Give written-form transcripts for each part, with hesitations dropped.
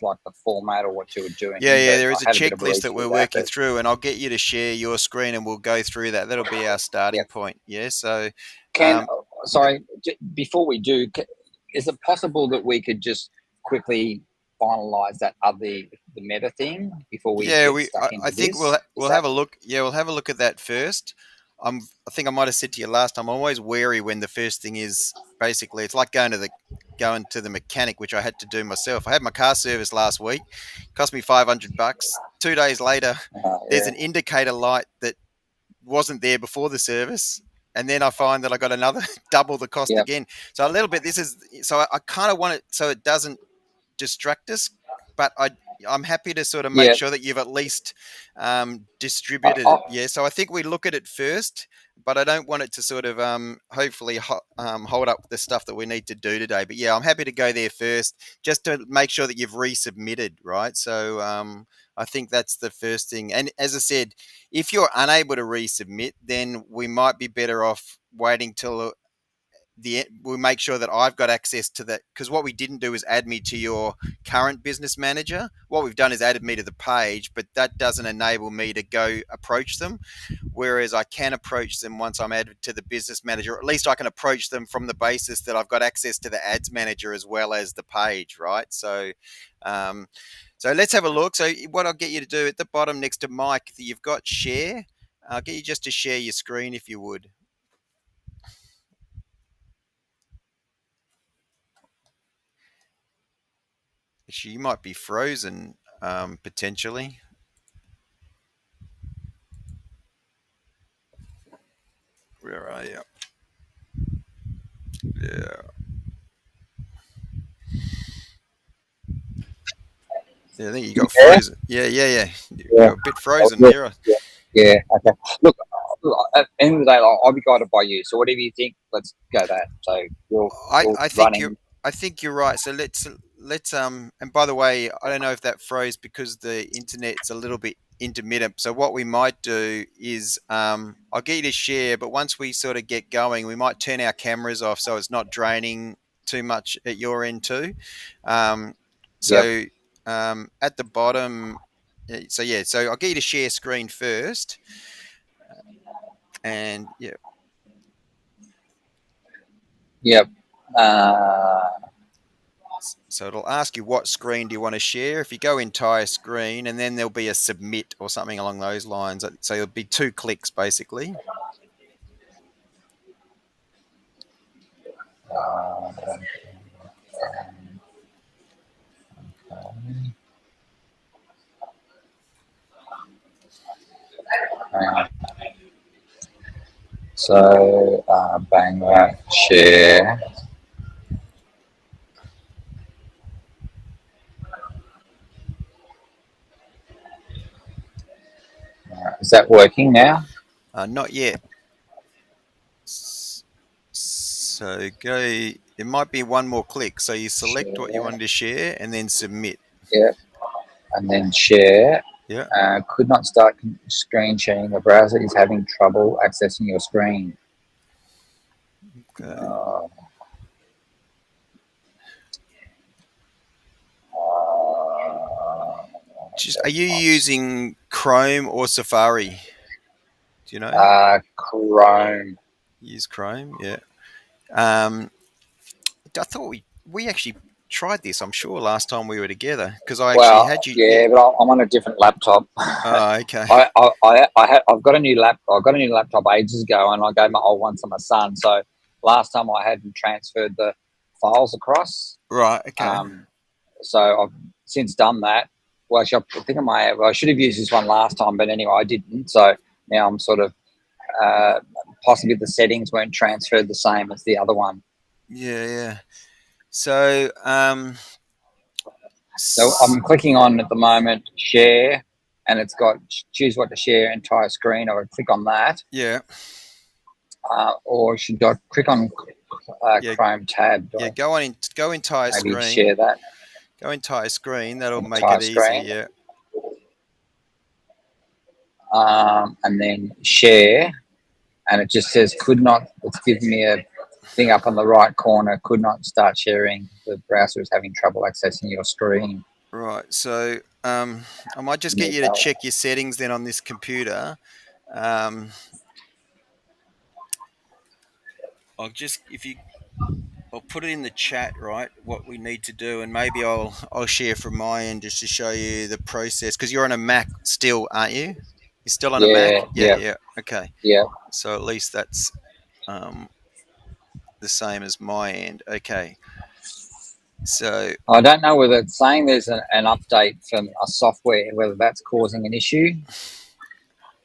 like the format or what you were doing. Yeah, But there is I a had a bit of a checklist read that through we're that. working But through, and I'll get you to share your screen, and we'll go through that. That'll be our starting yeah, point. Yeah. So, can um, yep. sorry, before we do, is it possible that we could just quickly finalize that other the meta thing before we Yeah, get stuck I into think this? Is we'll that have a look. Yeah, we'll have a look at that first. I think I might have said to you last time. I'm always wary when the first thing is basically it's like going to the mechanic, which I had to do myself. I had my car service last week, cost me $500. 2 days later, there's yeah, an indicator light that wasn't there before the service, and then I find that I got another double the cost yeah, again. So a little bit. This is so I kind of want it so it doesn't distract us. But I'm happy to sort of make yeah? sure that you've at least I, distributed I, it. Yeah, so I think we look at it first, but I don't want it to sort of hopefully hold up the stuff that we need to do today. But yeah, I'm happy to go there first just to make sure that you've resubmitted, right? So I think that's the first thing. And as I said, if you're unable to resubmit, then we might be better off waiting till we'll make sure that I've got access to that, because what we didn't do is add me to your current business manager. What we've done is added me to the page, but that doesn't enable me to go approach them. Whereas I can approach them once I'm added to the business manager, or at least I can approach them from the basis that I've got access to the ads manager as well as the page, right? Um, so let's have a look. So what I'll get you to do at the bottom next to Mike, you've got share. I'll get you just to share your screen if you would. Actually, you might be frozen potentially. Where are you? Yeah, yeah. I think you got yeah, frozen. Yeah. yeah. You're a bit Oh, frozen yeah, there. yeah, yeah. Okay. Look, at the end of the day, I'll be guided by you. So whatever you think, let's go that. So you're I think you're running. right. So let's and by the way, I don't know if that froze because the internet's a little bit intermittent. So what we might do is I'll get you to share, but once we sort of get going, we might turn our cameras off so it's not draining too much at your end too. Um, Yep. so at the bottom, so yeah, so I'll get you to share screen first, and yeah. Yep. Uh, So it'll ask you what screen do you want to share. If you go entire screen, and then there'll be a submit or something along those lines. So it'll be 2 clicks basically. uh, so bang that share. Is that working now? Not yet. So go. There might be one more click. So you select what you Share. wanted to share, and then submit. Yep. And then share. Yeah. Could not start screen sharing. The browser is having trouble accessing your screen. Okay. Uh, uh, Are you using Chrome or Safari? Do you know? Chrome. Use Chrome. Yeah. Um, I thought we actually tried this. I'm sure last time we were together because I actually Well, had you. Yeah. yeah, but I'm on a different laptop. Oh, okay. I've got a new laptop. I got a new laptop ages ago, and I gave my old one to my son. So last time I hadn't transferred the files across. Right. Okay. Um, so I've since done that. Well, actually, I think I might have. Well, I should have used this one last time, but anyway, I didn't. So now I'm sort of possibly the settings weren't transferred the same as the other one. Yeah. So, So I'm clicking on at the moment share, and it's got choose what to share entire screen. I would click on that, yeah, or should I click on yeah, Chrome tab? Do yeah. I Go entire maybe screen. share that Go entire screen. That'll make entire it easy. screen, Yeah. and then share? And it just says could not. It's giving me a thing up on the right corner. Could not start sharing. The browser is having trouble accessing your screen. Right. So I might just get Yeah, you to check your settings then on this computer. Um, I'll just if you I'll put it in the chat, right? What we need to do, and maybe I'll share from my end just to show you the process because you're on a Mac still, aren't you? You're still on a Mac? yeah, Yeah, yeah, yeah. Okay. yeah. So at least that's um, the same as my end. Okay. So I don't know whether it's saying there's an update from a software, whether that's causing an issue.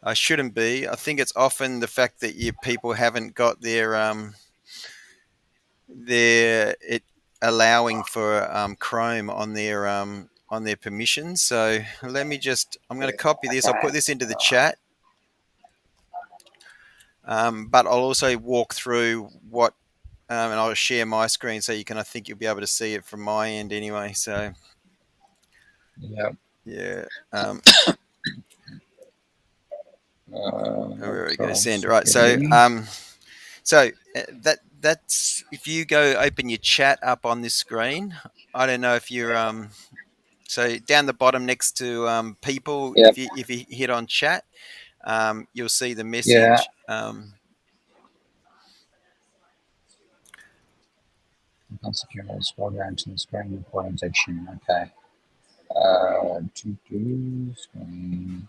I shouldn't be. I think it's often the fact that you people haven't got their it allowing for Chrome on their permissions. So let me just. I'm going to copy this. I'll put Okay. this into the chat. But I'll also walk through what, and I'll share my screen so you can. I think you'll be able to see it from my end anyway. So Yeah. yeah, where are we going to send? Right. So Security. that's if you go open your chat up on this screen. I don't know if you're so down the bottom next to people. Yep. If you hit on chat, you'll see the Yeah. message. Security. Scroll down to the screen reporting section. Okay. To do screen.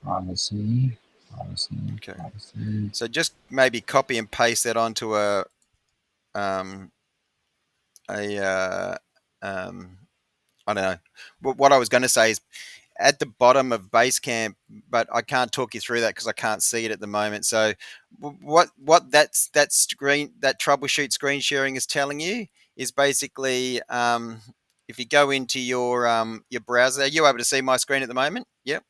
Privacy. Privacy. Okay. Privacy. So just maybe copy and paste that onto um, a I don't know. What I was going to say is at the bottom of Basecamp, but I can't talk you through that because I can't see it at the moment. So what that screen that troubleshoot screen sharing is telling you is basically if you go into your browser, are you able to see my screen at the moment? Yep,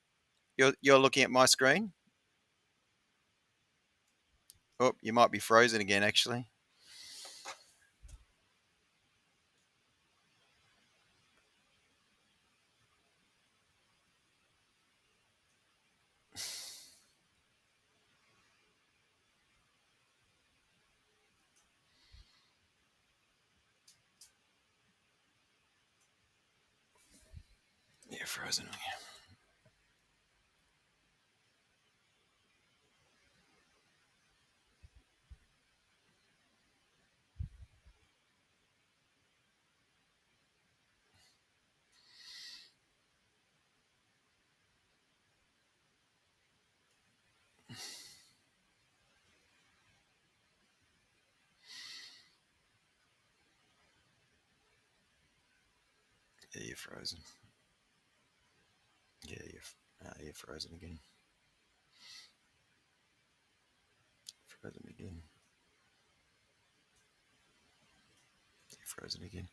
you're looking at my screen. Oh, you might be frozen again. Actually, yeah, frozen again. Yeah, you're frozen. Yeah, you're frozen again. Frozen again. You're frozen again.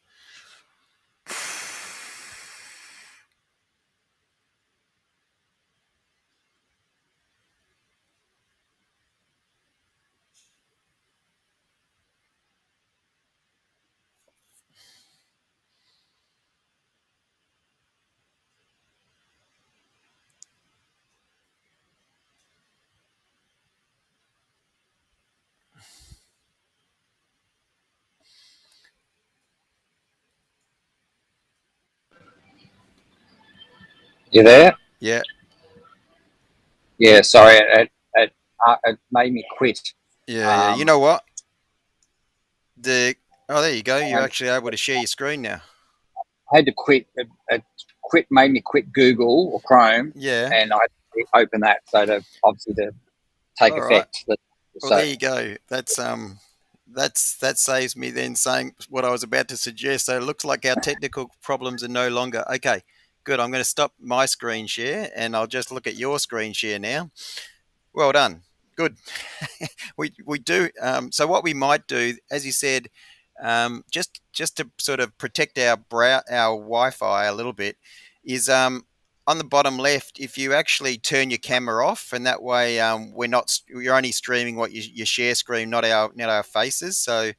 You there? Yeah, Yeah. Sorry. It made me quit. yeah. You Um, know what? The oh, there you go. You're and actually able to share your screen now. I had to quit. It quit made me quit Google or Chrome, Yeah. and I had to open that so to obviously to take All right. effect. Well, So there you go. That saves me then saying what I was about to suggest. So it looks like our technical problems are no longer okay. Good. I'm going to stop my screen share and I'll just look at your screen share now. Well done. Good. We do. So what we might do, as you said, just to sort of protect our Wi-Fi a little bit, is on the bottom left. If you actually turn your camera off, and that way you're only streaming what your share screen, not our faces. So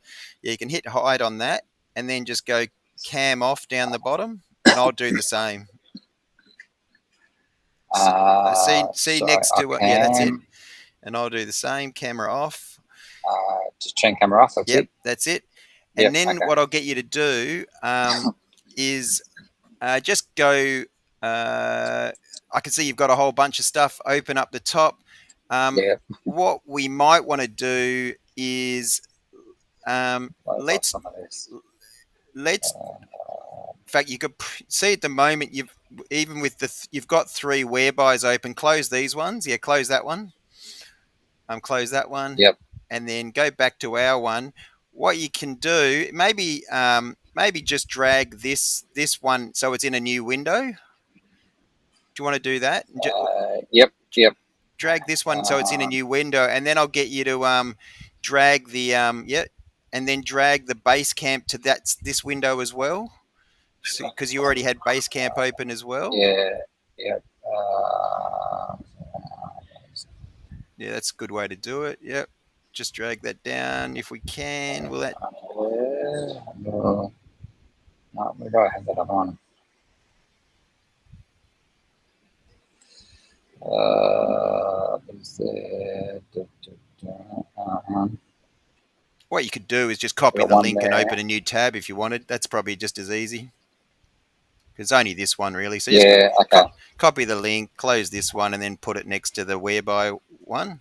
yeah, you can hit hide on that, and then just go cam off down the bottom, and I'll do the same. See sorry, next I to yeah, that's it, can and I'll do the same. Camera off. just turn camera off. That's Yep, it. that's it. And Yep. then Okay. what I'll get you to do is just go. I can see you've got a whole bunch of stuff open up the top. Yeah. What we might want to do is Close off let's some of this. let's. In fact, you could see at the moment you've even with you've got 3 wherebys open. Close these ones. Yeah, close that one. Close that one, Yep. and then go back to our one. What you can do, maybe just drag this one so it's in a new window. Do you want to do that? Yep. Yep. Drag this one so it's in a Um, new window, and then I'll get you to drag the and then drag the base camp to this window as well, because you already had base camp open as well. yeah. Yep. Yeah, that's a good way to do it. Yep. Just drag that down if we can. Will that? Yeah. No, we don't have that up on. Is there? What you could do is just copy Got the one link and there. open a new tab if you wanted. That's probably just as easy. There's only this one really. So just Yeah. Okay. copy the link, close this one, and then put it next to the whereby one,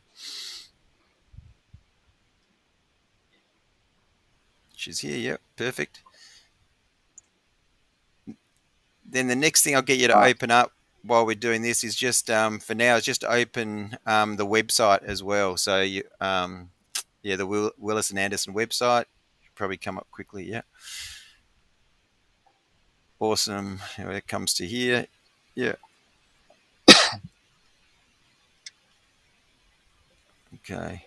which is here. Yep, perfect. Then the next thing I'll get you to Right. open up while we're doing this is just for now is just open the website as well. So you yeah, the Willis and Anderson website should probably come up quickly. Yeah, awesome. When it comes to here, yeah, okay.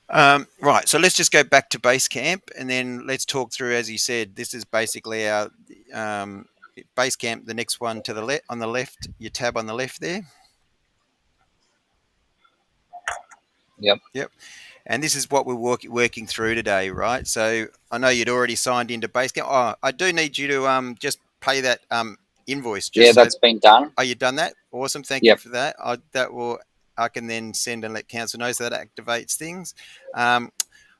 Right, so let's just go back to Basecamp and then let's talk through, as you said, this is basically our um, Basecamp, the next one to the left, on the left, your tab on the left there. Yep. Yep. And this is what we're working through today, right? So I know you'd already signed into Basecamp. Oh, I do need you to just pay that invoice Yeah, just so. that's been done. Oh, you've done that? Awesome. Thank you Yep. for that. I can then send and let council know, so that activates things.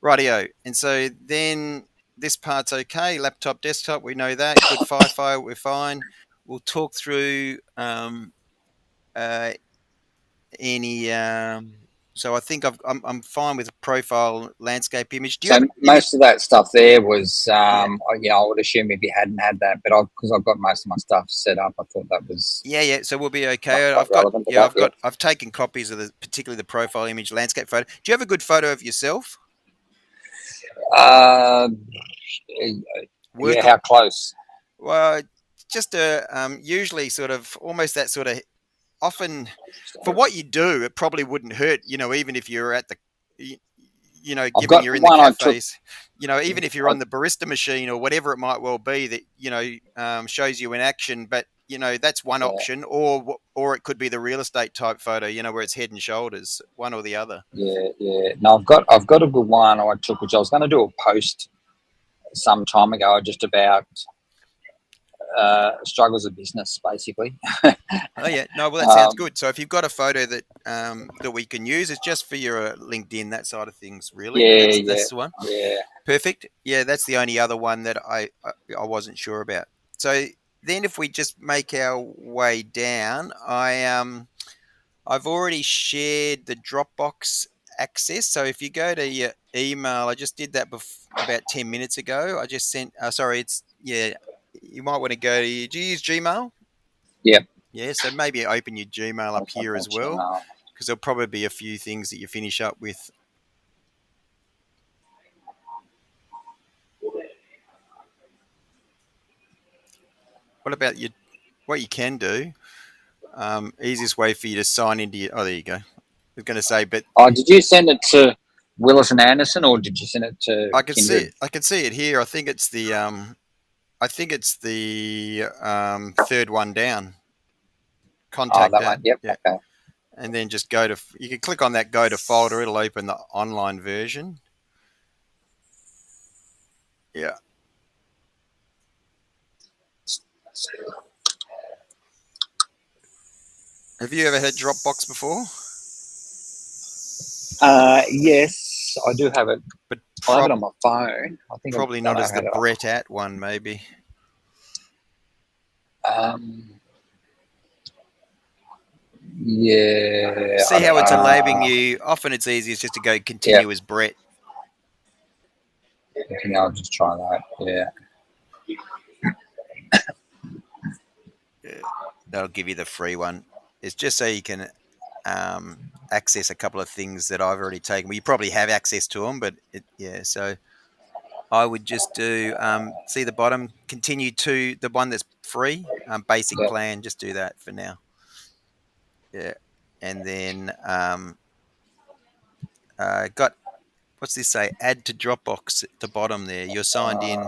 Rightio. And so then this part's okay. Laptop, desktop, we know that. Good Wi-Fi, we're fine. We'll talk through uh, any. So I think I'm fine with profile landscape image. Do you So have most of that stuff there was, Yeah. yeah, I would assume if you hadn't had that, but because I've got most of my stuff set up, I thought that was Yeah. So we'll be not okay. quite relevant to that. Yeah. I've taken copies of particularly the profile image landscape photo. Do you have a good photo of yourself? Uh, yeah. Work How close? Well, just usually sort of almost that sort of often for what you do, it probably wouldn't hurt, even if you're at the, I've given got you're in the one I took. cafes, even if you're I, on the barista machine or whatever it might well be that, shows you in action, but, that's one yeah. option, or it could be the real estate type photo, where it's head and shoulders, one or the other. Yeah. Yeah. No, I've got a good one I took, which I was going to do a post some time ago, just about struggles of business, basically. Oh yeah, no, well that sounds um, good. So if you've got a photo that that we can use, it's just for your LinkedIn, that side of things, really. yeah. Yeah. That's the one. Yeah. Perfect. Yeah, that's the only other one that I wasn't sure about. So then, if we just make our way down, I've already shared the Dropbox access. So if you go to your email, I just did that about 10 minutes ago. I just sent. Sorry, it's yeah. You might want to go to. Do you use Gmail? Yeah. Yeah, so maybe open your Gmail up That's here as well, email. because there'll probably be a few things that you finish up with. What about your? What you can do? Easiest way for you to sign into your. Oh, there you go. I was going to say, but Oh, did you send it to Willis and Anderson, or did you send it to I can see Kindred? it. I can see it here. I think it's the. I think it's the third one down. Oh, Contact that at. one. Yep. Yeah, Okay. and then just go to. You can click on that. Go to folder. It'll open the online version. Yeah. Have you ever had Dropbox before? Yes, I do have it. But I have it on my phone. I think I probably don't not know as how the to. Brett at one, maybe. Yeah, See how it's enabling you. Often it's easiest just to go continue as Brett. I think I'll just try that. Yeah. That'll give you the free one. It's just so you can access a couple of things that I've already taken. Well, you probably have access to them, but so I would just do, see the bottom, continue to the one that's free, basic plan, just do that for now. Yeah. And then got, what's this say? Add to Dropbox at the bottom there. You're signed in.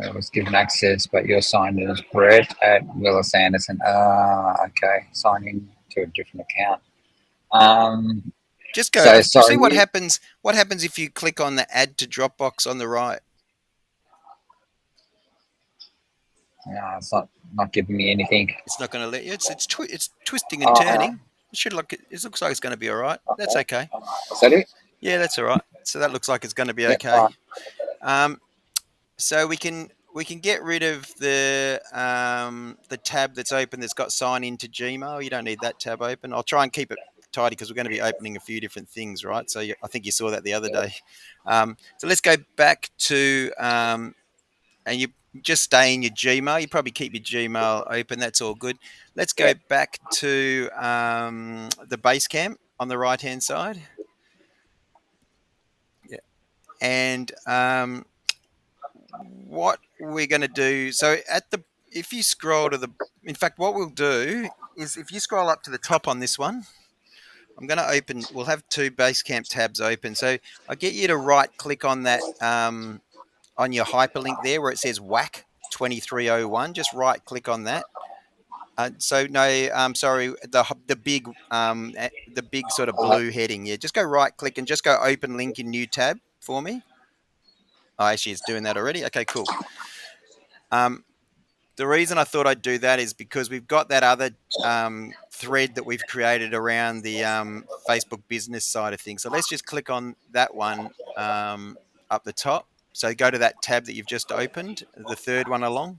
I was given access, but you're signed in as Brett at Willis Anderson. Okay. Sign in to a different account. Just go. So See what sorry. happens. What happens if you click on the Add to Dropbox on the right? No, it's not giving me anything. It's not going to let you. It's twisting and turning. It should look. It looks like it's going to be all right. That's okay. Is that it? Yeah, that's all right. So that looks like it's going to be Yep, okay. So we can get rid of the tab that's open that's got sign into Gmail. You don't need that tab open. I'll try and keep it tidy because we're going to be opening a few different things, right? So I think you saw that the other day. So let's go back to and you just stay in your Gmail. You probably keep your Gmail open. That's all good. Let's go back to the Basecamp on the right hand side. Yeah, and what we're going to do. So if you scroll to in fact, what we'll do is if you scroll up to the top on this one, I'm going to open. We'll have two Basecamp tabs open. So I get you to right click on that on your hyperlink there where it says WAC 2301. Just right click on that. Sorry, the big sort of blue heading. Yeah, just go right click and just go open link in new tab for me. Oh, actually, it's doing that already. Okay, cool. The reason I thought I'd do that is because we've got that other thread that we've created around the Facebook business side of things. So let's just click on that one up the top. So go to that tab that you've just opened, the third one along.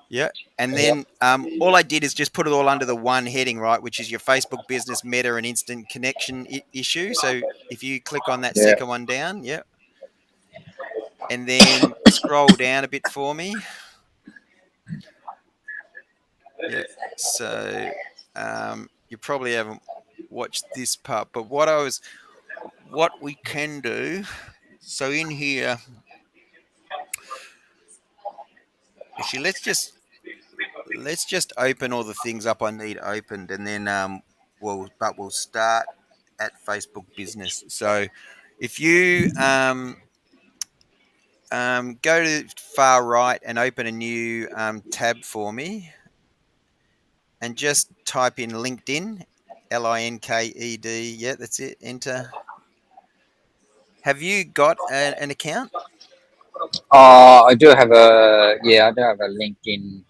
Yeah. And then all I did is just put it all under the one heading, right, which is your Facebook business meta and instant connection issue. So if you click on that second one down, yeah, and then scroll down a bit for me. Yeah. So you probably haven't watched this part, but what we can do. So in here, actually, let's just open all the things up I need opened, and then we'll start at Facebook Business. So if you go to far right and open a new tab for me, and just type in LinkedIn, LINKED. Yeah, that's it. Enter. Have you got an account? I do have a LinkedIn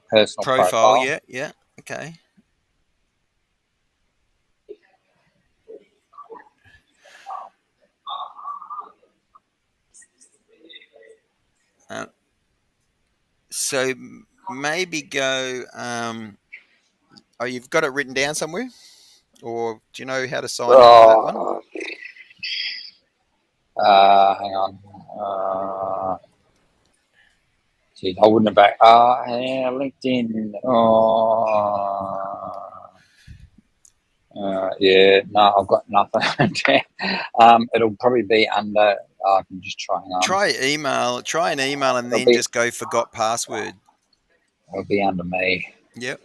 personal Profile, profile. yeah, okay. So maybe go. Oh, you've got it written down somewhere, or do you know how to sign into that one? Hang on. Geez, I wouldn't have back. Yeah, LinkedIn. Yeah, no, I've got nothing. It'll probably be under. I can just try. Try an email, and then just go forgot password. It'll be under me. Yep.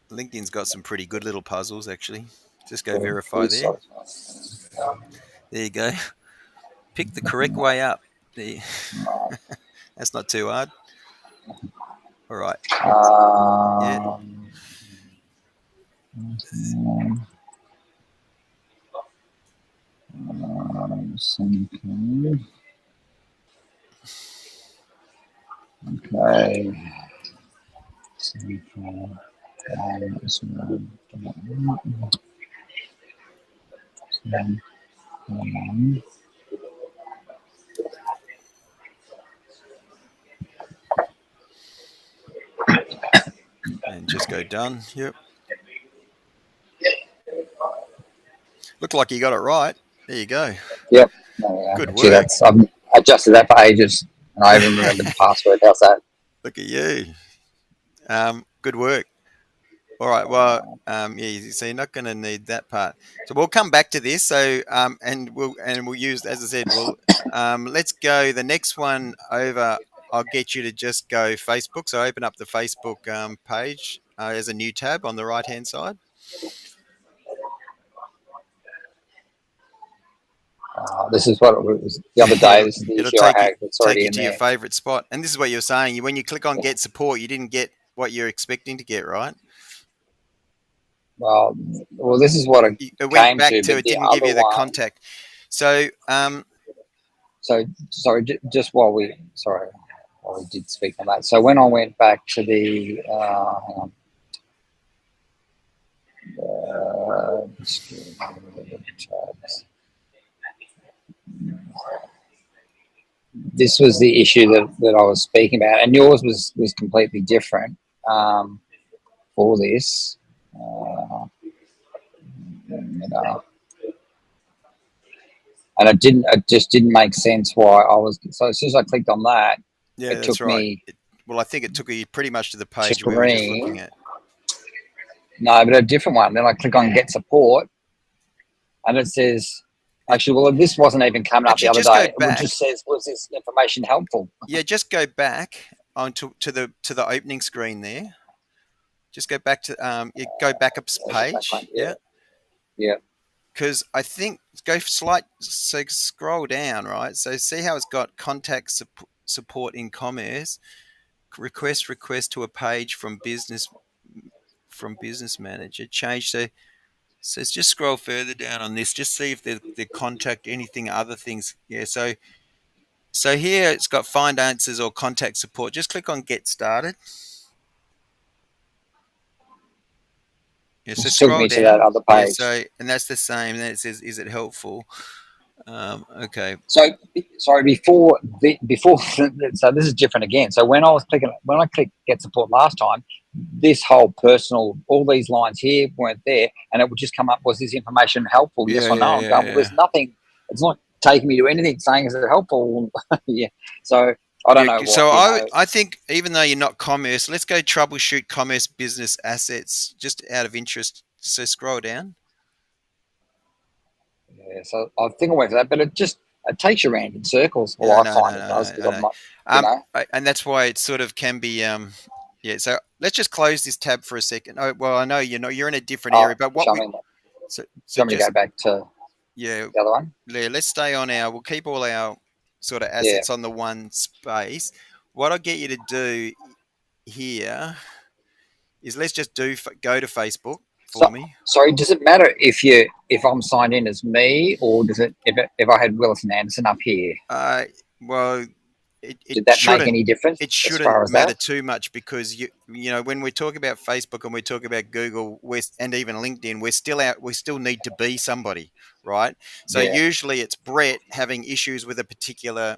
LinkedIn's got some pretty good little puzzles, actually. Just go verify there. There you go. Pick the correct way up. That's not too hard. All right. Yeah. Okay. And just go done. Yep. Looked like you got it right. There you go. Yep. Good Gee, work. I've adjusted that for ages, and I even remember the password. How's that? Look at you. Good work. All right. Well, yeah. So you're not going to need that part. So we'll come back to this. So and we'll use, as I said, let's go the next one over. I'll get you to just go Facebook. So open up the Facebook page. There's a new tab on the right hand side. This is what it was the other day. This is the It'll issue I take you had. It's already in to your there. favorite spot. And this is what you're saying. When you click on Get Support, you didn't get what you're expecting to get, right? Well, this is what it It went came back to, to, but it the didn't give other you the one. contact. So So sorry, just while we did speak on that. So when I went back to the hang on. This was the issue that I was speaking about, and yours was completely different for this. You know, and it just didn't make sense why I was. So as soon as I clicked on that, yeah, it that's took right. me Well, I think it took you pretty much to the to page we were just looking screen. at. No, but a different one. Then I click on Get Support, and it says, actually, well, this wasn't even coming up the Actually, other just go day. It back. just says, was this information helpful? Yeah, just go back onto to the opening screen there. Just go back to you go back up page. Yeah, Yeah, yeah. because I think so scroll down, right? So see how it's got contact support in commerce, request to a page from business manager, change. So just scroll further down on this, just see if they contact anything other things. Yeah, so here it's got find answers or contact support. Just click on get started. Yeah, It so just took scroll me to that down. other Yeah, page. so and that's the same. Then it says, is it helpful? Okay. So sorry, before so this is different again. So when I clicked Get Support last time, this whole personal, all these lines here weren't there, and it would just come up, was this information helpful? Yes Yeah, or yeah, no? I'm yeah, going, well, yeah. there's nothing. It's not taking me to anything saying is it helpful. Yeah. So I don't Yeah, know what so you I know. I think even though you're not commerce, let's go troubleshoot commerce business assets just out of interest. So scroll down. Yeah. So I think I went for that, but it takes you around in circles. Yeah, Well, I no, no, find it no, does no, because I I'm know. not, you know. And that's why it sort of can be yeah. So let's just close this tab for a second. Oh, well, I know you're in a different area, but Show me. Do so you want me to just go back to yeah, the other one? yeah, let's stay on we'll keep all our sort of Yeah. assets on the one space. What I'll get you to do here is let's just go to Facebook So, for me. sorry, does it matter if I'm signed in as me, or does it if I had Willis and Anderson up here? Uh, well, it Did that make shouldn't any difference as far as matter that? too much because you know when we talk about Facebook and we talk about Google and even LinkedIn, we still need to be somebody, right? So Yeah, usually it's Brett having issues with a particular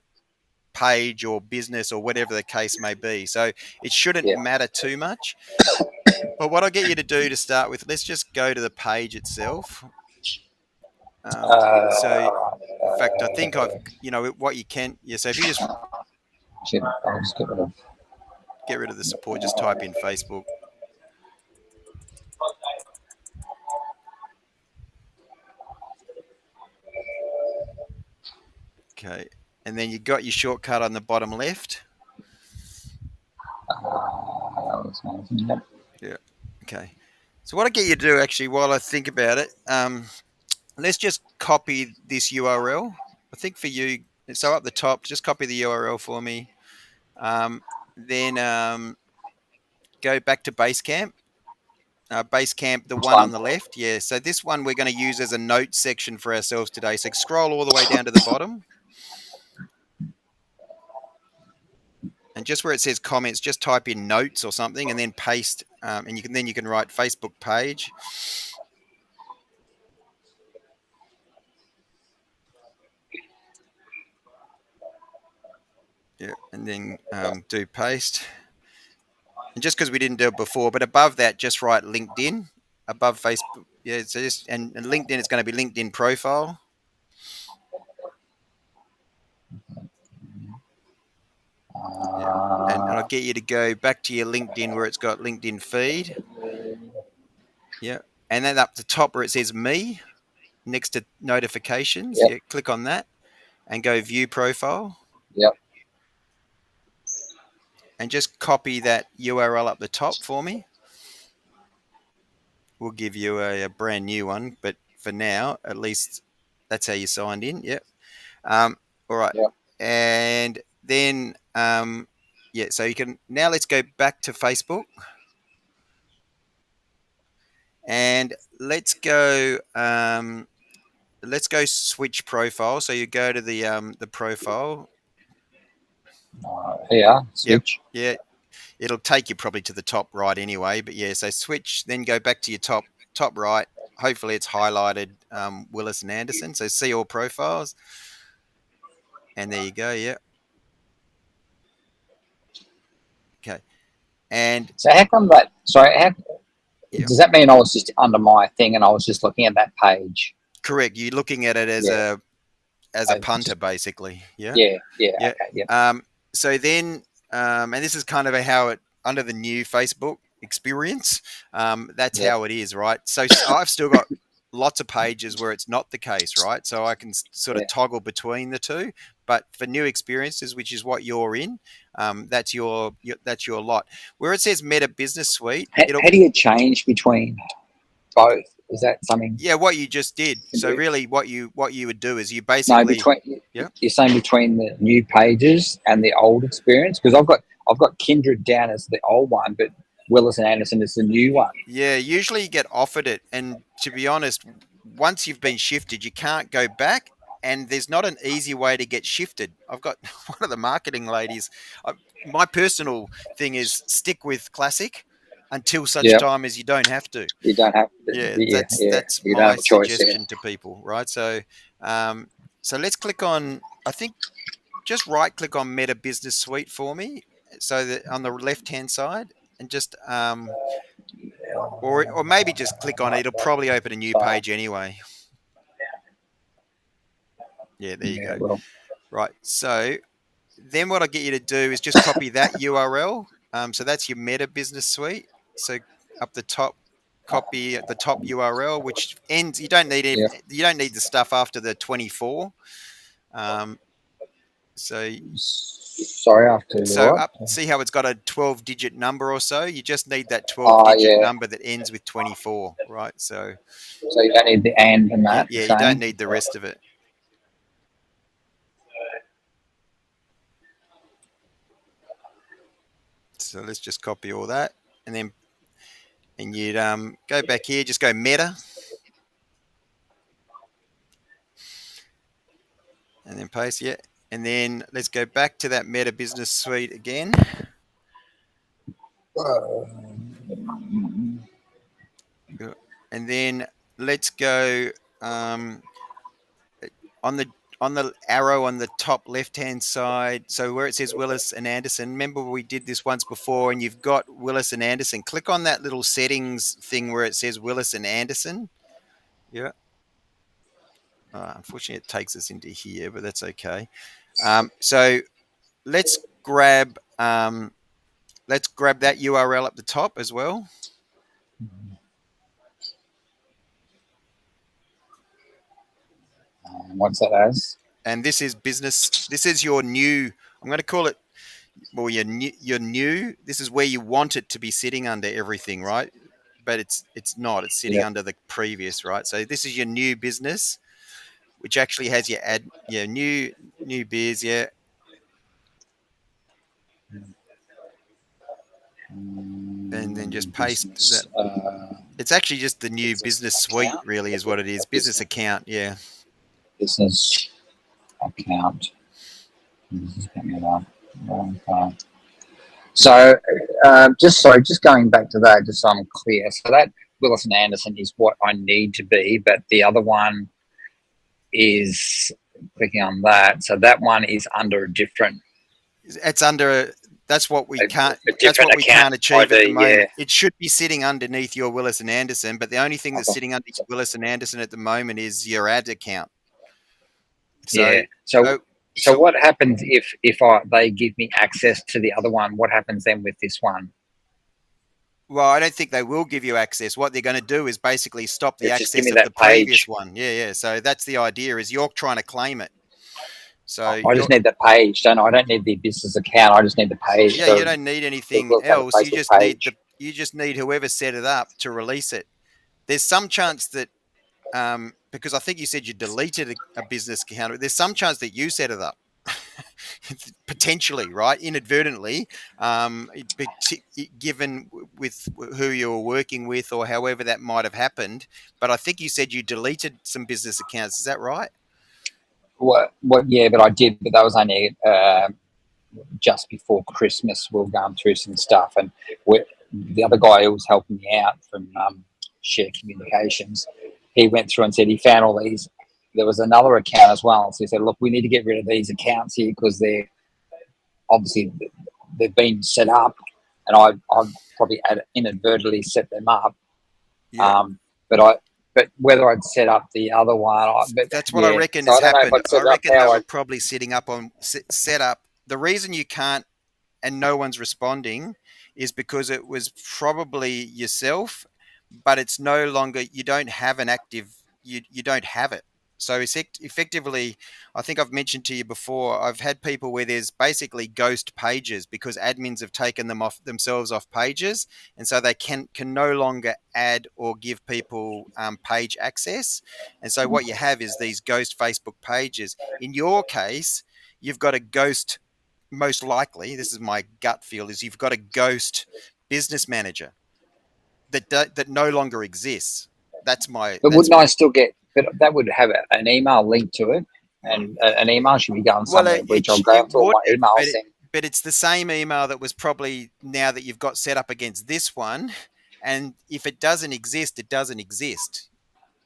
page or business or whatever the case may be. So it shouldn't yeah. matter too much. But what I'll get you to do to start with, let's just go to the page itself. So in fact, I think what you can. Yeah. So if you just Shit, I'll just get rid of. get rid of the support, just type in Facebook. Okay. And then you got your shortcut on the bottom left. Yep. Yeah. Okay. So what I get you to do actually, while I think about it, let's just copy this URL. I think for you, so up the top, just copy the URL for me. Then go back to Basecamp. Basecamp, the Which one on one? the left. Yeah. So this one we're going to use as a note section for ourselves today. So scroll all the way down to the bottom. And just where it says comments, just type in notes or something, and then paste. And you can write Facebook page. Yeah, and then do paste. And just because we didn't do it before, but above that, just write LinkedIn above Facebook. Yeah, so just and LinkedIn, it's going to be LinkedIn profile. Yeah, and I'll get you to go back to your LinkedIn where it's got LinkedIn feed. Yeah, and then up the top where it says me next to notifications. Yep. Yeah, click on that and go view profile. Yep. And just copy that URL up the top for me. We'll give you a brand new one, but for now, at least that's how you signed in. Yep. All right. Yep. And then, yeah, so you can now let's go back to Facebook and let's go switch profile. So you go to the profile. Here, Yep. switch. Yeah. It'll take you probably to the top right anyway, but yeah, so switch, then go back to your top right. Hopefully it's highlighted Willis and Anderson. So see all profiles, and there you go. Yeah. Okay. And So how come that? Sorry, how, yeah, does that mean I was just under my thing and I was just looking at that page? correct. You're looking at it Yeah. as a punter, Just, basically. Yeah. yeah. Yeah. Yeah. Okay. Yep. So then, and this is kind of how it under the new Facebook experience. That's Yep. how it is, right? So I've still got lots of pages where it's not the case, right? So I can sort Yeah. of toggle between the two. But for new experiences, which is what you're in, that's that's your lot. Where it says Meta Business Suite, it'll How do you change between both? Is that something yeah, what you just did. you can So do? really, what you would do is you No, basically between yeah. you're saying between the new pages and the old experience, because I've got Kindred down as the old one, but Willis and Anderson is the new one. Yeah, usually you get offered it, and to be honest, once you've been shifted, you can't go back, and there's not an easy way to get shifted. I've got one of the marketing ladies. My personal thing is stick with classic until such Yeah, time as you don't have to. you don't have to. Yeah, Yeah, yeah, that's you don't my have a choice here. suggestion to people, right? Um, so let's click on. I think just right click on Meta Business Suite for me, so that on the left hand side, and just or maybe just click on it. It'll probably open a new So page anyway. Yeah, there you yeah, go. well, Right. So then what I get you to do is just copy that URL. So that's your Meta Business Suite. So up the top, copy the top URL, which ends. yeah. You don't need the stuff after the 24. Um, so Sorry, after what? up. See how it's got a 12-digit number or so. You just need that Oh 12-digit yeah. number that ends with 24. Right. So So you don't need the and that. You're yeah, you don't saying? need the rest of it. So let's just copy all that, and you'd go back here, just go Meta, and then paste, yeah, and then let's go back to that Meta Business Suite again, and then let's go um, on the arrow on the top left hand side. So where it says Willis and Anderson, remember we did this once before, and you've got Willis and Anderson. Click on that little settings thing where it says Willis and Anderson. Yeah. Unfortunately, it takes us into here, but that's okay. So let's grab um, let's grab that URL at the top as well. What's that as? And this is business. This is your new. I'm going to call it. Well, your new. Your new. This is where you want it to be sitting under everything, right? But it's not. It's sitting Yeah. under the previous, right? So this is your new business, which actually has your new beers, yeah. And then just paste that. Business It's actually just the new business suite, account. really, is what it is. Business account, yeah. Business account. This is coming up. Okay. So, just going back to that, just so I'm clear. So that Willis and Anderson is what I need to be, but the other one is clicking on that. So that one is under a different It's under. That's what we a, can't. a That's different what we account can't achieve at the ID. Yeah, moment. It should be sitting underneath your Willis and Anderson, but the only thing that's sitting under your Willis and Anderson at the moment is your ad account. yeah. So, So so, so so what happens if they give me access to the other one? What happens then with this one? well, I don't think they will give you access. What they're going to do is basically stop the It's just give access me of the that previous page. one. Yeah, yeah. So that's the idea. Is you're trying to claim it. So I you're just need the page, don't I? I don't need the business account. I just need the page. yeah. You don't need The anything Willis Under else. Facebook The page. you just need whoever set it up to release it. There's some chance that because I think you said you deleted a business account. There's some chance that you set it up, potentially, right? Inadvertently, given with who you were working with or however that might have happened. But I think you said you deleted some business accounts. Is that right? What? Yeah, but I did. But that was only just before Christmas. We were going through some stuff, and the other guy who was helping me out from Share Communications, he went through and said he found all these. There was another account as well, so he said, "Look, we need to get rid of these accounts here because they're obviously they've been set up, and I've probably inadvertently set them up. Yeah. Um, but I but whether I'd set up the other one, but That's what I yeah. reckon So has I don't know if happened. I'd I set it up reckon they how were I. probably sitting up on set up. The reason you can't and no one's responding is because it was probably yourself, but it's no longer, you don't have an active, you don't have it. So effectively, I think I've mentioned to you before, I've had people where there's basically ghost pages because admins have taken them off themselves off pages, and so they can no longer add or give people page access. And so what you have is these ghost Facebook pages. In your case, you've got a ghost, most likely, this is my gut feel, is you've got a ghost business manager that no longer exists. But That's wouldn't my I still get? But that would have an email link to it, and an email should be going well, somewhere, which I'll go it through all would, my emails. Then but it's the same email that was probably now that you've got set up against this one, and if it doesn't exist, it doesn't exist.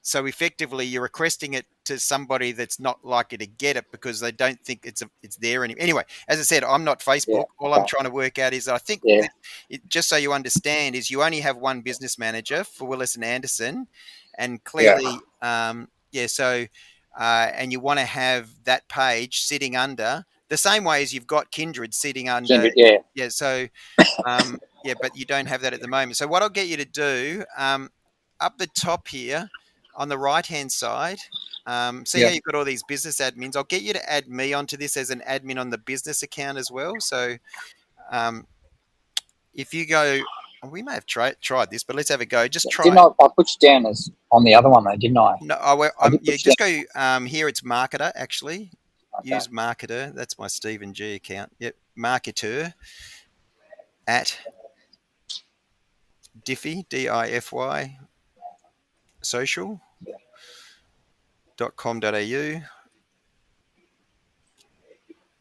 So effectively, you're requesting it to somebody that's not likely to get it because they don't think it's there anymore. Anyway, as I said, I'm not yeah, Facebook. All I'm okay, trying to work out is I think yeah, that just so you understand is you only have one business manager for Willis and Anderson, and yeah, clearly, yeah. So and you want to have that page sitting under the same way as you've got Kindred sitting under. Kindred, yeah, Yeah. So yeah, but you don't have that at the moment. So what I'll get you to do, up the top here on the right hand side, see how yeah. you've got all these business admins. I'll get you to add me onto this as an admin on the business account as well. So um, if you go, we may have tried this, but let's have a go. Just Didn't try. I put you down as on the other one though? Didn't I? No, I did yeah, put you just go here. It's marketer actually. down. Use marketer. That's my Stephen G account. Yep, marketer at Diffy DIFY social.com.au.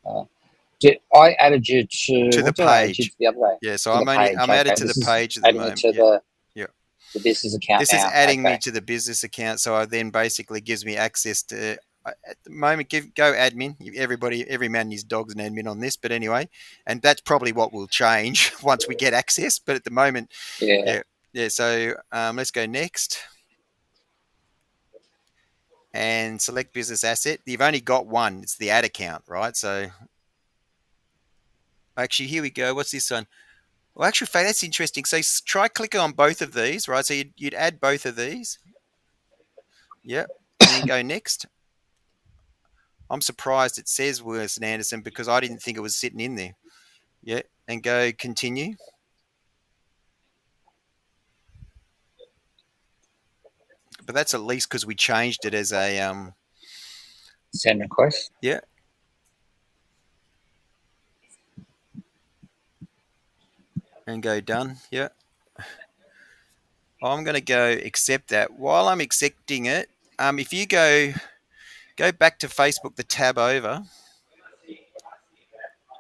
Okay. I added you to To the what did I add you page. to the other day? Yeah, so To the page. I'm added Okay, to the this is page at the adding you moment. to Yeah, the yeah. the business account This is now. adding me Okay. to the business account, so I then basically gives me access to. At the moment, go admin. Everybody, every man and his dog's an admin on this, but anyway, and that's probably what will change once we get access. But at the moment, Yeah. yeah, yeah. So let's go next and select business asset. You've only got one. It's the ad account, right? So actually, here we go. What's this one? Well, actually, Faye, that's interesting. So try clicking on both of these, right? So you'd add both of these. Yep. And then go next. I'm surprised it says Willis and Anderson because I didn't think it was sitting in there. Yeah. And go continue. But that's at least because we changed it as a Send request. yeah. And go done. Yeah. I'm going to go accept that. While I'm accepting it, if you go back to Facebook, the tab over,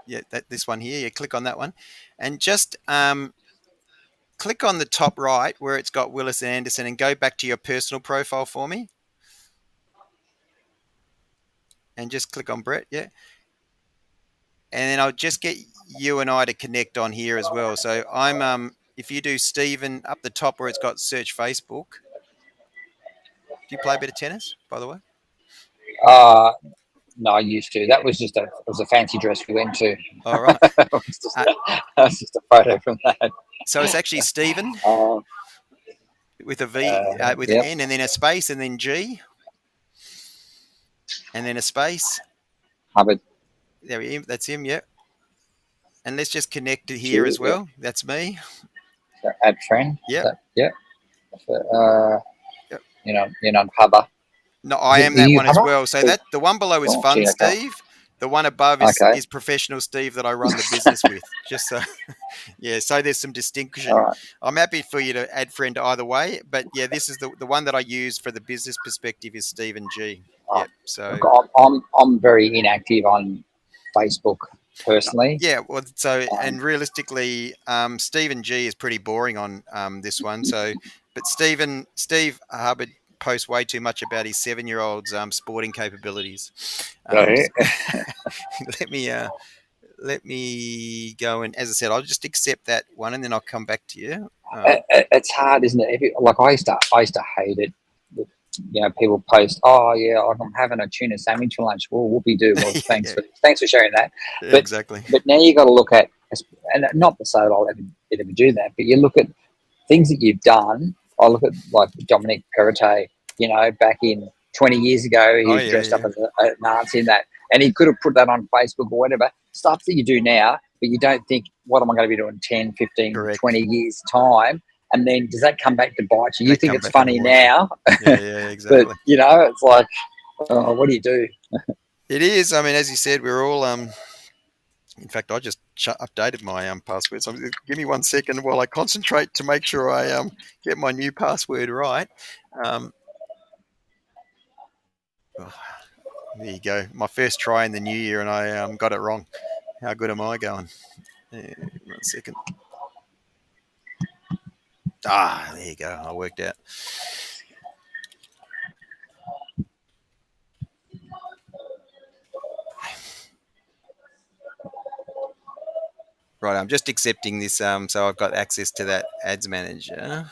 Yeah, this one here. You click on that one, and just click on the top right where it's got Willis and Anderson, and go back to your personal profile for me, and just click on Brett. Yeah, and then I'll just get you and I to connect on here as well. So I'm if you do Stephen up the top where it's got search Facebook. Do you play a bit of tennis, by the way? Uh, no, I used to. That was just a fancy dress we went to. All right. It was just Uh, that was just a photo from that. so it's actually Stephen Uh, with a V, with an yep. N, and then a space, and then G, and then a space. Hubbard There we go. That's him. Yeah. And let's just connect it here G. as Yep. well. That's me. So add friend. Yep. Yep. So, Yep. Hubber. No, Is I it, am are that you one as Hubber? well. So that the one below is Oh, Fun gee, okay. Steve. The one above Okay. is Professional Steve that I run the business with. Just so, yeah. So there's some distinction. All right. I'm happy for you to add friend either way, but yeah, this is the one that I use for the business perspective is Stephen G. Oh, Yep. So look, I'm very inactive on Facebook personally. yeah, well, so Um, and realistically, Stephen G is pretty boring on this one. So, but Steve Hubbard posts way too much about his 7-year-old's sporting capabilities. so Let me let me go and, as I said, I'll just accept that one, and then I'll come back to you. it's hard, isn't it? Like I used to hate it. People post, "Oh yeah, like I'm having a tuna sandwich for lunch." Well, whoopie do. Well, Yeah, thanks for sharing that. yeah, But exactly. now you got to look at, and not to say that I'll ever do that, but you look at things that you've done. I look at like Dominic Perrottet. Back in 20 years ago, he Oh was yeah, dressed up yeah, as a Nazi in that, and he could have put that on Facebook or whatever stuff that you do now. But you don't think, what am I going to be doing 10, 15, correct. 20 years time? And then does that come back to bite you? You They think come it's back and funny haunt you. now, Yeah, yeah, but exactly. it's like, what do you do? It is. I mean, as you said, we're all in fact, I just updated my password. So give me 1 second while I concentrate to make sure I get my new password right. Um, oh, there you go. My first try in the new year, and I got it wrong. How good am I going? 1 second. Ah, there you go. I worked out. Right, I'm just accepting this. So I've got access to that ads manager.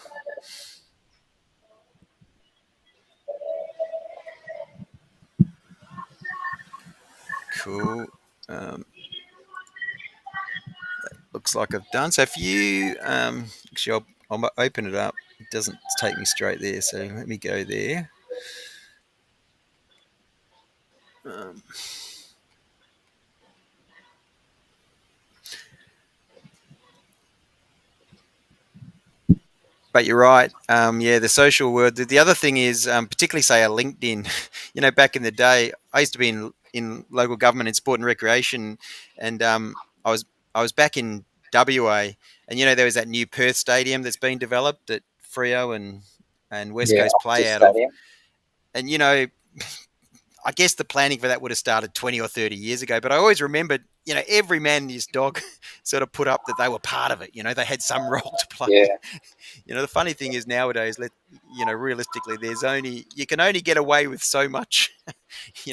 Cool. Um, looks like I've done. So if you actually, I'll open it up. It doesn't take me straight there. So let me go there. Um, but you're right. Yeah, the social world. The other thing is, particularly say a LinkedIn. Back in the day, I used to be in local government in sport and recreation, and I was I was back in WA, and there was that new Perth stadium that's been developed that Freo and West Yeah, Coast play Optus out of, Stadium. and I guess the planning for that would have started 20 or 30 years ago, but I always remembered, every man and his dog sort of put up that they were part of it. They had some role to play. Yeah, The funny thing is nowadays, realistically, you can only get away with so much.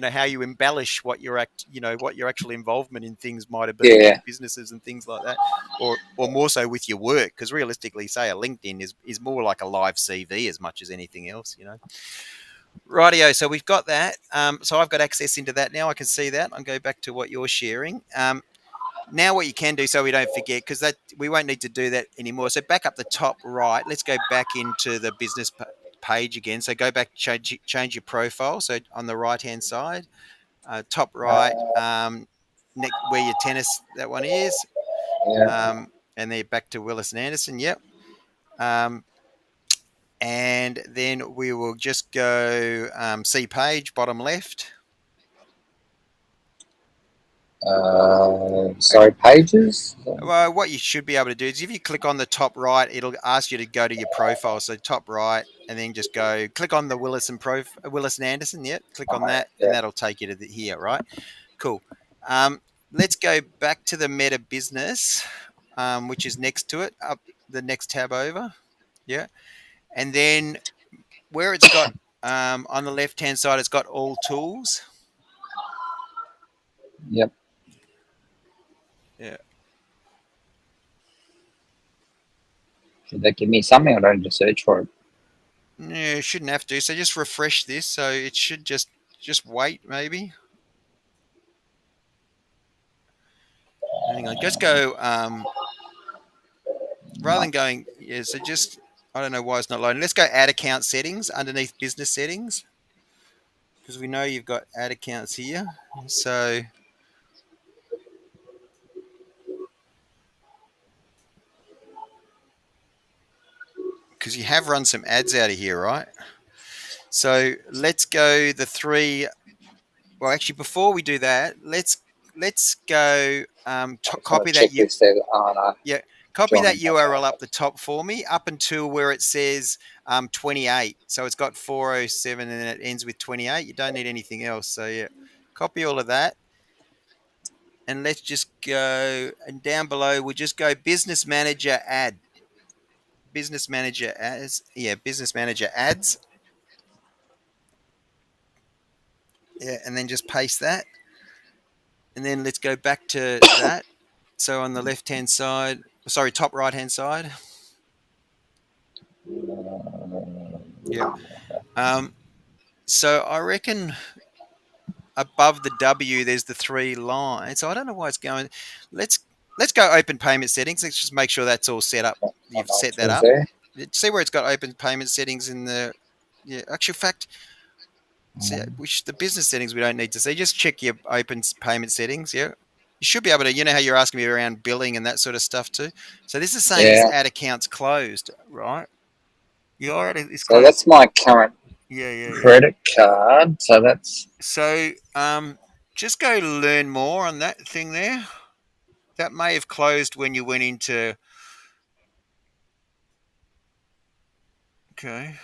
How you embellish what your actual involvement in things might have been with yeah, businesses and things like that, or more so with your work, because realistically, say a LinkedIn is more like a live CV as much as anything else. Rightio, so we've got that. So I've got access into that now. I can see that. I'll go back to what you're sharing. Now what you can do, so we don't forget, because that we won't need to do that anymore. So back up the top right, let's go back into the business page again. So go back, change your profile. So on the right hand side, top right, where your tennis that one is, yeah. and then back to Willis and Anderson. Yep. And then we will just go see page bottom left. Sorry, pages. Well, what you should be able to do is if you click on the top right, it'll ask you to go to your profile. So top right, and then just go click on the Willis and Anderson. Yeah, click on that, and Yeah. that'll take you to here. Right, cool. let's go back to the Meta Business, which is next to it, up the next tab over. Yeah. And then where it's got on the left hand side, it's got all tools. Yep. Yeah. Should that give me something, or do I need to search for it? Yeah, shouldn't have to. So just refresh this. So it should just wait maybe. Hang on. Just go rather than going, yeah, so just, I don't know why it's not loading. Let's go add account settings underneath business settings, because we know you've got ad accounts here. So because you have run some ads out of here, right? So let's go the three. Well, actually, before we do that, let's go I just want copy to that check you this there. Oh no, yeah, copy that join. URL up the top for me up until where it says 28. So it's got 407 and it ends with 28. You don't need anything else. So yeah, copy all of that. And let's just go, and down below we'll just go business manager add. Business manager ads. Yeah, business manager ads. Yeah, and then just paste that. And then let's go back to that. So on the left hand side, sorry, top right hand side. Yeah. Um, so I reckon above the W there's the three lines. So I don't know why it's going. Let's let's go open payment settings. Let's just make sure that's all set up. On You've all set that tools up. there. See where it's got open payment settings in the, yeah, actual fact. See, Um, which the business settings we don't need to see. Just check your open payment settings. Yeah, you should be able to. You know how you're asking me around billing and that sort of stuff too. So this is saying this yeah. ad account's closed, right? Your ad is So closed. that's my current Yeah, yeah, yeah. credit card. So that's So just go learn more on that thing there. That may have closed when you went into. Okay,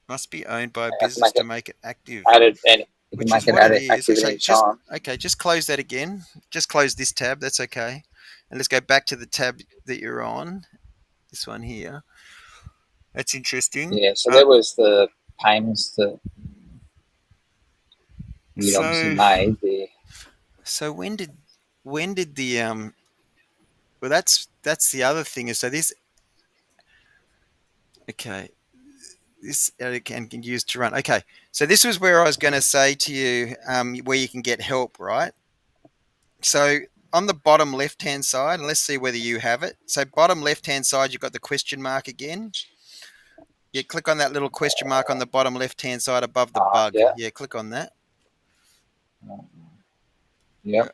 must be owned by a I can business make to it make it active, added, and you can which make is it what it added is. active at So any just time. okay, just close that again. Just close this tab. That's okay, and let's go back to the tab that you're on. This one here. That's interesting. Yeah. So there was the payments that we obviously So made. The so when did the well, that's the other thing is, so this, okay, this can use to run. Okay, so this was where I was going to say to you where you can get help, right? So on the bottom left hand side, and let's see whether you have it. So bottom left hand side, you've got the question mark again. Yeah, click on that little question mark on the bottom left hand side above the bug. yeah. Yeah, click on that. Yep. Yeah.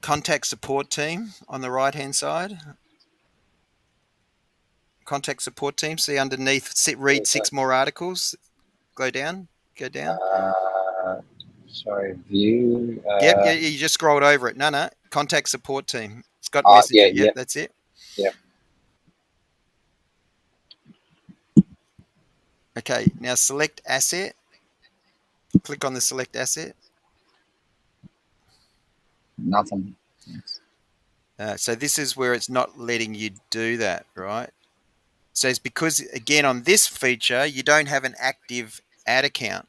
Contact support team on the right hand side. Contact support team. See underneath, read So, 6 more articles. Go down. Go down. sorry, view. Yep. Yeah. You just scrolled over it. No, no. Contact support team. It's got Yeah, messenger. Yep. yep, That's it. yep. Okay. Now select asset. Click on the select asset. Nothing. So this is where it's not letting you do that, right? So it's because, again, on this feature, you don't have an active ad account.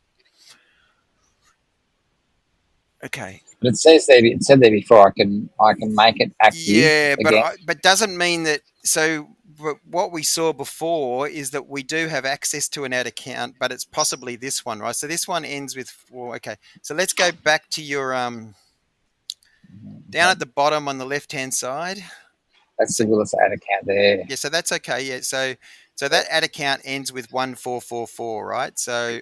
Okay. But it says there. It said there before. I can make it active Yeah, again. but doesn't mean that. So what we saw before is that we do have access to an ad account, but it's possibly this one, right? So this one ends with 4. Okay. So let's go back to your down Okay. at the bottom on the left hand side. That's So the Willis ad account there. yeah, so that's okay. Yeah, so that ad account ends with 1444, right? So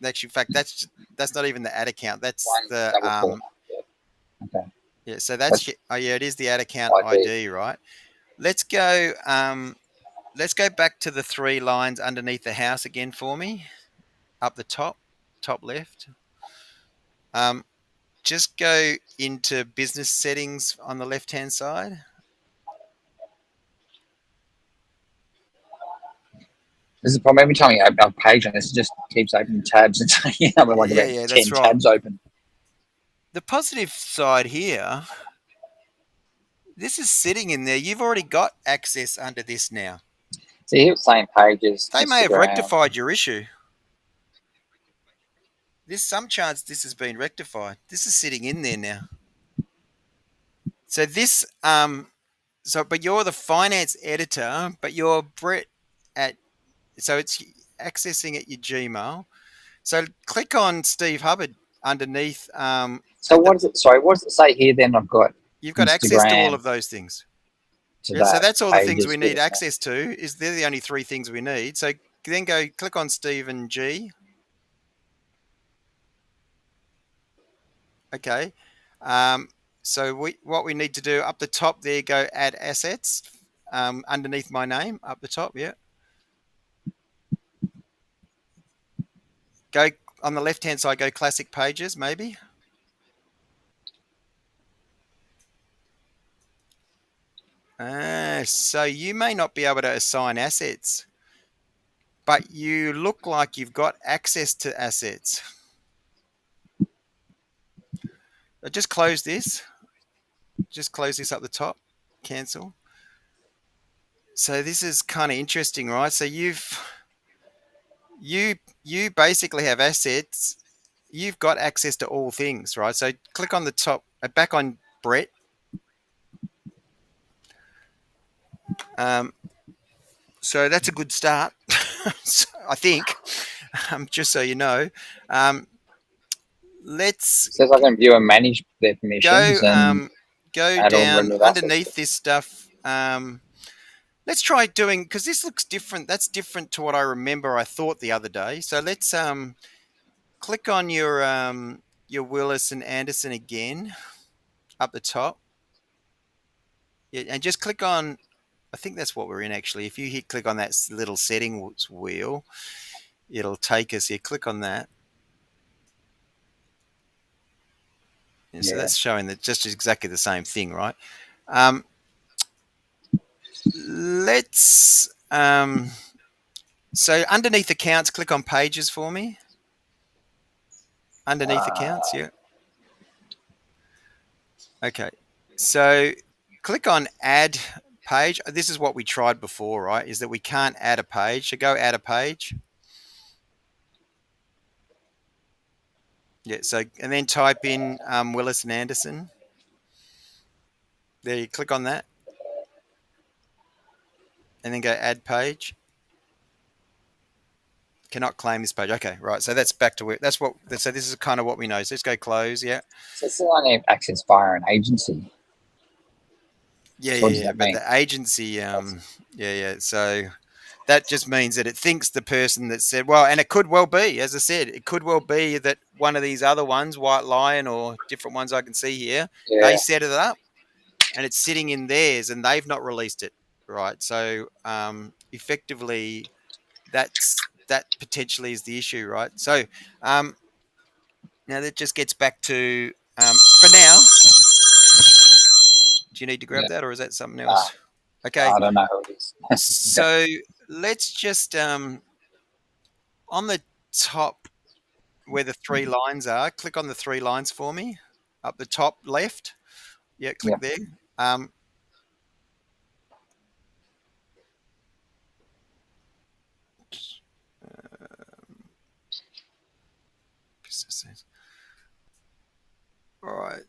actually, in fact, that's not even the ad account. That's One the double four. Yeah. Okay. yeah. So that's, That's oh yeah, it is the ad account ID. ID, right? Let's go let's go back to the 3 lines underneath the house again for me, up the top left. Um, just go into business settings on the left hand side. This is probably every time you open up a page, and this just keeps opening tabs, and with like about Yeah, that's 10 right. tabs open. The positive side here, this is sitting in there. You've already got access under this now. See, here it's saying pages, They may have Instagram. rectified your issue. There's some chance this has been rectified. This is sitting in there now. So this, but you're the finance editor, but you're Brett at, so it's accessing at your Gmail. So click on Steve Hubbard underneath. So what is it? Sorry, what does it say here? Then I've got You've got access to all Instagram of those things. to Yeah, so that that's all the things we pages. need access to. Is they're the only three things we need. So then go click on Stephen G. Okay. So what we need to do up the top there, go add assets underneath my name up the top. Yeah. Go on the left hand side. Go classic pages maybe. So you may not be able to assign assets, but you look like you've got access to assets. Just close this. Just close this up the top. Cancel. So this is kind of interesting, right? So you basically have assets. You've got access to all things, right? So click on the top, back on Brett. So that's a good start, I think. Just so you know, let's It says I can view and manage their go permissions and add or down remove assets. underneath this stuff. Let's try doing, because this looks different. That's different to what I remember I thought the other day. So let's click on your Willis and Anderson again up the top. Yeah, and just click on, I think that's what we're in actually. If you hit click on that little settings wheel, it'll take us here. Click on that. And so that's showing that just exactly the same thing, right? Let's so underneath accounts, click on pages for me. Underneath accounts, yeah. Okay. So click on add page. This is what we tried before, right? Is that we can't add a page. So go add a page. Yeah. So and then type in Willis and Anderson. There, you click on that, and then go add page. Cannot claim this page. Okay, right. So that's back to where. That's what. So this is kind of what we know. So let's go close. Yeah. So it's only have access via an agency. Yeah, So what does yeah. that But mean? the agency, yeah. So that just means that it thinks the person that said, well, and it could well be, as I said, it could well be that one of these other ones, White Lion or different ones I can see here, they Yeah. set it up and it's sitting in theirs and they've not released it, right? So effectively, that potentially is the issue, right? So now that just gets back to for now. Do you need to grab Yeah. that, or is that something else? Okay, I don't know who it is. Okay. so let's just on the top where the three lines are, click on the three lines for me up the top left. Yeah, click Yeah. there. All right.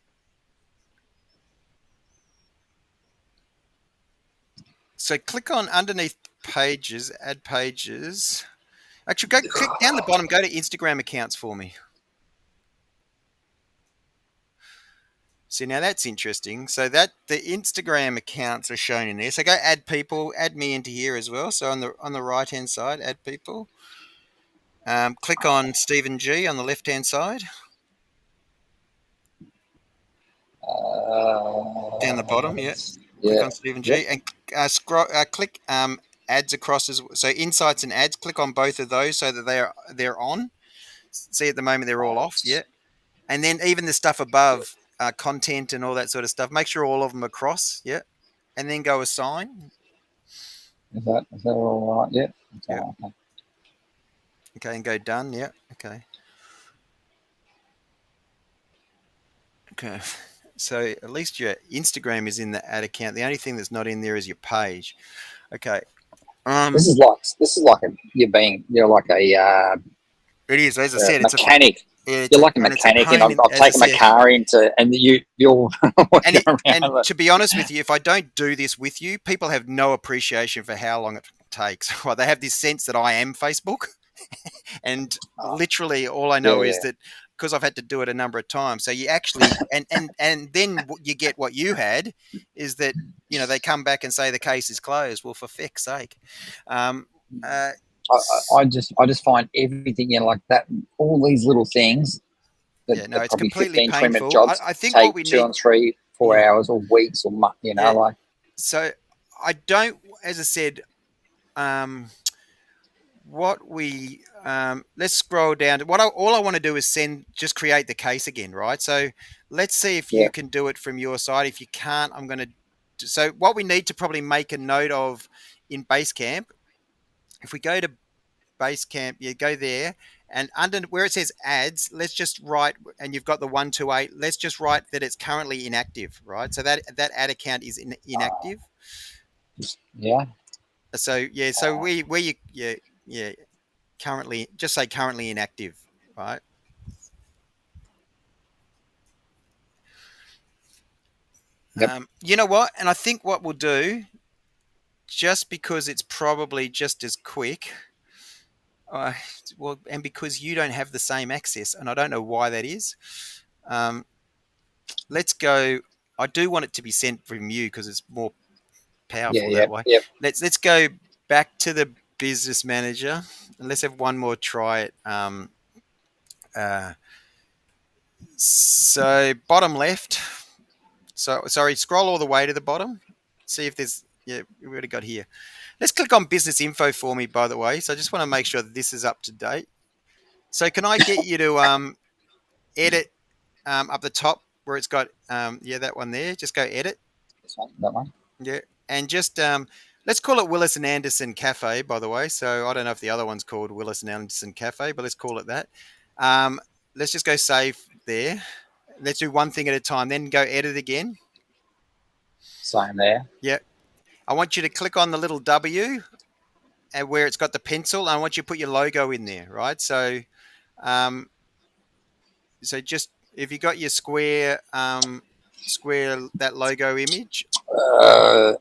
So click on underneath pages, add pages. Actually, go click down the bottom, go to Instagram accounts for me. See, now that's interesting. So that the Instagram accounts are shown in there. So go add people, add me into here as well. So on the right hand side, add people. Click on Stephen G on the left hand side. Down the bottom, yeah. Click Yeah. on Stephen Yep. G and click ads across as so insights and ads. Click on both of those so that they're on. See, at the moment they're all off, yeah. And then even the stuff above content and all that sort of stuff. Make sure all of them are cross, yeah. And then go assign. Is that all right? Yeah. That's Yeah. all right. Okay. Okay, and go done. Yeah. Okay. Okay. So at least your Instagram is in the ad account. The only thing that's not in there is your page. Okay. Um, This is like you're like it is, as I a said, mechanic. it's You're a like a and it's a mechanic, and pain. I've As I taken my said, car into, and you're and going and around. to be honest with you, if I don't do this with you, people have no appreciation for how long it takes. Well, they have this sense that I am Facebook, and literally all I know is Yeah, that because I've had to do it a number of times. So you actually and then you get what you had is that they come back and say the case is closed. Well, for feck's sake. Um, uh, I just find everything, like that, all these little things that yeah, no, are it's probably completely 15, 20 minute painful. jobs I think what take we two need, and three, four yeah, hours or weeks or yeah. like. So I don't, as I said, um, what we let's scroll down. All I want to do is just create the case again, right? So let's see if Yeah, you can do it from your side. If you can't, I'm going to. So what we need to probably make a note of in Basecamp, if we go to Basecamp, you go there, and under where it says ads, let's just write, and you've got the 128. Let's just write that it's currently inactive, right? So that ad account is inactive. yeah. So yeah, so Uh, we where you yeah currently just say currently inactive, right? yep. You know what? And I think what we'll do, just because it's probably just as quick, uh, well, and because you don't have the same access, and I don't know why that is. Um, let's go. I do want it to be sent from you because it's more Yeah, powerful yeah, that way. yep. Let's go back to the business manager and let's have one more try it. Uh, so bottom left. So sorry, scroll all the way to the bottom. See if there's yeah, we already got here. Let's click on business info for me, by the way. So I just want to make sure that this is up to date. So can I get you to edit up the top where it's got yeah, that one there? Just go edit. This one, that one. Yeah, and just let's call it Willis and Anderson Cafe, by the way. So I don't know if the other one's called Willis and Anderson Cafe, but let's call it that. Um, let's just go save there. Let's do one thing at a time. Then go edit again. Same there. Yeah, I want you to click on the little W and where it's got the pencil. And I want you to put your logo in there, right? Um, so just if you got your square that logo image,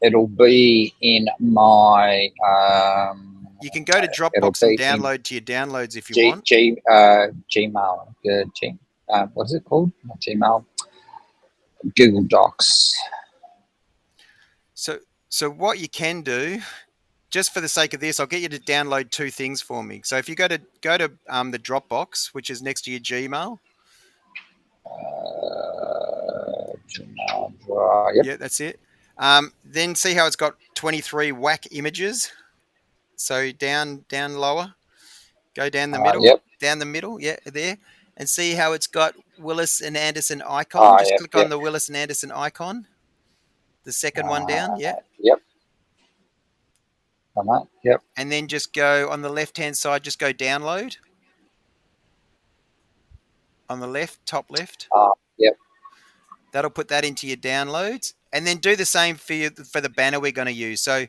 It'll be in my you can go to it'll Dropbox and be in download to your downloads if you want. Gmail. What is it called? Not Gmail. Google Docs. So so what you can do, just for the sake of this, I'll get you to download two things for me. So if you go to the Dropbox, which is next to your Gmail, Gmail. Yep. yeah, that's it. Then see how it's got 23 whack images. So down lower, go Yep. down the middle, yeah, there, and see how it's got Willis and Anderson icon. Just Yep. click on Yep. the Willis and Anderson icon, the second one down, yeah, Yep. On that. Yep. and then just go on the left hand side, just go download on the left, top left. Yep. That'll put that into your downloads, and then do the same for the banner we're going to use. So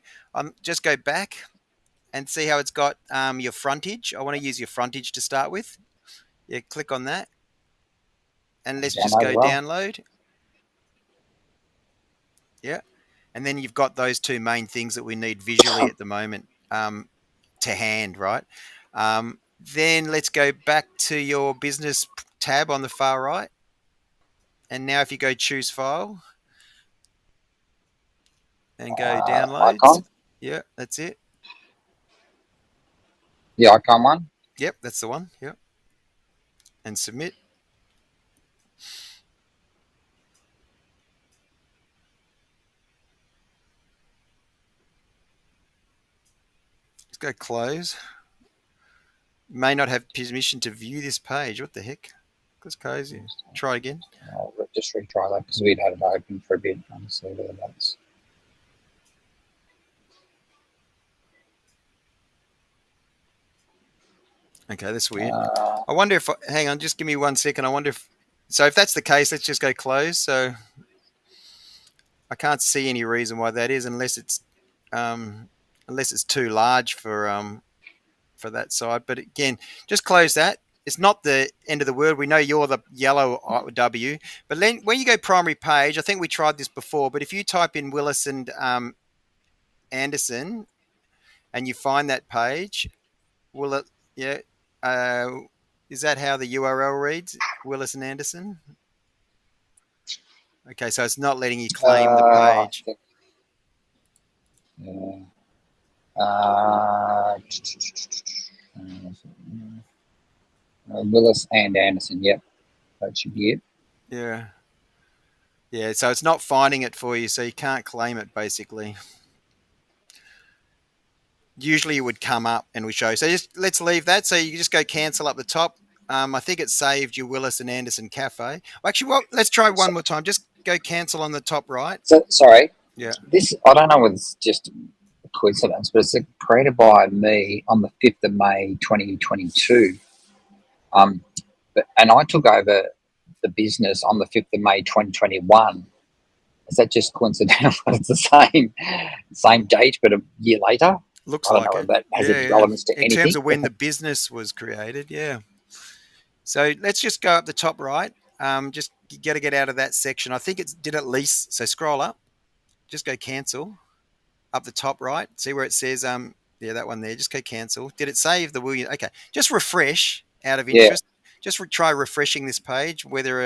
just go back and see how it's got your frontage. I want to use your frontage to start with. Yeah, click on that, and let's just Download go well. download. Yeah, and then you've got those two main things that we need visually at the moment to hand, right? Then let's go back to your business tab on the far right, and now if you go choose file and go downloads, Icon. yeah, that's it. The icon one. Yep, that's the one. Yep, and submit. Let's go close. May not have permission to view this page. What the heck? Let's close it. Try again. I'll just retry that because we'd had it open for a bit. See whether that's. Okay, that's weird. Uh, I wonder if, hang on, just give me 1 second. I wonder if that's the case, let's just go close. So I can't see any reason why that is um, unless it's too large for that side. But again, just close that. It's not the end of the world. We know you're the yellow W, but then when you go primary page, I think we tried this before. But if you type in Willis and Anderson and you find that page, will it? Yeah. Uh, is that how the URL reads? Willis and Anderson. Okay, so it's not letting you claim the I page. think, yeah. Uh, Willis and Anderson. Yep, that should be it. Yeah. Yeah, so it's not finding it for you, so you can't claim it basically. Usually it would come up and we show. So just let's leave that. So you just go cancel up the top. I think it saved your Willis and Anderson Cafe. Actually, well, let's try So, one more time. Just go cancel on the top right. sorry, Yeah. this I don't know whether it's just a coincidence, but it's created by me on the 5th of May, 2022. And I took over the business on the 5th of May, 2021. Is that just coincidental? It's the same date, but a year later. Looks I don't know like if it. that has Yeah, any yeah. relevance to In terms anything. of when the business was created, yeah. So let's just go up the top right. Just you got to get out of that section. I think it did at least. So scroll up. Just go cancel up the top right. See where it says yeah, that one there. Just go cancel. Did it save the William? Okay. Just refresh out of Yeah. interest. Just try refreshing this page whether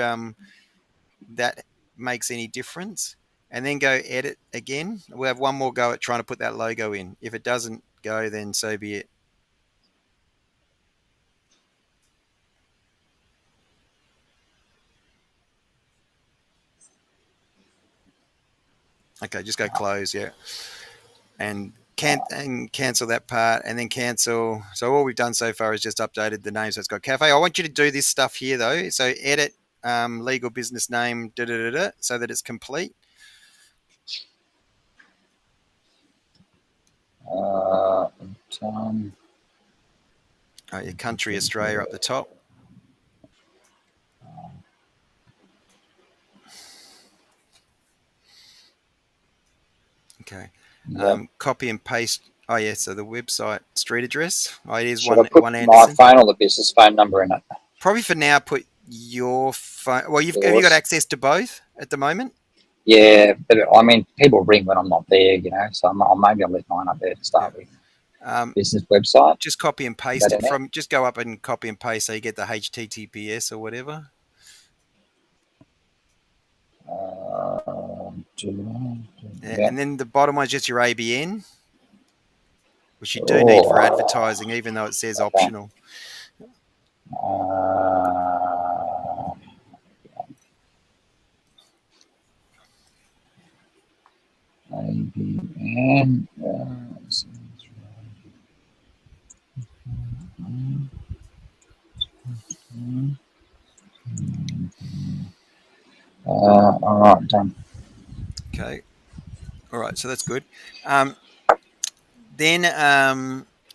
that makes any difference, and then go edit again. We'll have one more go at trying to put that logo in. If it doesn't go, then so be it. Okay, just go close, yeah, and cancel that part, and then cancel. So all we've done so far is just updated the name, so it's got cafe. I want you to do this stuff here though. So edit legal business name, so that it's complete. Uh, um, Oh, your country Australia up the top. Okay. yeah. Copy and paste. Oh yeah, so the website street address. Oh, it is Should I put one my Anderson. phone or the business phone number in it? Probably for now, put your phone. Well, have you got Yours. access to both at the moment? Yeah, but I mean, people ring when I'm not there, so maybe I'll leave mine up there to Yeah. start with. Um, Business website. just copy and Is paste that it in it? from. Just go up and copy and paste so you get the HTTPS or whatever. Yeah, Yeah. and then the bottom one is just your ABN, which you do need for Oh, advertising, even though it says okay. optional. Uh, ABN. All right, done. Okay. All right. So that's good. Then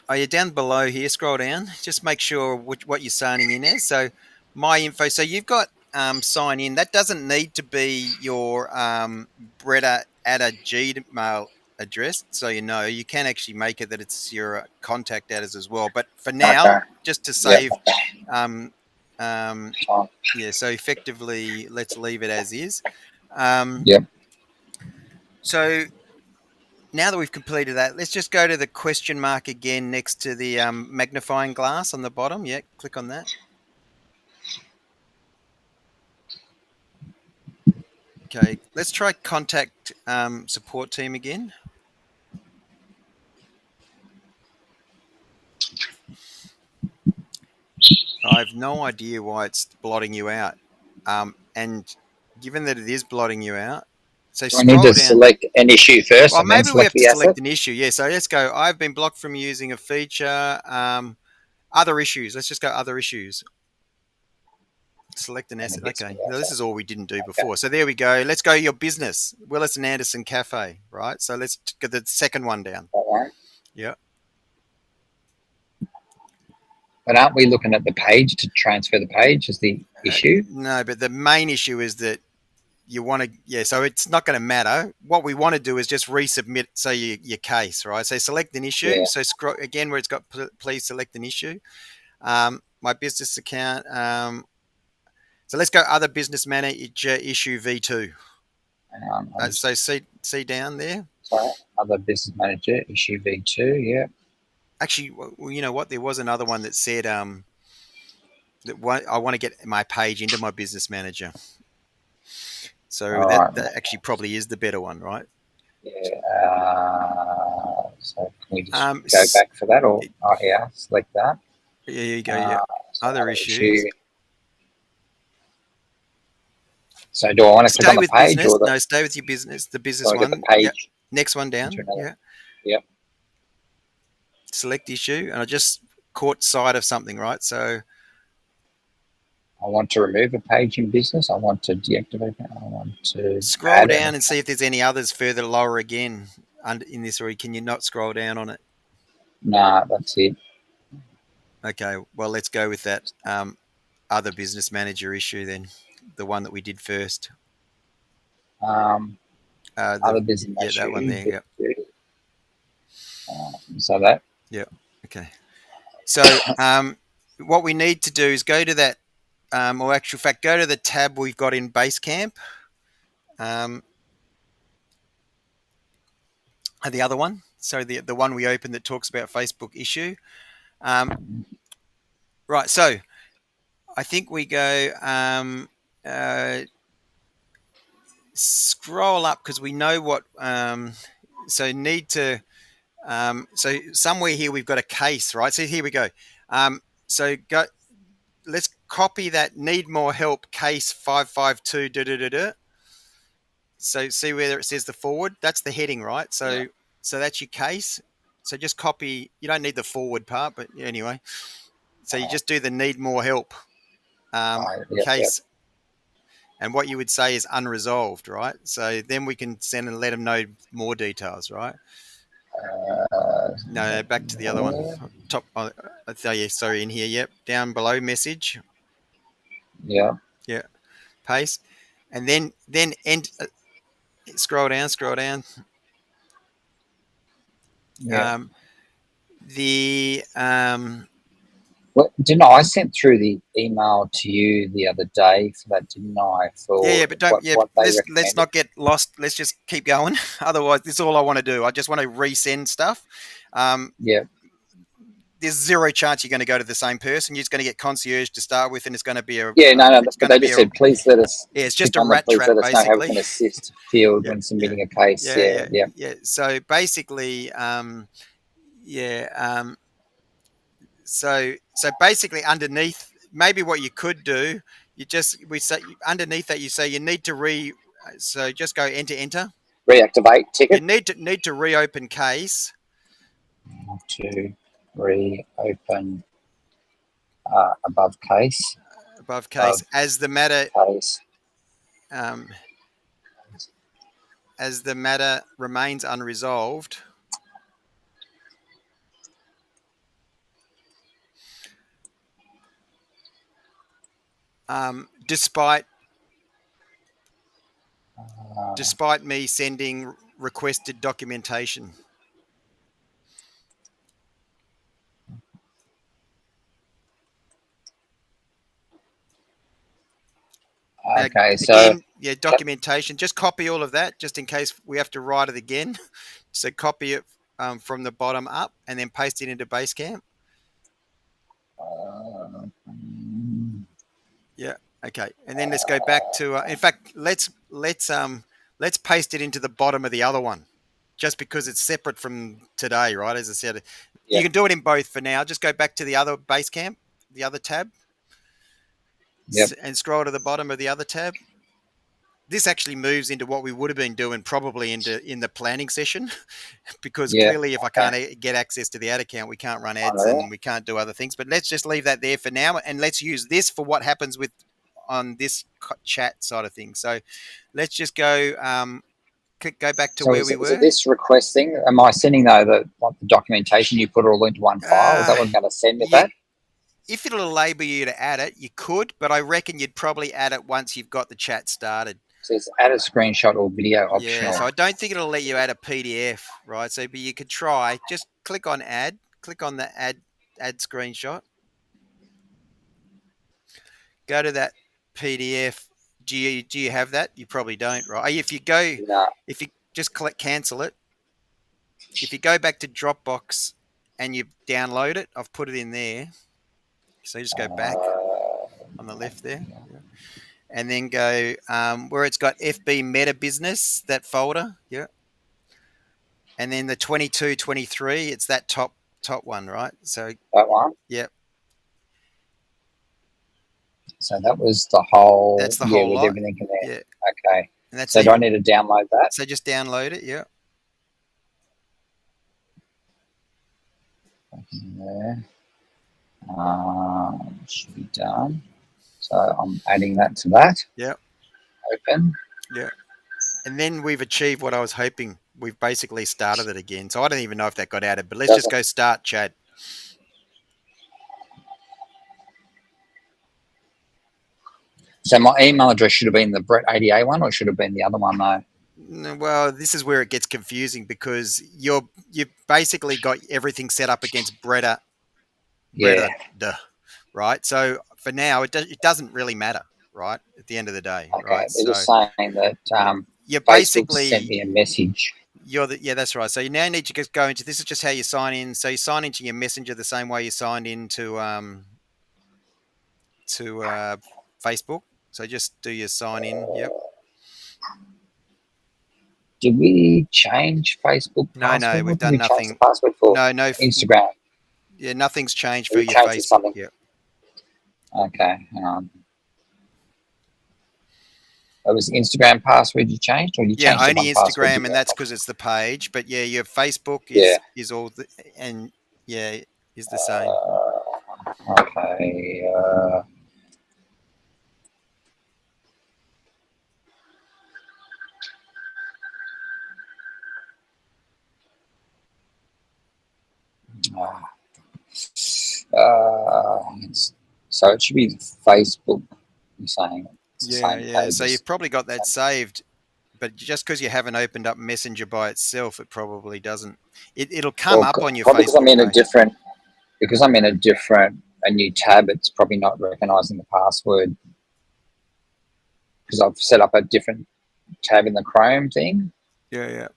oh, you're down below here. Scroll down. Just make sure what you're signing in as. So my info. So you've got sign in. That doesn't need to be your Bretta at a Gmail address. So you can actually make it that it's your contact address as well. But for now, Okay. just to Yep. save, um, um, Fine. yeah. So effectively, let's leave it as is. Um, Yep. so now that we've completed that, let's just go to the question mark again next to the magnifying glass on the bottom. Yeah, click on that. Okay, let's try contact support team again. I have no idea why it's blotting you out. And given that it is blotting you out, so Do I need scroll to down. select an issue first Well, and then maybe we select have to the asset? select an issue. Yeah, so let's go. I've been blocked from using a feature. Other issues. Let's just go other issues. Select an And asset. it gets me Okay. the Now, this asset. is all we didn't do Okay. before. So there we go. Let's go your business. Willis and Anderson Cafe, right? So let's get the second one down. All right. Yeah. But aren't we looking at the page to transfer the page as the issue? No, but the main issue is that you want to, yeah, so it's not going to matter. What we want to do is just resubmit, so your case, right? So select an issue. Yeah. So scroll again where it's got please select an issue. My business account. So let's go other business manager issue V2. Hang on. So see down there. Sorry. Other business manager issue V2. Yeah. Actually, well, you know what? There was another one that said that I want to get my page into my business manager. So All that right. actually probably is the better one, right? Yeah. So can we just go back for that, or yeah, select that. Yeah, you go. Yeah, So other issues. So do I want to click Stay on the with page business. or the? No, stay with your business. The business So I get one. the page. Yeah. Next one down. Yeah. Yep. Select issue, and I just caught sight of something, right? So I want to remove a page in business. I want to deactivate it. I want to scroll down and see if there's any others further lower again under in this, or can you not scroll down on it? Nah, that's it. Okay, well let's go with that other business manager issue then, the one that we did first. Other business yeah, that one there. Yeah. So that. Yeah. Okay. So what we need to do is go to that, or actual fact, go to the tab we've got in Basecamp. The other one, so the one we opened that talks about Facebook issue. Right, so I think we go scroll up because we know what. So need to. So somewhere here we've got a case, right? So here we go. So go. Let's copy that need more help case 552. Da, da, da, da. So see where it says the forward. That's the heading, right? So so that's your case. So just copy. You don't need the forward part, but anyway. So you just do the need more help case. And what you would say is unresolved, right? So then we can send and let them know more details, right? No, back to the other one. Top. Sorry, in here. Yep, down below message. Yeah. Yeah. Paste, and then end. Scroll down. Scroll down. Yeah. The Well, didn't I sent through the email to you the other day for that? Didn't I? For yeah, but don't. what they recommended. Let's not get lost. Let's just keep going. Otherwise, this is all I want to do. I just want to resend stuff. Yeah. There's zero chance you're going to go to the same person. You're just going to get concierge to start with, and it's going to be a no. But they just said, please let us. Yeah, it's just a rat please trap, let us know how we basically. can assist field when submitting a case. Yeah. So basically, so basically, underneath, maybe what you could do, we say underneath that you say you need to so just go enter. Reactivate ticket. You need to reopen case. To reopen above case. Above case as the matter. Case. As the matter remains unresolved. Despite me sending requested documentation. Okay, again, documentation. Just copy all of that, just in case we have to write it again. So copy it from the bottom up, and then paste it into Basecamp. Yeah. Okay. And then let's go back to. In fact, let's paste it into the bottom of the other one, just because it's separate from today, right? As I said, you can do it in both for now. Just go back to the other Basecamp, the other tab. And scroll to the bottom of the other tab. This actually moves into what we would have been doing probably in the planning session, because clearly if I can't get access to the ad account, we can't run ads and we can't do other things. But let's just leave that there for now, and let's use this for what happens on this chat side of things. So let's just go back to where we were. So this request thing, am I sending though the documentation you put it all into one file? Is that what I'm going to send with that? if it'll enable you to add it, you could, but I reckon you'd probably add it once you've got the chat started. So it's add a screenshot or video Yeah, optional. so I don't think it'll let you add a PDF, right? So, but you could try. Just click on add. Click on the add screenshot. Go to that PDF. Do you have that? You probably don't, right? No. If you just click cancel it, if you go back to Dropbox and you download it, I've put it in there. So you just go back on the left there, yeah. And then go where it's got FB Meta Business, that folder, yeah. And then the 22, 23, it's that top one, right? So That one. yeah, So that was the whole, that's the whole with lot. everything in there. Yeah, Okay. and that's So do I need to download that? So just download it, yeah. There. Should be done. So I'm adding that to that. Yeah. Open. Yeah. And then we've achieved what I was hoping. We've basically started it again. So I don't even know if that got added, but let's just go start chat. So my email address should have been the Brett ADA one, or should have been the other one though? Well, this is where it gets confusing because you've basically got everything set up against Bretta, Yeah. right? So for now, it doesn't really matter, right? At the end of the day, Okay. right? They're So just saying that you're Facebook sent me basically a message. yeah, that's right. So you now need to just go into this is just how you sign in. So you sign into your Messenger the same way you signed into Facebook. So just do your sign in. Yep. Did we change Facebook No, password? we've What did done we change the nothing. password for? No, Instagram. Yeah, nothing's changed for We your changed to Facebook. something. Yep. Okay, hang on. It was Instagram password you changed, or you Yeah, changed the only one password you Instagram, and got? that's because it's the page. But yeah, your Facebook Yeah. is all and yeah is the same. Okay. So it should be Facebook. You're saying it's the same Yeah. So pages. you've probably got that saved, but just because you haven't opened up Messenger by itself, it probably doesn't. It'll come Well, up on your probably because I'm Facebook in though. a new tab. It's probably not recognizing the password because I've set up a different tab in the Chrome thing. Yeah.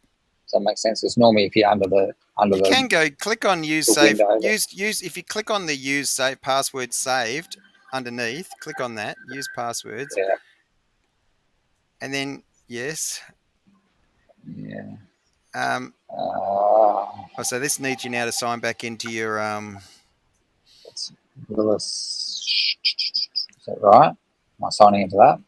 Does that make sense? Because normally, if you're under You the can go click on use save. window, Use if you click on the use save password saved underneath, click on that, use passwords, yeah, and then yes. yeah. So this needs you now to sign back into your It's Willis. Is that right? Am I signing into that?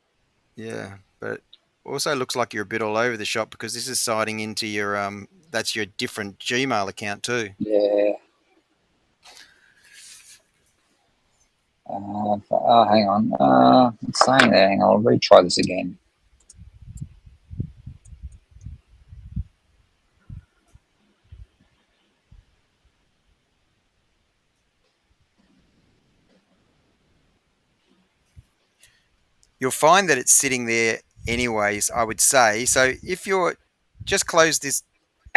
yeah, but also looks like you're a bit all over the shop because this is signing into your that's your different Gmail account too. Yeah. Hang on. It's saying there. Hang on. I'll retry this again. You'll find that it's sitting there anyways, I would say. So if you're just close this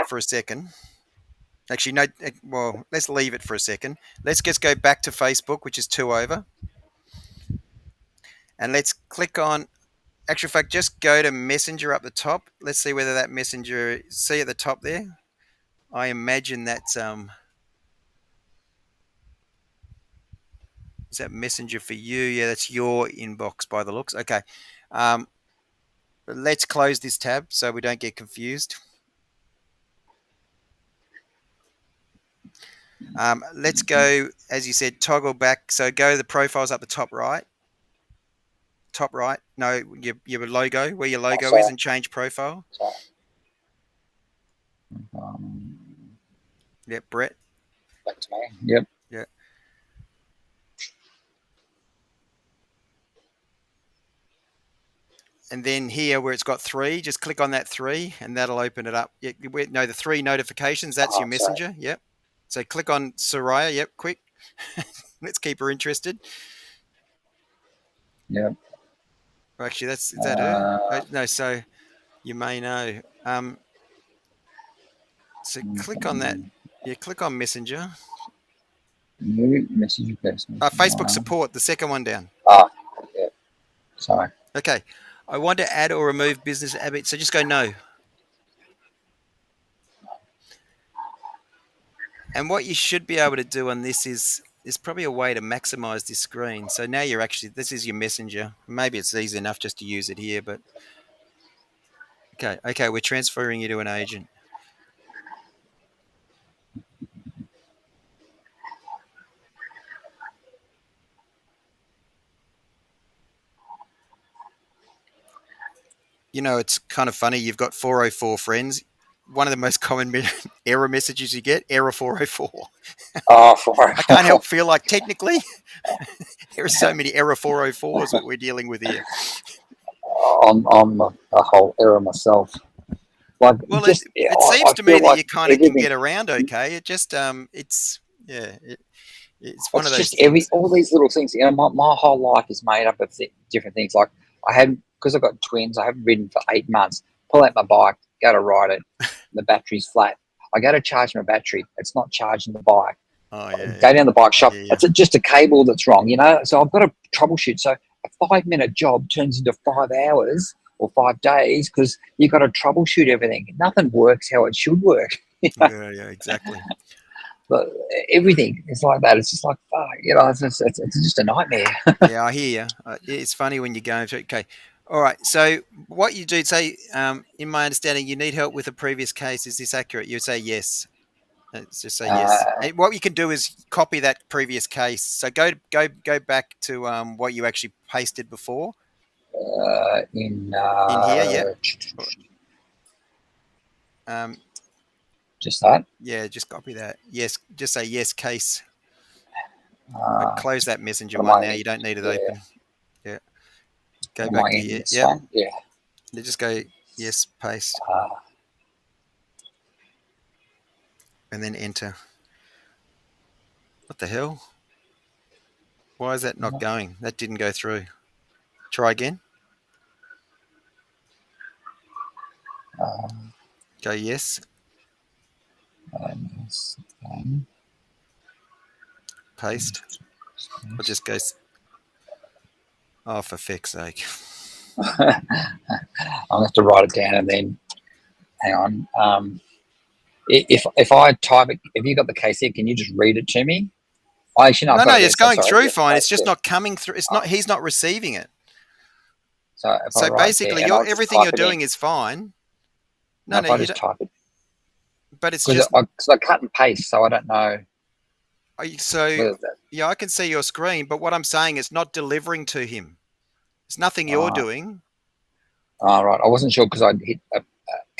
for a second. Actually, no. Well, let's leave it for a second. Let's just go back to Facebook, which is two over, and let's click on. Actually, in fact, just go to Messenger up the top. Let's see whether that Messenger. See at the top there. I imagine that's is that Messenger for you? Yeah, that's your inbox by the looks. Okay. Um, let's close this tab so we don't get confused. Let's go, as you said, toggle back. So go to the profiles up the top right. Top right. No, your logo, where your logo is, and change profile. Sorry. Yep, Brett. Back to me. Yep. Yeah. And then here where it's got three, just click on that three and that'll open it up. No, the three notifications, that's your Messenger. Sorry. Yep. So click on Soraya. Yep, quick. Let's keep her interested. Yeah. Actually, is that her? Uh, No, so you may know. So click on that. Yeah, click on Messenger. new message request. Facebook support, the second one down. Ah, yeah. Sorry. Okay. I want to add or remove business habits. So just go no. And what you should be able to do on this is there's probably a way to maximize this screen. So now this is your messenger. Maybe it's easy enough just to use it here, but okay, we're transferring you to an agent. It's kind of funny. You've got 404 friends. One of the most common error messages you get, error 404. Oh, for I can't help feel like technically there are so many error 404s that we're dealing with here. I'm a whole error myself. Like, Well, just it seems I to me feel that like you kind of can everything. get around okay. It just it's one of It's those just things. all these little things. My whole life is made up of different things. Like I had, because I've got twins. I haven't ridden for 8 months. Pull out my bike, go to ride it. The battery's flat. I go to charge my battery. It's not charging the bike. Oh yeah, Go down the bike I shop. hear you. It's just a cable that's wrong, So I've got to troubleshoot. So a 5 minute job turns into 5 hours or 5 days because you've got to troubleshoot everything. Nothing works how it should work. Yeah, exactly. But everything is like that. It's just like fuck, it's just a nightmare. Yeah, I hear you. It's funny when you're going through. Okay, all right. So what you do say, in my understanding, you need help with a previous case. Is this accurate? You say yes. Let's just say yes. Uh, And what you can do is copy that previous case. So go back to what you actually pasted before in in here. Yep. Um, just that. yeah, just copy that. Yes, just say yes case. Uh, Close that messenger what am one I now. in? You don't need it Yeah. open. Yeah. Go What am back I to in here. this Yep. one? Yeah. You just go yes, paste, Uh, and then enter. What the hell? Why is that not going? That didn't go through. Try again. uh, Go yes, yes, um, paste. Or just go. Oh, for feck's sake. I'll have to write it down and then hang on. If I type it, if you got the case here, can you just read it to me? Oh, actually, no, I've No, got no, it there. it's So going sorry. through Yeah, fine. It's paste, just yeah. not coming through. It's Oh, not. He's not receiving it. so if I So write there basically, and I'll just everything type you're it in, doing is fine. now No, if no, I you just don't. type it, But it's because just. I cut and paste, so I don't know So whether that. yeah, I can see your screen, but what I'm saying is not delivering to him. It's nothing you're Uh, doing. right. I wasn't sure because I'd hit a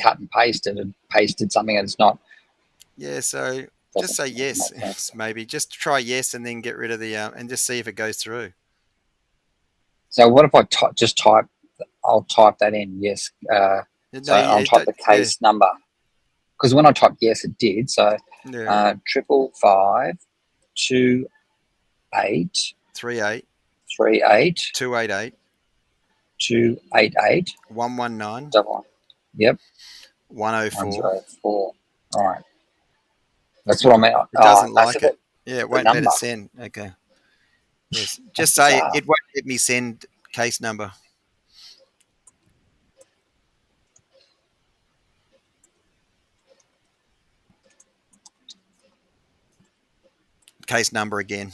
cut and paste and had pasted something and it's not Yeah. So just doesn't say make sense. yes. Maybe just try yes, and then get rid of the and just see if it goes through. So what if I just type? I'll type that in. Yes. So No, I'll type the yeah, case number because when I typed yes, it did. So yeah. 55528 38 38 288 288 119 double. Yep. 104. 104. All right. That's Yeah, what I meant. it doesn't That's like the, it. Yeah, it the won't let number. it send. Okay. Yes. That's Just say bizarre. it won't let me send case number. Case number again.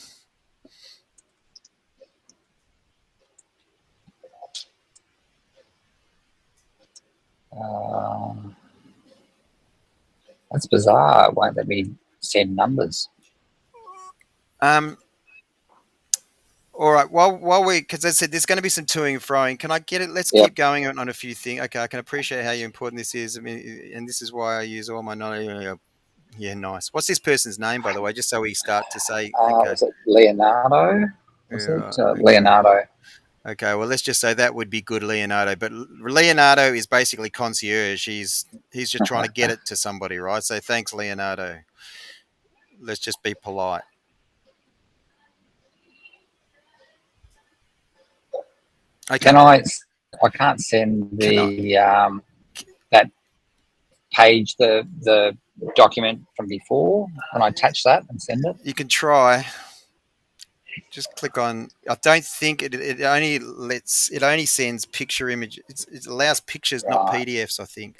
Um, that's bizarre. It won't let me send numbers. Um. All right. While we, because I said there's going to be some toing and froing. Can I get it? Let's Yep. keep going on a few things. Okay. I can appreciate how important this is. I mean, and this is why I use all my knowledge. Yeah. Nice. What's this person's name, by the way? Just so we start to say, okay. Was it Leonardo? Was Yeah. it Right. Okay. Leonardo? Okay, well, let's just say that would be good Leonardo. But Leonardo is basically concierge. He's just trying to get it to somebody, right? So thanks, Leonardo. Let's just be polite. Okay. Can I? I can't send Can I? the that page, the document from before. Can I attach that and send it? You can try. Just click on. I don't think it only lets. It only sends picture image. It allows pictures, not Right. PDFs. I think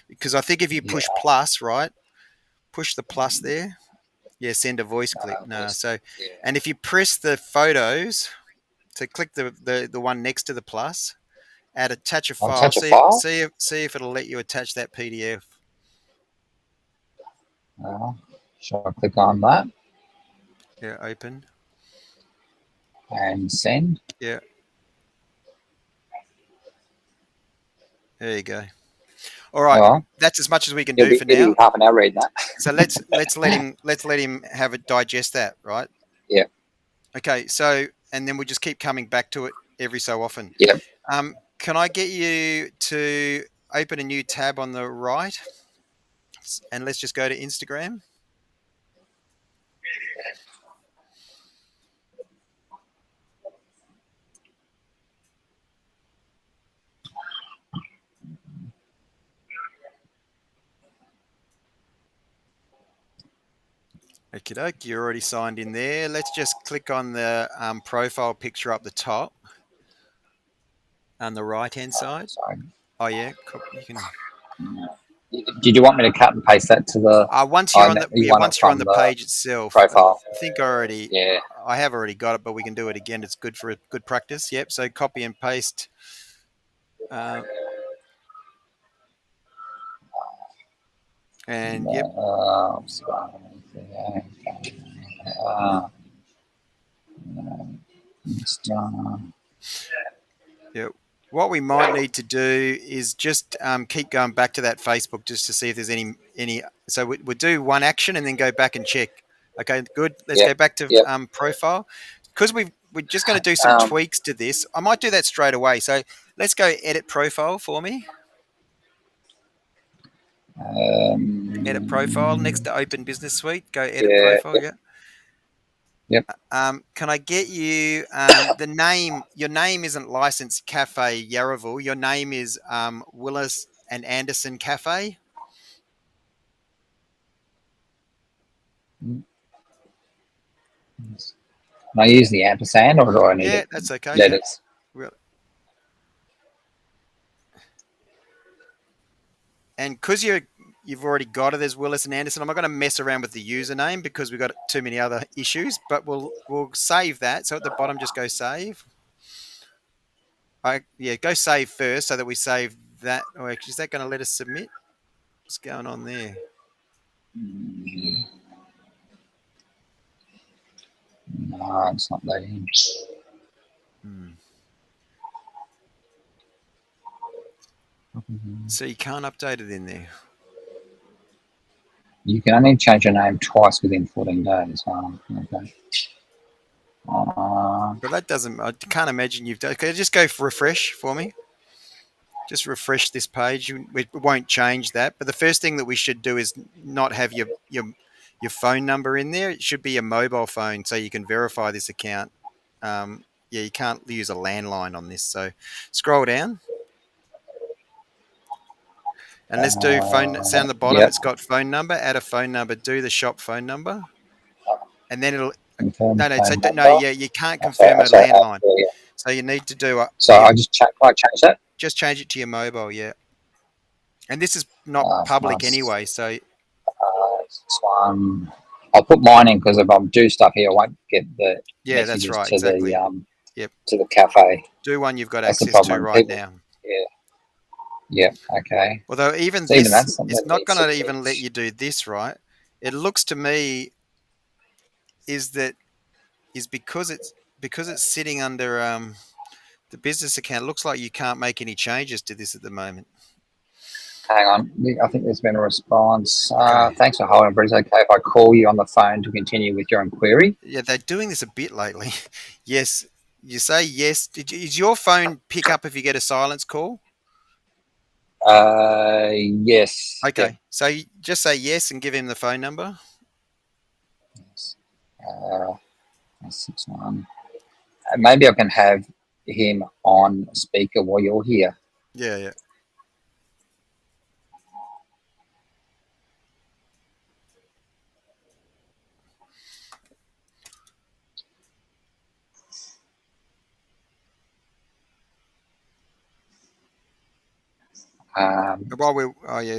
because I think if you Yeah. push plus, right, push the plus there. Yeah, send a voice clip. No, Voice. so, Yeah. and if you press the photos, so click the one next to the plus, add attach a I'll file. attach a file. See if it'll let you attach that PDF. Uh, shall I click on that Yeah, open. and send? Yeah, there you go. All right, Oh, that's as much as we can it'll do be for it'll now. be half an hour reading that. So let's let him have it digest that, right? Yeah. Okay, so and then we just keep coming back to it every so often. Yep. Can I get you to open a new tab on the right, and let's just go to Instagram. Okie doke, you're already signed in there. Let's just click on the profile picture up the top on the right hand side. Sorry. Oh yeah, you can. Did you want me to cut and paste that to the? Once Oh, you're on the you want it once you're on from the the page itself, profile? I think Yeah. I have already got it, but we can do it again. It's good for good practice. Yep. So copy and paste. Uh, and yep, Uh, yep. What we might need to do is just keep going back to that Facebook just to see if there's any. So we'll do one action and then go back and check. Okay, good. Let's yep. go back to Yep. profile because we're just going to do some Um, tweaks to this. I might do that straight away. So let's go edit profile for me. Edit profile next to open business suite. Go edit yeah. profile. Yeah. Yep. Can I get you the name? Your name isn't licensed Cafe Yarraville. Your name is Willis and Anderson Cafe. Can I use the ampersand or do I need Yeah, it that's okay. Yeah. letters? Real- And because you've already got it as Willis and Anderson, I'm not going to mess around with the username because we've got too many other issues. But we'll save that. So at the bottom, just go save. Yeah, go save first so that we save that. Or actually, is that going to let us submit? What's going on there? No, it's not letting. Hmm. So you can't update it in there. You can only change your name twice within 14 days. Okay. But that doesn't. I can't imagine you've done. Okay, just go for refresh for me. Just refresh this page. It won't change that. But the first thing that we should do is not have your phone number in there. It should be a mobile phone so you can verify this account. Yeah, you can't use a landline on this. So scroll down and let's do phone. Down the bottom, Yep. it's got phone number. Add a phone number. Do the shop phone number, and then it'll. Confirm No, no, phone no. number. Yeah, you can't Oh, sorry. confirm Oh, a sorry. landline. Yeah. So you need to do a. So You I just check. I change that. just change it to your mobile. Yeah. And this is not public Nice. anyway, so This one. I'll put mine in because if I do stuff here, I won't get the yeah, that's messages right, exactly. Yep. to the cafe. Do one you've got That's the access to problem. right People. now. Yeah. Yep. Okay. Although even So even this, that's not it's letting not me going to submit. even let you do this, right? It looks to me is that is because it's sitting under the business account. It looks like you can't make any changes to this at the moment. Hang on. I think there's been a response. Okay. Thanks for holding, but it's okay if I call you on the phone to continue with your inquiry. Yeah, they're doing this a bit lately. Yes, you say yes. Is your phone pick up if you get a silence call? Yes. Yep. Okay, so you just say yes and give him the phone number. Yes. 6-1. Maybe I can have him on speaker while you're here. Yeah, yeah.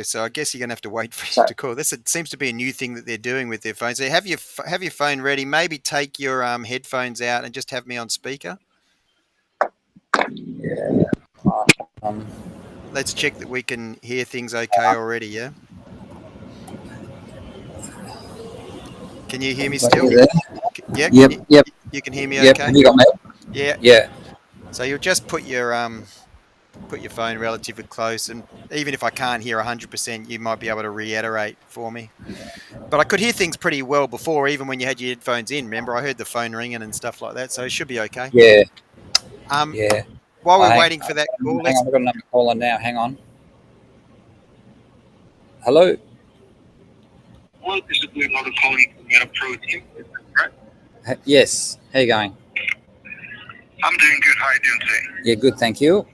So I guess you're gonna have to wait for So him to call. It seems to be a new thing that they're doing with their phones. So have your phone ready. Maybe take your headphones out and just have me on speaker. yeah, um, Let's check that we can hear things okay already. Yeah. Can you hear me are still? you there? Yeah. Yep, yep, You can hear me yep. Have okay? you got me? Yeah. Yeah, So you'll just put your phone relatively close, and even if I can't hear 100%, you might be able to reiterate for me. But I could hear things pretty well before, even when you had your headphones in. Remember, I heard the phone ringing and stuff like that, so it should be okay. yeah, Um, yeah. while we're I waiting for that call, hang on. I've got another caller now. Hang on. Hello. Well, this is another calling from Meta Protein, right? Yes. How you going? I'm doing good. How are you doing today? Yeah, good. Thank you.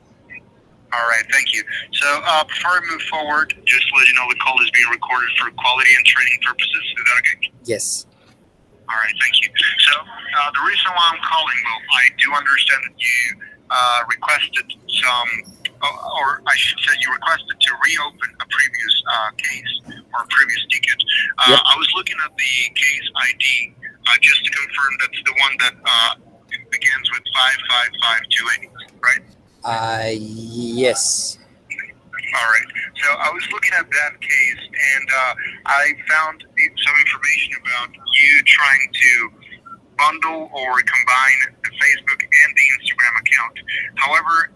All right, thank you. So before I move forward, just to let you know the call is being recorded for quality and training purposes. Is that okay? Yes. All right, thank you. So the reason why I'm calling, well, I do understand that you requested some, or I should say you requested to reopen a previous case or a previous ticket. Yep. I was looking at the case ID just to confirm that's the one that begins with 55528, right? Yes. All right. So I was looking at that case, and I found some information about you trying to bundle or combine the Facebook and the Instagram account. However,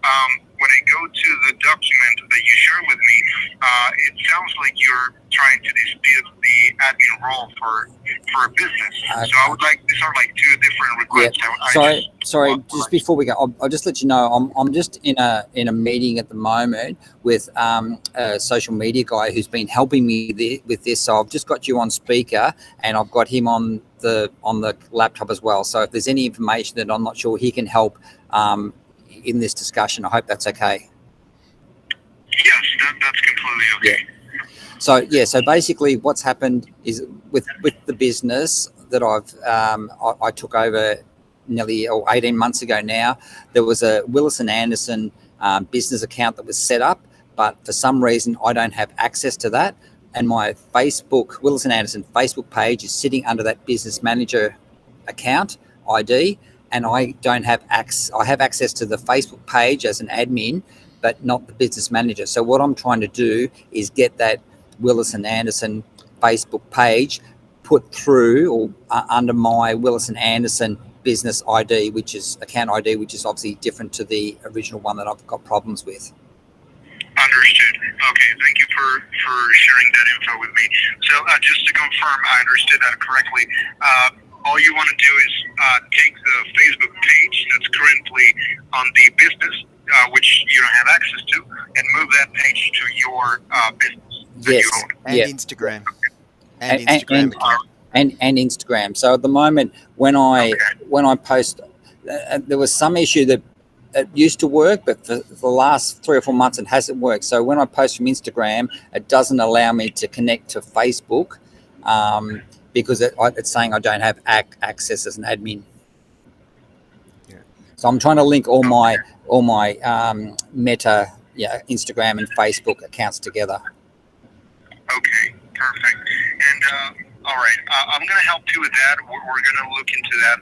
when I go to the document that you shared with me, it sounds like you're trying to dispute the admin role for a business. So I would like, these are like two different requests. Yeah. Sorry. Just before we go, I'll just let you know I'm just in a meeting at the moment with a social media guy who's been helping me with this. So I've just got you on speaker, and I've got him on the laptop as well. So if there's any information that I'm not sure, he can help in this discussion. I hope that's okay. Yes, that's completely okay. Yeah. So basically, what's happened is with the business that I took over nearly 18 months ago now, there was a Willis and Anderson business account that was set up, but for some reason I don't have access to that, and my Facebook Willis and Anderson Facebook page is sitting under that business manager account ID, and I don't have access. I have access to the Facebook page as an admin, but not the business manager. So what I'm trying to do is get that Willis and Anderson Facebook page put through or under my Willis and Anderson business ID, which is account ID, which is obviously different to the original one that I've got problems with. Understood. Okay, thank you for sharing that info with me. So just to confirm, I understood that correctly. All you want to do is take the Facebook page that's currently on the business, which you don't have access to, and move that page to your business that you own. And Instagram. And Instagram account. And Instagram. So at the moment, when I post, there was some issue that it used to work, but for the last 3 or 4 months, it hasn't worked. So when I post from Instagram, it doesn't allow me to connect to Facebook because it's saying I don't have access as an admin. Yeah. So I'm trying to link all my Meta, Instagram and Facebook accounts together. Okay, perfect. And all right, I'm going to help you with that. We're going to look into that.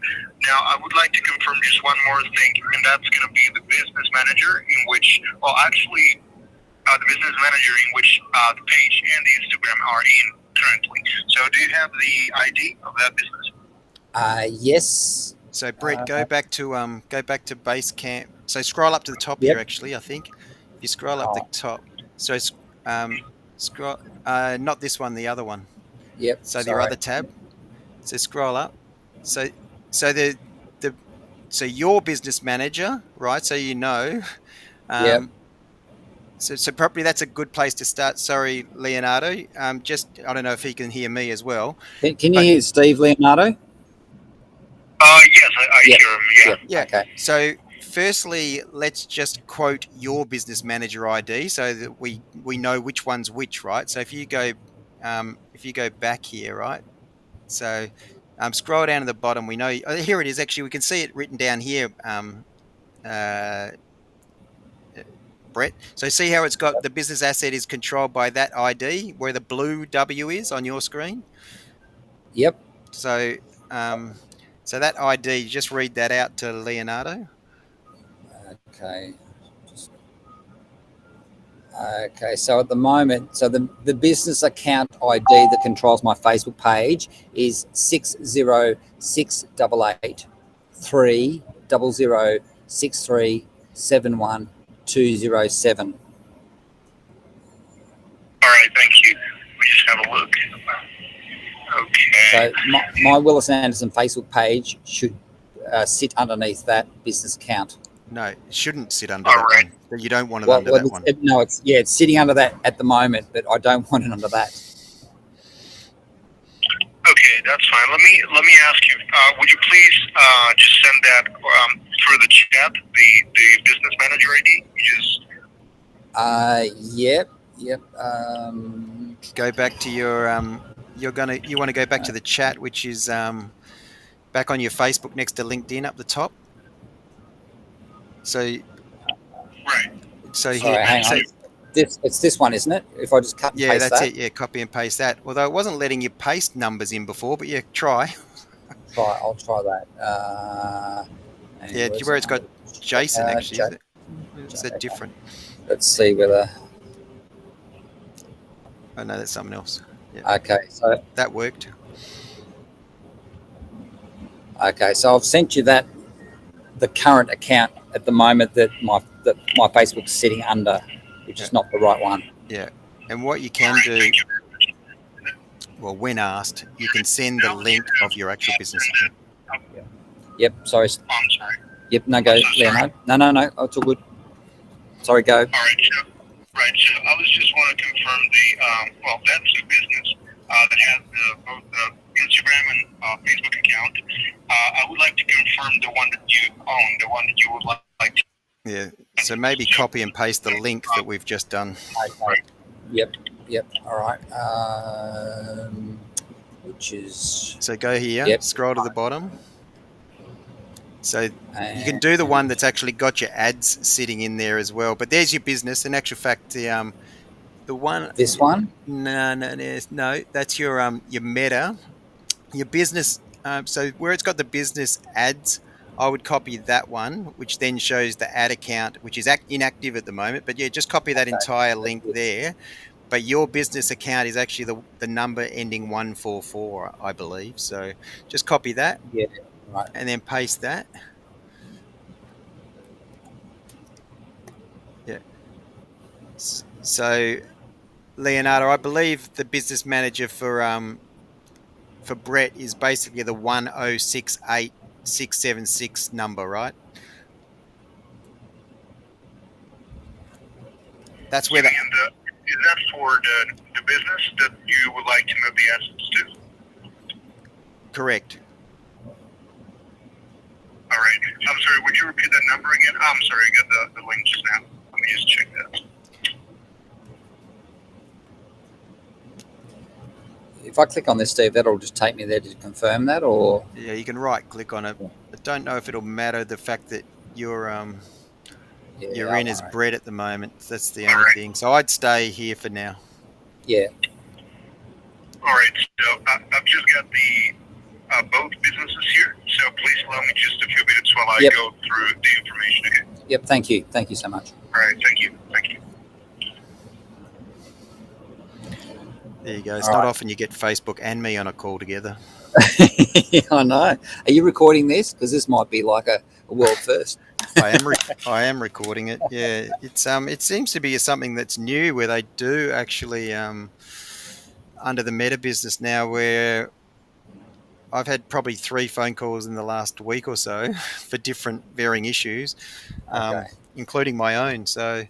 Now, I would like to confirm just one more thing, and that's going to be the business manager in which, the business manager in which the page and the Instagram are in currently. So do you have the ID of that business? Yes. So Brett, go back to Basecamp. So scroll up to the top here. Actually, I think if you scroll up the top. So scroll. Not this one, the other one. Yep. So your other tab. So scroll up. So your business manager, right? So you know. Yep. So probably that's a good place to start. Sorry, Leonardo. Just I don't know if he can hear me as well. Can you hear Steve, Leonardo? Yes, I hear him. Yeah. Okay. So firstly, let's just quote your business manager ID so that we know which one's which, right? So if you go back here, right? So scroll down to the bottom. We know here it is. Actually, we can see it written down here, Brett. So see how it's got the business asset is controlled by that ID, where the blue W is on your screen. Yep. So so that ID, just read that out to Leonardo. Okay. Okay, so at the moment, so the business account ID that controls my Facebook page is 608-300-6371-207. All right, thank you. We just have a look. Okay. So my Willis Anderson Facebook page should sit underneath that business account. No, it shouldn't sit under All that right. one. You don't want it under that one. No, it's sitting under that at the moment, but I don't want it under that. Okay, that's fine. Let me ask you. Would you please just send that through the chat, the business manager ID? Yep. Go back to your you want to go back to the chat, which is back on your Facebook next to LinkedIn up the top. So right. So Sorry, here, hang on. It's this one, isn't it? If I just cut and paste that's that. it. Yeah, copy and paste that. Although it wasn't letting you paste numbers in before, but yeah, try. I'll try that. Yeah, where it's got Jason actually. Is that different? Let's see whether. Oh no, that's something else. Yeah. Okay, so that worked. Okay, so I've sent you the current account at the moment that my Facebook's sitting under, which is not the right one. Yeah, and what you can do, well, when asked, you can send the link of your actual business account. Yep, sorry. I'm sorry. Yep, no, go, Leonardo. No, oh, it's all good. Sorry, go. All right, so I was just want to confirm that's a business that has both the Instagram and Facebook account. I would like to confirm the one that you own, the one that you would like to. Yeah, so maybe copy and paste the link that we've just done. Okay. Yep, all right. Which is... So go here, scroll to the bottom. So you can do the one that's actually got your ads sitting in there as well. But there's your business. In actual fact, the one. This one? No. That's your Meta, your business. So where it's got the business ads, I would copy that one, which then shows the ad account, which is inactive at the moment. But yeah, just copy that entire link there. But your business account is actually the number ending 144, I believe. So just copy that. Yeah. Right. And then paste that. Yeah. So, Leonardo, I believe the business manager for Brett is basically the 1068676 number, right? That's where is that for the business that you would like to move the assets to? Correct. All right. I'm sorry, would you repeat that number again? I'm sorry, I got the link just now. Let me just check that. If I click on this, Steve, that'll just take me there to confirm that, or? Yeah, you can right-click on it. I don't know if it'll matter the fact that you're in as Brett at the moment. That's the only thing. So I'd stay here for now. Yeah. All right. So I've just got both businesses here, so please allow me just a few minutes while I go through the information again. Yep, thank you so much. All right, thank you. There you go. It's not often you get Facebook and me on a call together. I know. Are you recording this? Because this might be like a world first. I am recording it. Yeah, it's it seems to be something that's new where they do actually under the Meta business now, where I've had probably 3 phone calls in the last week or so for different varying issues, including my own. So,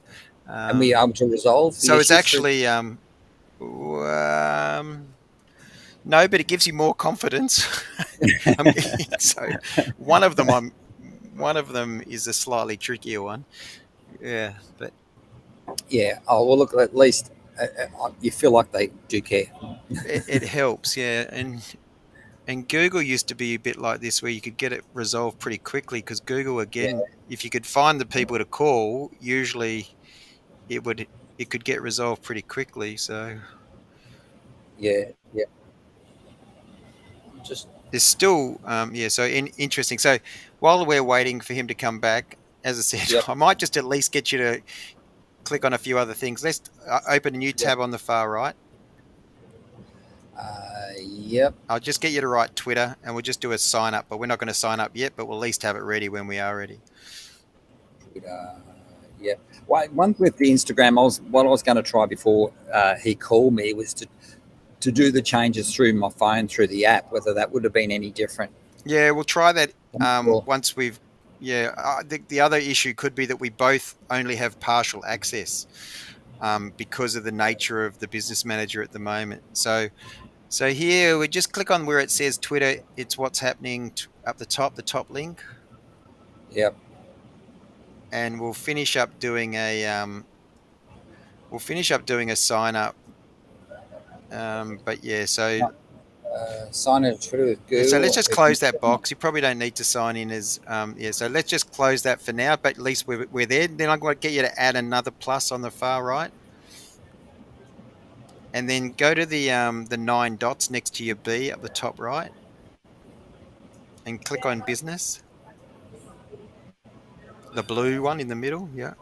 and we able to resolve. So it's actually no, but it gives you more confidence. So one of them one of them is a slightly trickier one. Yeah, but Yeah. Oh well, look. At least you feel like they do care. it helps. Yeah, and Google used to be a bit like this, where you could get it resolved pretty quickly, because Google, Yeah. again, if you could find the people to call, usually it could get resolved pretty quickly. So Yeah. Yeah. Just. there's still so interesting. So while we're waiting for him to come back, as I said, Yep. I might just at least get you to click on a few other things. Let's open a new Yep. tab on the far right. Yep. I'll just get you to write Twitter, and we'll just do a sign up, but we're not going to sign up yet, but we'll at least have it ready when we are ready. Yeah. One with the Instagram, what I was going to try before he called me was to do the changes through my phone through the app. Whether that would have been any different. Yeah, we'll try that Sure. once we've. Yeah, the other issue could be that we both only have partial access because of the nature of the business manager at the moment. So here we just click on where it says Twitter. It's what's happening up the top link, Yep. and we'll finish up doing a sign up. But yeah, so. Sign in Twitter with Google. So let's just close that box. You probably don't need to sign in as so let's just close that for now, but at least we're there. Then I'm going to get you to add another plus on the far right, and then go to the 9 dots next to your B up the top right, and click on business, the blue one in the middle. Yeah.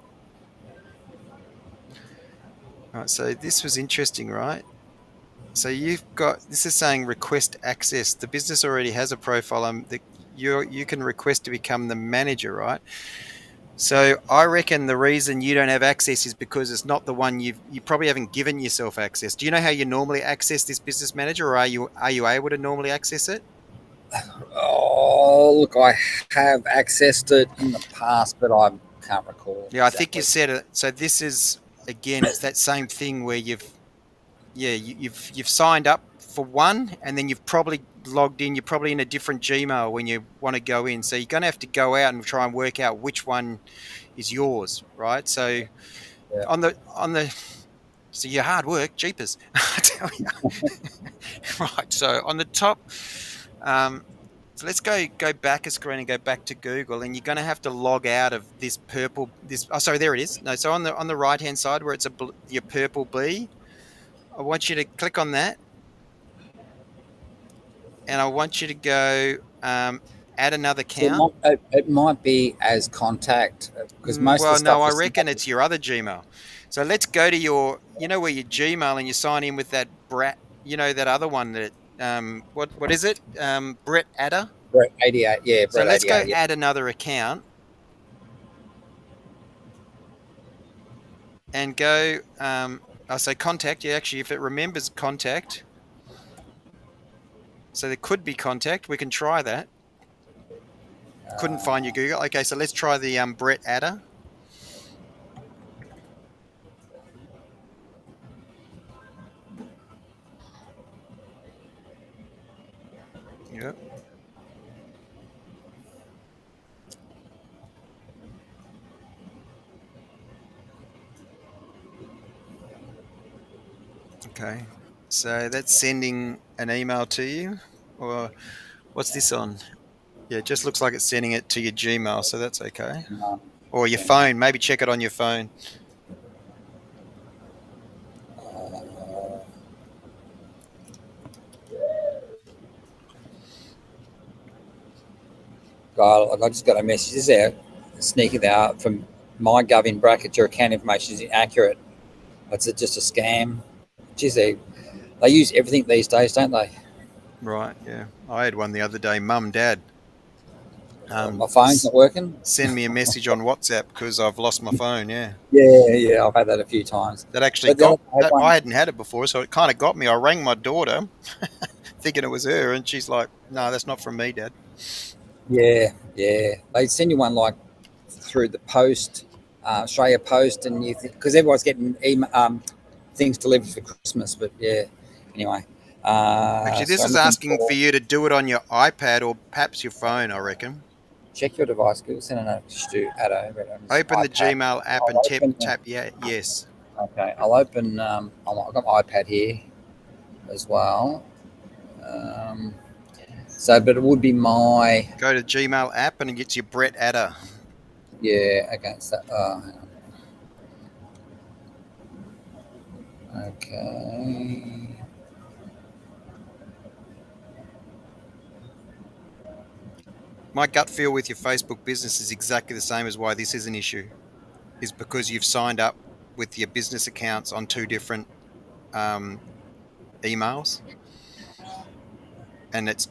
All right, so this was interesting, right? So you've got, this is saying request access. The business already has a profile you can request to become the manager, right? So I reckon the reason you don't have access is because it's not the one you probably haven't given yourself access. Do you know how you normally access this business manager, or are you able to normally access it? Oh, look, I have accessed it in the past, but I can't recall. Yeah, I think you said it. So this is, again, it's that same thing where you've signed up for one, and then you've probably logged in. You're probably in a different Gmail when you want to go in. So you're going to have to go out and try and work out which one is yours, right? So so your hard work, jeepers, I tell you. Right. So on the top, so let's go back a screen and go back to Google, and you're going to have to log out of this purple. Oh, sorry, there it is. No, so on the right hand side where it's your purple B, I want you to click on that, and I want you to go add another account. It might be as contact, because most of the stuff. I reckon it's your other Gmail. So let's go to your, where your Gmail, and you sign in with that Brat, that other one that, what is it? Brett Adder? Brett 88, yeah. Brett so let's 88, go add another account. And go, I'll say contact. Yeah, actually, if it remembers contact. So there could be contact. We can try that. Couldn't find your Google. Okay, so let's try the Brett Adder. Yep. Okay, so that's sending an email to you, or what's this on? Yeah, it just looks like it's sending it to your Gmail, so that's okay. Or your phone, maybe check it on your phone. God, I just got a message there, sneaking out from my gov in brackets. Your account information is inaccurate. It's just a scam. Geez, they use everything these days, don't they? Right, yeah. I had one the other day, Mum, Dad. My phone's not working. Send me a message on WhatsApp because I've lost my phone, yeah. Yeah, I've had that a few times. That actually I hadn't had it before, so it kind of got me. I rang my daughter thinking it was her, and she's like, no, that's not from me, Dad. Yeah. They send you one like through the post, Australia Post, and you because everyone's getting things delivered for Christmas. But yeah, anyway. Actually, this is asking for you to do it on your iPad or perhaps your phone, I reckon. check your device. Google send a notification to Addo. Open the Gmail app and tap yes. Okay, I'll open. I've got my iPad here as well. But it would be my. Go to Gmail app and it gets your Brett Adder. Yeah. Okay. So, hang on. Okay. My gut feel with your Facebook business is exactly the same as why this is an issue, is because you've signed up with your business accounts on 2 different emails, and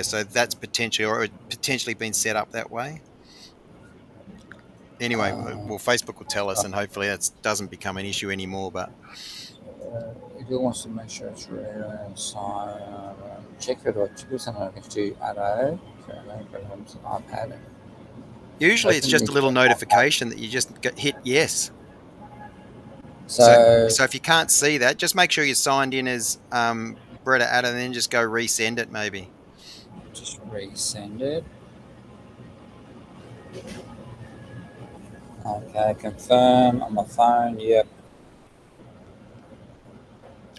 so that's potentially been set up that way. Anyway, well, Facebook will tell us, and hopefully that doesn't become an issue anymore. But if you want to make sure it's ready, check it or do something to Addo. iPad. Usually it's just a little notification that you just hit yes. So if you can't see that, just make sure you're signed in as Brett Adder, and then just go resend it maybe. Just resend it. Okay, confirm on my phone. Yep.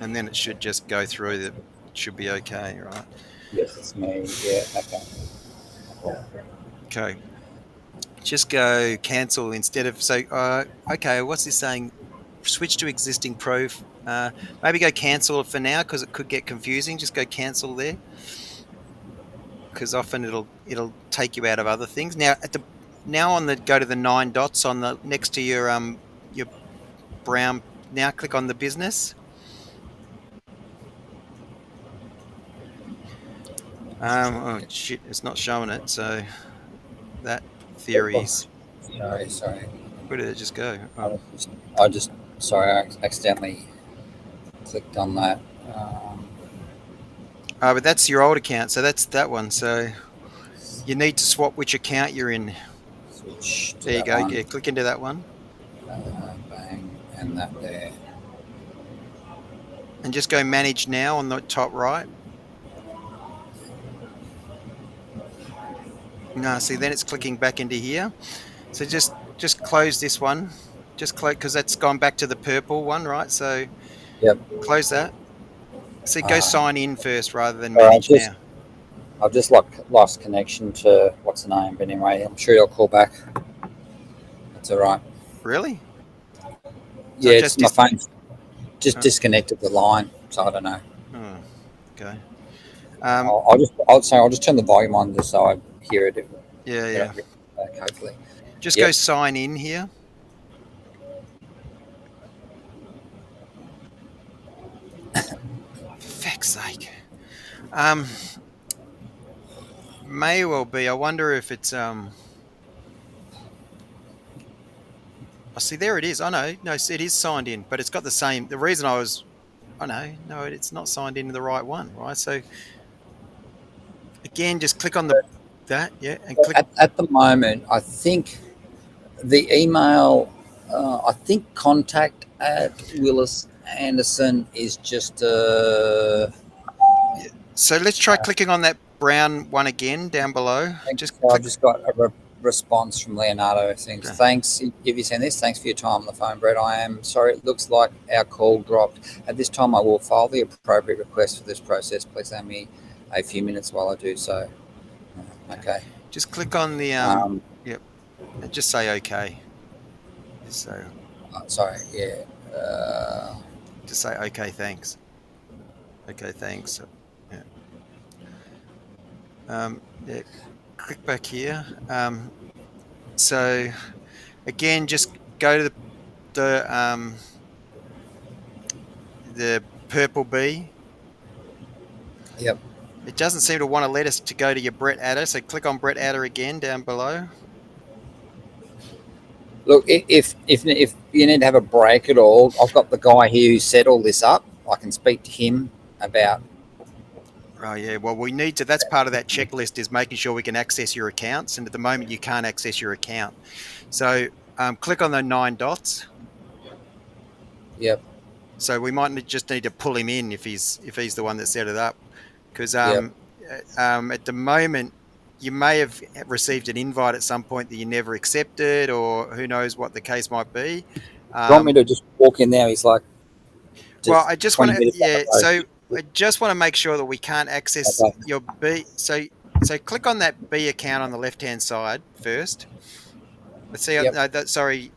And then it should just go through. It should be okay, right? Yes, it's me. Yeah. Okay. Okay. Just go cancel instead of okay, what's this saying? Switch to existing pro. Maybe go cancel it for now because it could get confusing. Just go cancel there, because often it'll take you out of other things. Now go to the 9 dots on the next to your brown. Now click on the business. Oh shit, it's not showing it. So that theories. Sorry. Where did it just go? Oh. I accidentally clicked on that. But that's your old account, so that's that one. So you need to swap which account you're in. Switch to there you go. one. Yeah, click into that one. Bang, and that there. And just go manage now on the top right. No, see, then it's clicking back into here. So just close this one. Just close, because that's gone back to the purple one, right? So yep. Close that. So go sign in first rather than manage now. I've just lost connection to what's the name, but anyway, I'm sure you'll call back. That's all right. Really? Yeah, it's my phone just disconnected the line, so I don't know. Oh, okay. I'll just turn the volume on just so I hear it. Yeah. Hopefully. Just go sign in here. For feck's sake. May well be. I wonder if it's Oh, see, there it is. No, it is signed in, but it's got the same. The reason no, it's not signed into the right one, right? So again, just click on that, and click. At the moment, I think the email, I think contact at Willis Anderson is just. So let's try clicking on that brown one again down below. I just got a response from Leonardo. Thanks. Thanks. If you send this, thanks for your time on the phone, Brett. I am sorry. It looks like our call dropped. At this time, I will file the appropriate request for this process. Please allow me a few minutes while I do so. Okay. Just click on the yep. And just say okay. So. Sorry. Yeah. Just say okay. Thanks. Okay. Thanks. Yeah. Click back here. So again, just go to the purple bee. Yep. It doesn't seem to want to let us to go to your Brett Adder, so click on Brett Adder again down below. Look, if you need to have a break at all, I've got the guy here who set all this up. I can speak to him about. Oh yeah, well we need to. That's part of that checklist, is making sure we can access your accounts, and at the moment you can't access your account. So click on the 9 dots. Yep. So we might just need to pull him in if he's the one that set it up, because at the moment you may have received an invite at some point that you never accepted, or who knows what the case might be. Do you want me to just walk in there? He's like, Well, just I just want 20 to, meters down yeah. the So road. I just want to make sure that we can't access Okay. your B. So click on that B account on the left-hand side first. Let's see. Yep. No, sorry.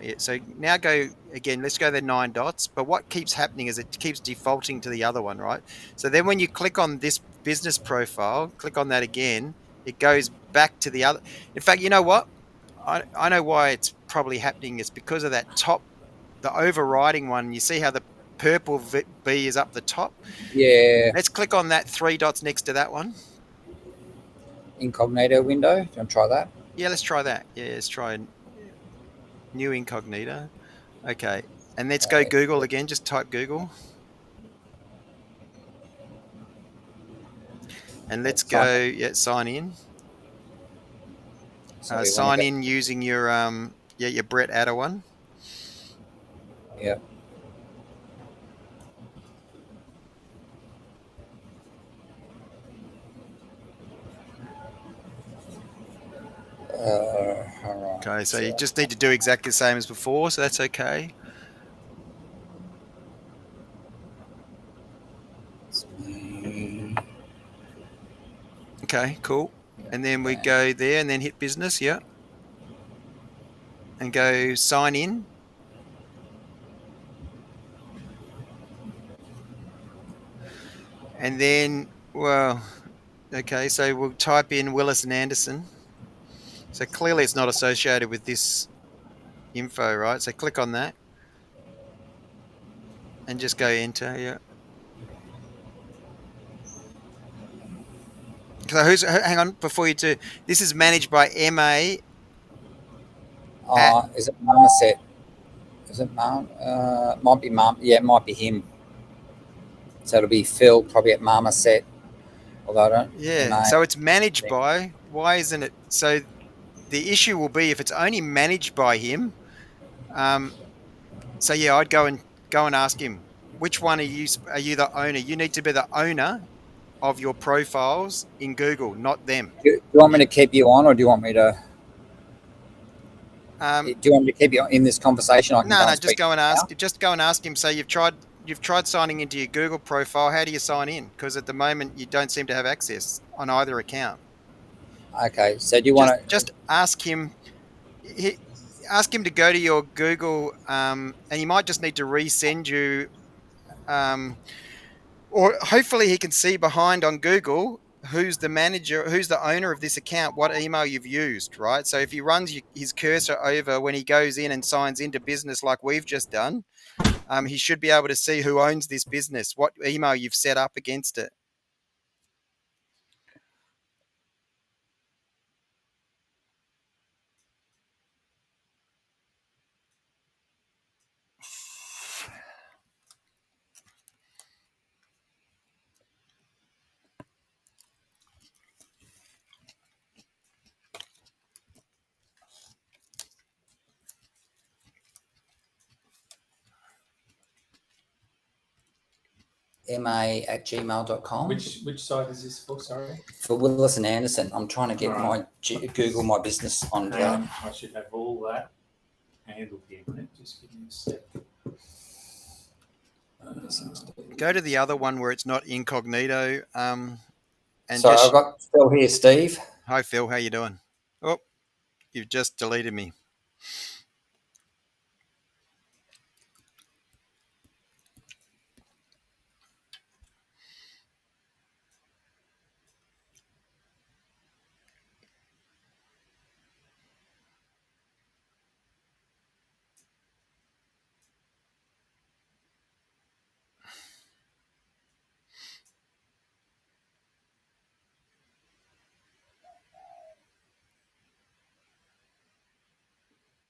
Yeah, so now go again. Let's go the 9 dots. But what keeps happening is it keeps defaulting to the other one, right? So then when you click on this business profile, click on that again, it goes back to the other. In fact, you know what? I know why it's probably happening. It's because of that top, the overriding one. You see how the purple B is up the top? Yeah. Let's click on that 3 dots next to that one. Incognito window. Do you want to try that? Yeah, let's try that. Yeah, let's try new incognito. Okay. And let's go Google again. Just type Google. And let's go, sign in. So Sign in using your your Brett Adder one. Yeah. All right. Okay, so you just need to do exactly the same as before, so that's okay. Okay, cool. And then we go there and then hit business, yeah. And go sign in. And then, well, okay, so we'll type in Willis and Anderson. So clearly it's not associated with this info, right? So click on that and just go enter, yeah. So hang on, before you do, this is managed by MA. Is it Marmoset? Is it might be Yeah, it might be him. So it'll be Phil, probably at Marmoset. Although I don't. Yeah, so it's managed by. Why isn't it? So the issue will be if it's only managed by him. So yeah, I'd go and ask him which one are you? Are you the owner? You need to be the owner of your profiles in Google, not them. Do you want me to keep you on, or do you want me to? Do you want me to keep you in this conversation? I can No, go and just speak go and ask. now? Just go and ask him. Say you've tried signing into your Google profile. How do you sign in? Because at the moment you don't seem to have access on either account. Okay. So do you want to? Just ask him. Ask him to go to your Google, and he might just need to resend you, or hopefully he can see behind on Google who's the manager, who's the owner of this account, what email you've used, right? So if he runs his cursor over when he goes in and signs into business like we've just done, he should be able to see who owns this business, what email you've set up against it. ma@gmail.com. Which site is this for? Sorry. For Willis and Anderson. I'm trying to get my Google My Business on that. I should have all that handled here, mate. Just give me a sec. Go to the other one where it's not incognito. And so I've got Phil here, Steve. Hi, Phil. How you doing? Oh, you've just deleted me.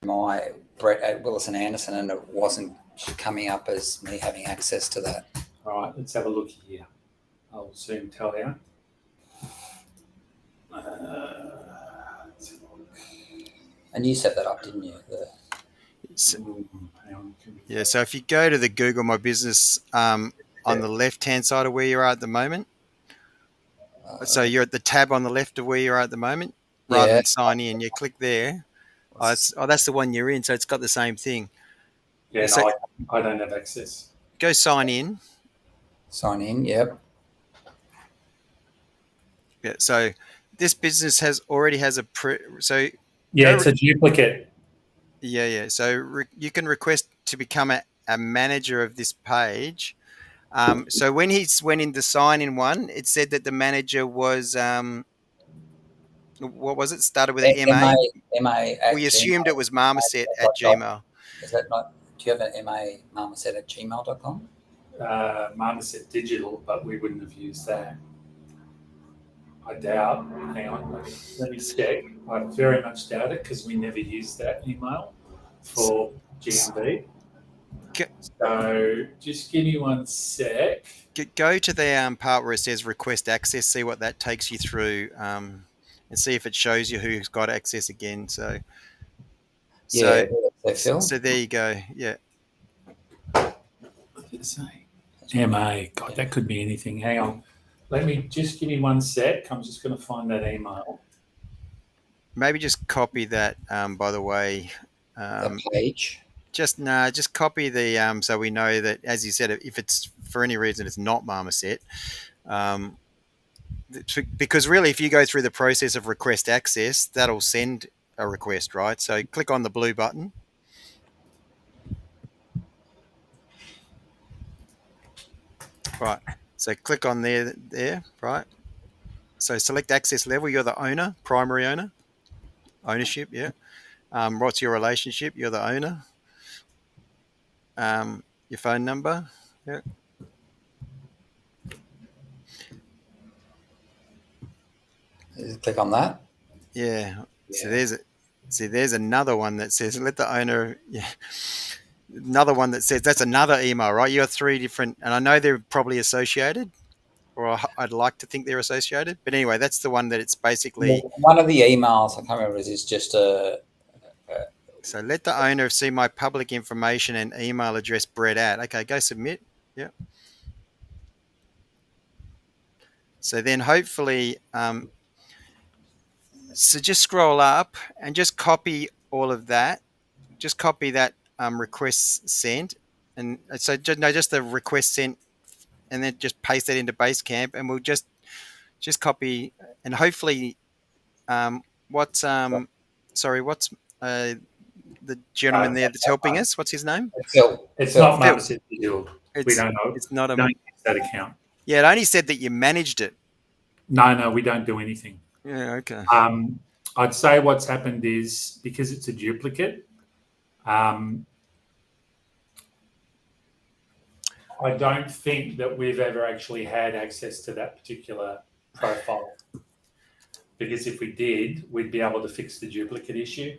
My Brett at Willis and Anderson, and it wasn't coming up as me having access to that. All right, let's have a look here. I'll soon tell you. And you set that up, didn't you? Yeah, so if you go to the Google My Business on the left-hand side of where you are at the moment. So you're at the tab on the left of where you are at the moment, Yeah. rather than sign in. You click there. That's the one you're in, so it's got the same thing. Yeah, So no, I don't have access. go sign in. Sign in. Yep. Yeah. So this business already has a so Yeah, go. it's a duplicate. Yeah. So you can request to become a manager of this page. So when he went in the sign in one, it said that the manager was what was it? Started with an MA. MA We assumed it was Marmoset at gmail.com. Gmail. Is that not? Do you have an MA marmoset at gmail.com? Marmoset Digital, but we wouldn't have used that. I doubt. Hang on, let me check. I very much doubt it because we never used that email for GMB. So just give me one sec. Go to the part where it says request access. See what that takes you through, and see if it shows you who's got access again. So Yeah. Phil. so there you go. Yeah. What did it say? MA. God, that could be anything. Hang on. Let me just give me one sec. I'm just going to find that email. Maybe just copy that. By the way, The page. just copy the so we know that, as you said, if it's for any reason it's not Marmoset, because really if you go through the process of request access, that'll send a request, right? So click on the blue button. Right. So click on there, right? So select access level. You're the owner, primary owner. Ownership, yeah. What's your relationship? You're the owner. Your phone number, yeah. Click on that. Yeah. So there's another one that says let the owner. Yeah. Another one that says that's another email, right? You have 3 different, and I know they're probably associated, or I'd like to think they're associated. But anyway, that's the one that it's basically. One of the emails I can't remember is just a. So let the owner see my public information and email address Brett at. Okay, go submit. Yeah. So then hopefully, so just scroll up and just copy all of that. Just copy that request sent, and so just the request sent, and then just paste that into Basecamp, and we'll just copy, and hopefully, what's sorry, what's the gentleman there that's helping us? What's his name? Phil. It's not Marmoset Digital. We don't know. It's not We don't use that account. Yeah, it only said that you managed it. No, we don't do anything. Yeah, okay. I'd say what's happened is because it's a duplicate. I don't think that we've ever actually had access to that particular profile. Because if we did, we'd be able to fix the duplicate issue.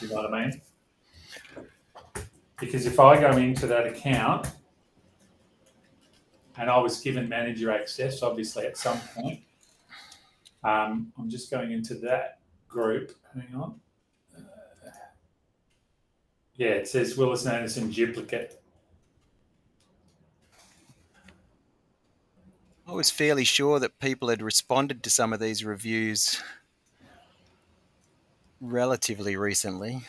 You know what I mean? Because if I go into that account and I was given manager access, obviously at some point, I'm just going into that group. Hang on. Yeah, it says Willis Anderson duplicate. I was fairly sure that people had responded to some of these reviews relatively recently.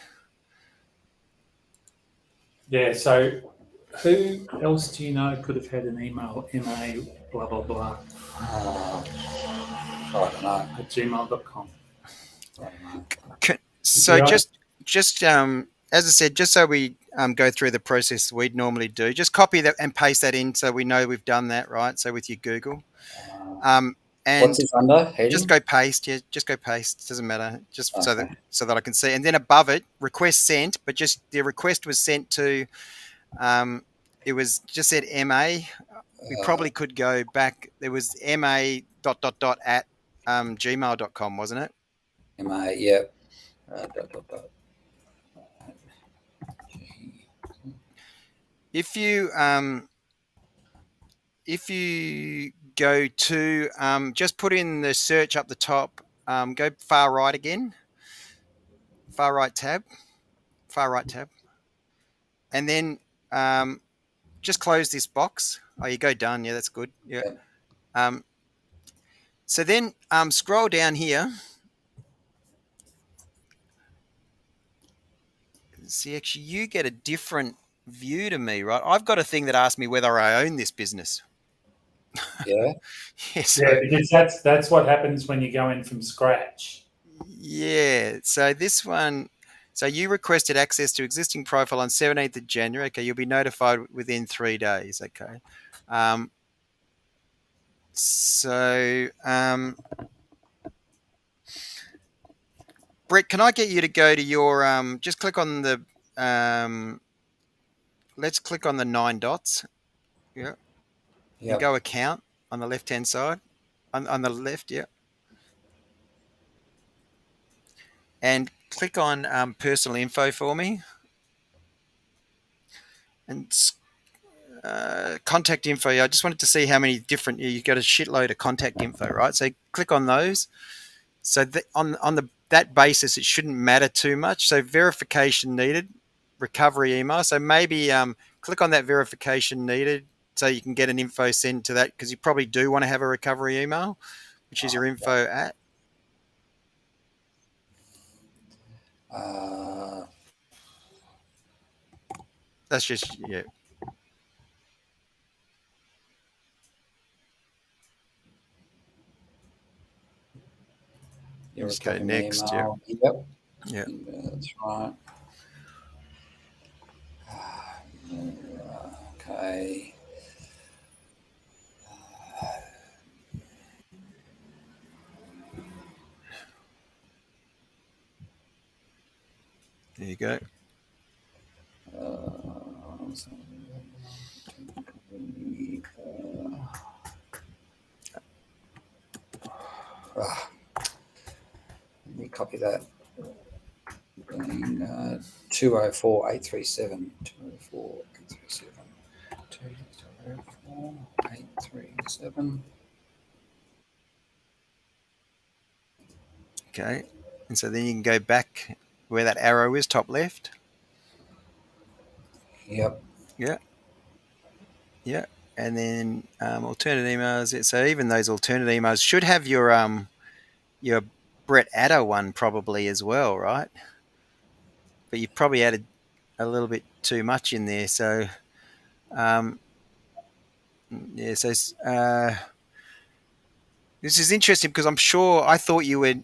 Yeah, so who else do you know could have had an email, MA blah, blah, blah, I don't know. at gmail.com? So Yeah. just as I said, just so we go through the process we'd normally do, just copy that and paste that in so we know we've done that, right? So with your Google. And what's this under? Heading? just go paste. Yeah, just go paste. Doesn't matter. Just so that I can see. And then above it, request sent. But just the request was sent to. It was just said MA. We probably could go back. There was MA ... at gmail.com, wasn't it? MA. Yep. If you go to just put in the search up the top, go far right again, far right tab, and then just close this box. Oh, you go done. Yeah, that's good. Yeah. So then scroll down here. See, actually, you get a different view to me, right? I've got a thing that asks me whether I own this business. Yeah. Yeah, so, Yeah, because that's what happens when you go in from scratch. yeah. So this one, so you requested access to existing profile on 17th of January. Okay, you'll be notified within 3 days. Okay. So, Brett, can I get you to go to your just click on the let's click on the 9 dots. Yeah. And Yep. go account on the left hand side. On the left, yeah. And click on personal info for me. And contact info. I just wanted to see how many different. You've got a shitload of contact info, right? So click on those. So on that basis, it shouldn't matter too much. So verification needed, recovery email. So maybe click on that verification needed, so you can get an info sent to that, because you probably do want to have a recovery email, which is your info at. That's just, yeah. Your Just go recovery next. Yeah. email. Yep. Yeah. That's right. Okay. There you go. Let me copy that. 204 837. 204 837. 204 837. Okay. And so then you can go back where that arrow is, top left. Yep. Yeah. Yeah. And then alternate emails. So even those alternate emails should have your Brett Adder one probably as well, right? But you've probably added a little bit too much in there. So yeah. So this is interesting, because I'm sure I thought you were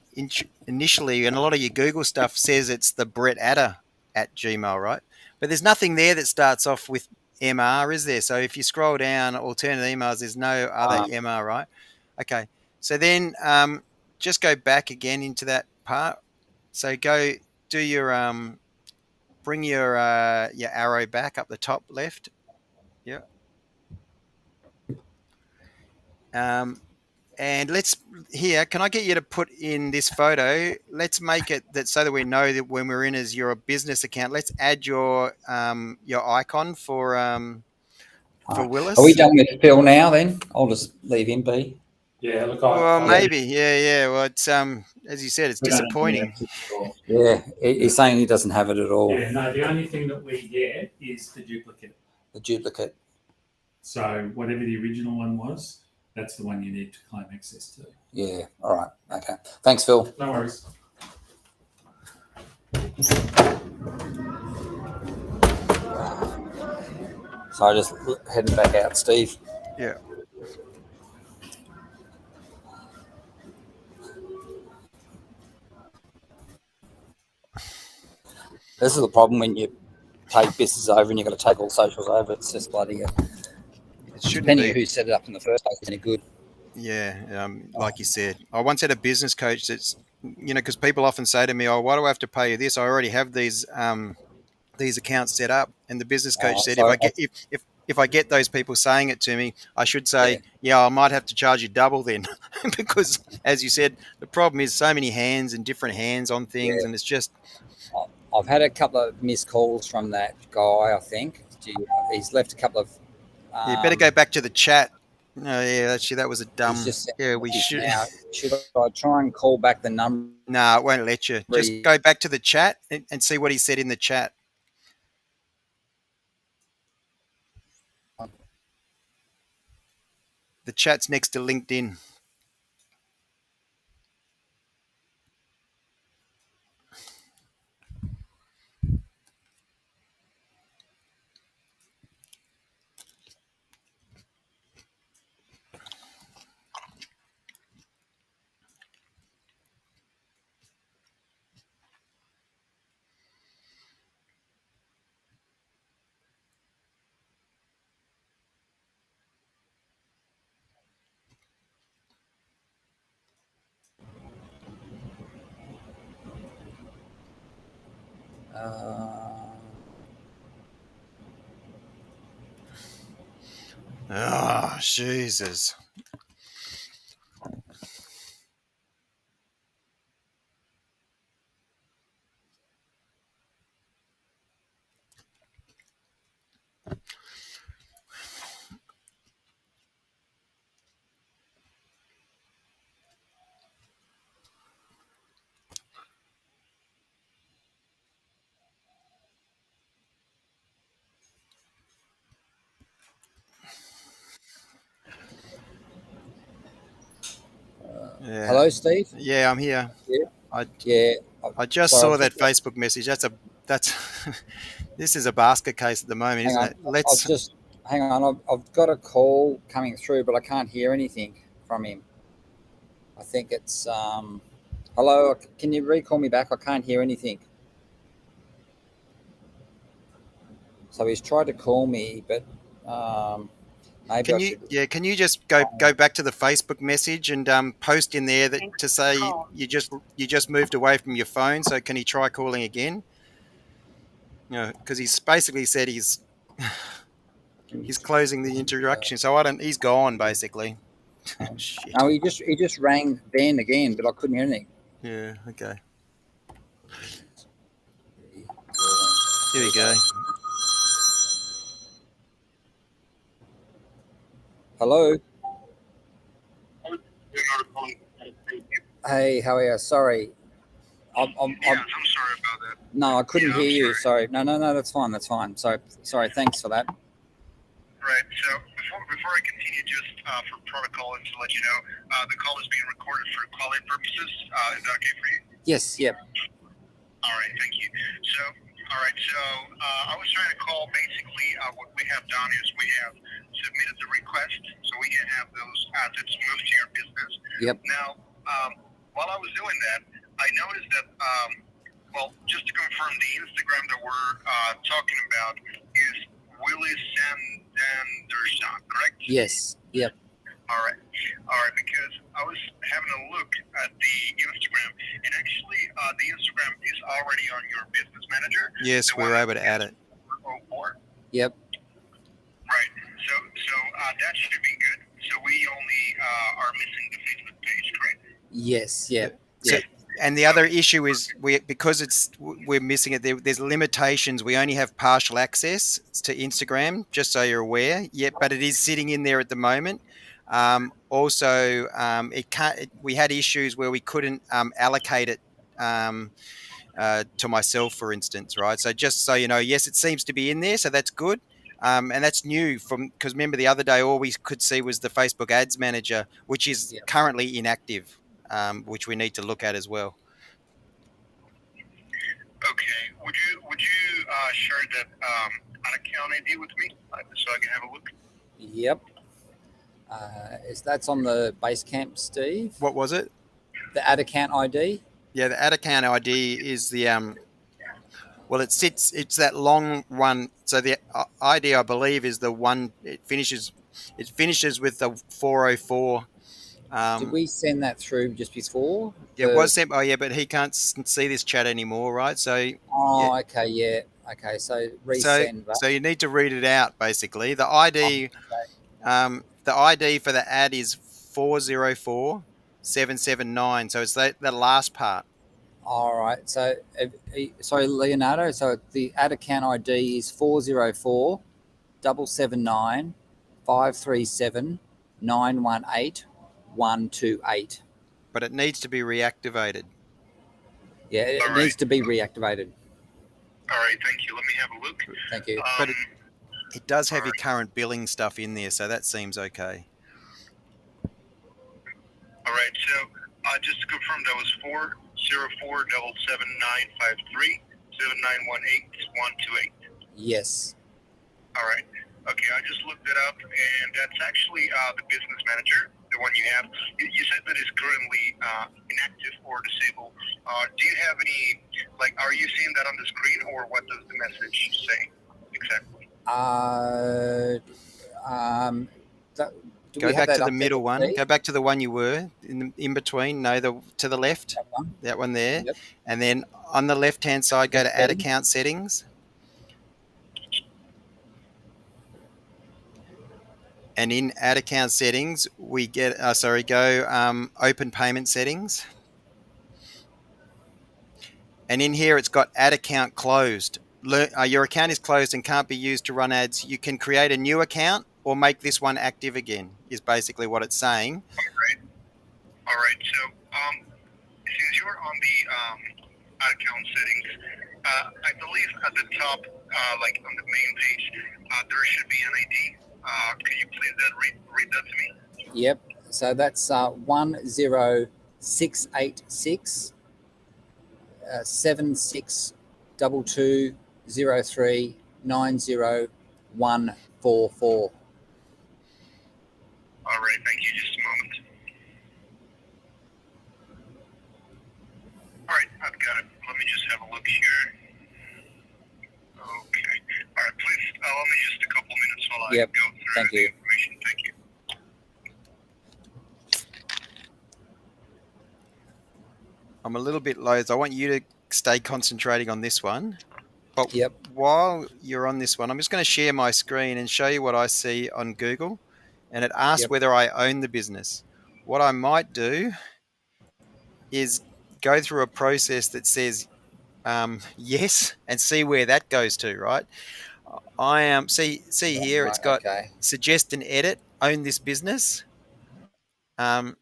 initially, and a lot of your Google stuff says it's the Brett Adder at Gmail, right? But there's nothing there that starts off with MR, is there? So if you scroll down alternate emails, there's no other MR, right? Okay. So then just go back again into that part. So go do your bring your arrow back up the top left. Yeah. And let's here. Can I get you to put in this photo? Let's make it that so that we know that when we're in as your business account. Let's add your icon for Willis. Are we done with Phil now? Then I'll just leave him be. Yeah, look, Well, maybe, yeah. Well, it's as you said, it's disappointing. Yeah, he's saying he doesn't have it at all. Yeah, no. The only thing that we get is the duplicate. The duplicate. So whatever the original one was, that's the one you need to claim access to. Yeah. All right. Okay. Thanks, Phil. No worries. So I just heading back out, Steve. Yeah. This is the problem when you take business over and you've got to take all socials over. It's just bloody. It shouldn't Depending be. on who set it up in the first place, any good. Yeah, like you said, I once had a business coach that's, because people often say to me, "Oh, why do I have to pay you this? I already have these accounts set up." And the business coach said, So if I get those people saying it to me, I should say, yeah, I might have to charge you double then, because as you said, the problem is so many hands and different hands on things, and it's just. I've had a couple of missed calls from that guy. I think he's left a couple of. You better go back to the chat. No, yeah, actually, that was a dumb. Yeah, we should. Now, should I try and call back the number? No, it won't let you. Just go back to the chat and see what he said in the chat. The chat's next to LinkedIn. Oh, Jesus. Yeah. Hello, Steve. Yeah, I'm here. Yeah. Yeah. I just Sorry, saw that Facebook message. That's this is a basket case at the moment, hang isn't on. it? Let's. Hang on. I've got a call coming through, but I can't hear anything from him. I think it's hello. Can you recall me back? I can't hear anything. So he's tried to call me, but maybe Can I you? should. Yeah. Can you just go back to the Facebook message and post in there that to say you just moved away from your phone. So can he try calling again? You know, because he's basically said he's closing the interaction. So I don't. He's gone basically. Shit. No, he just rang Ben again, but I couldn't hear anything. Yeah. Okay. Here we go. Hello. Hey, how are you? Sorry. I'm sorry about that. No, I couldn't Yeah, hear I'm you. Sorry. No, that's fine. That's fine. Sorry. Thanks for that. Right. So before I continue, just for protocol and to let you know, the call is being recorded for quality purposes. Is that okay for you? Yes. Yep. All right. Thank you. So, all right. So I was trying to call. Basically, what we have done is we have submitted the request, so we can have those assets moved to your business. Yep. Now, while I was doing that, I noticed that. Well, just to confirm, the Instagram that we're talking about is Willis Sanderson, correct? Yes. Yep. All right, because I was having a look at the Instagram, and actually the Instagram is already on your business manager. Yes, we were able to add it. 04. Yep. Right, so that should be good. So we only are missing the Facebook page, correct? Yes. Yep. So, and the other issue is because we're missing it. There's limitations. We only have partial access to Instagram, just so you're aware. Yet, but it is sitting in there at the moment. Also, it can't. We had issues where we couldn't allocate it to myself, for instance, right? So just so you know, yes, it seems to be in there, so that's good. And that's new because remember the other day all we could see was the Facebook Ads Manager, which is currently inactive, which we need to look at as well. Okay. Would you share that an account ID with me so I can have a look? Yep. That's on the Basecamp, Steve? What was it? The ad account ID? Yeah, the ad account ID is the well, it's that long one. So the ID, I believe, is the one. It finishes with the 404. Did we send that through just before? It was sent. Oh, yeah, but he can't see this chat anymore, right? So. Oh, yeah. okay, yeah. Okay, so resend that. So you need to read it out. Basically, the ID, the ID for the ad is 404779. So it's the last part. All right. So, sorry, Leonardo. So the ad account ID is 404 779 537 918 128. But it needs to be reactivated. Yeah, it needs to be reactivated. All right, thank you. Let me have a look. Thank you. But it does have your current billing stuff in there, so that seems okay. All right, so just to confirm, that was 404 779 7918 128. Yes. All right. Okay, I just looked it up, and that's actually the business manager, the one you have. You said that is currently inactive or disabled. Do you have any, are you seeing that on the screen, or what does the message say exactly? Do Go we have back that to the up there middle to one. see? Go back to the one you were in between. No, to the left. That one? That one there. Yep. And then on the left-hand side, go to Add Settings. Account Settings. And in Add Account Settings, we get, go Open Payment Settings. And in here, it's got Add Account Closed. Your account is closed and can't be used to run ads. You can create a new account or make this one active again, is basically what it's saying. All right. So, since you're on the account settings, I believe at the top, like on the main page, there should be an ID. Can you please read that to me? Yep. So that's 10686 7622039044. All right. Thank you. Just a moment. All right. I've got it. Let me just have a look here. Okay. All right. Please allow me just a couple minutes while I Yep. go through Thank the you. information. Thank you. I'm a little bit loath. I want you to stay concentrating on this one. But Yep. while you're on this one, I'm just going to share my screen and show you what I see on Google. And it asks Yep. whether I own the business. What I might do is go through a process that says yes and see where that goes to, right? I am see here, it's Right. got Okay. suggest and edit, own this business. I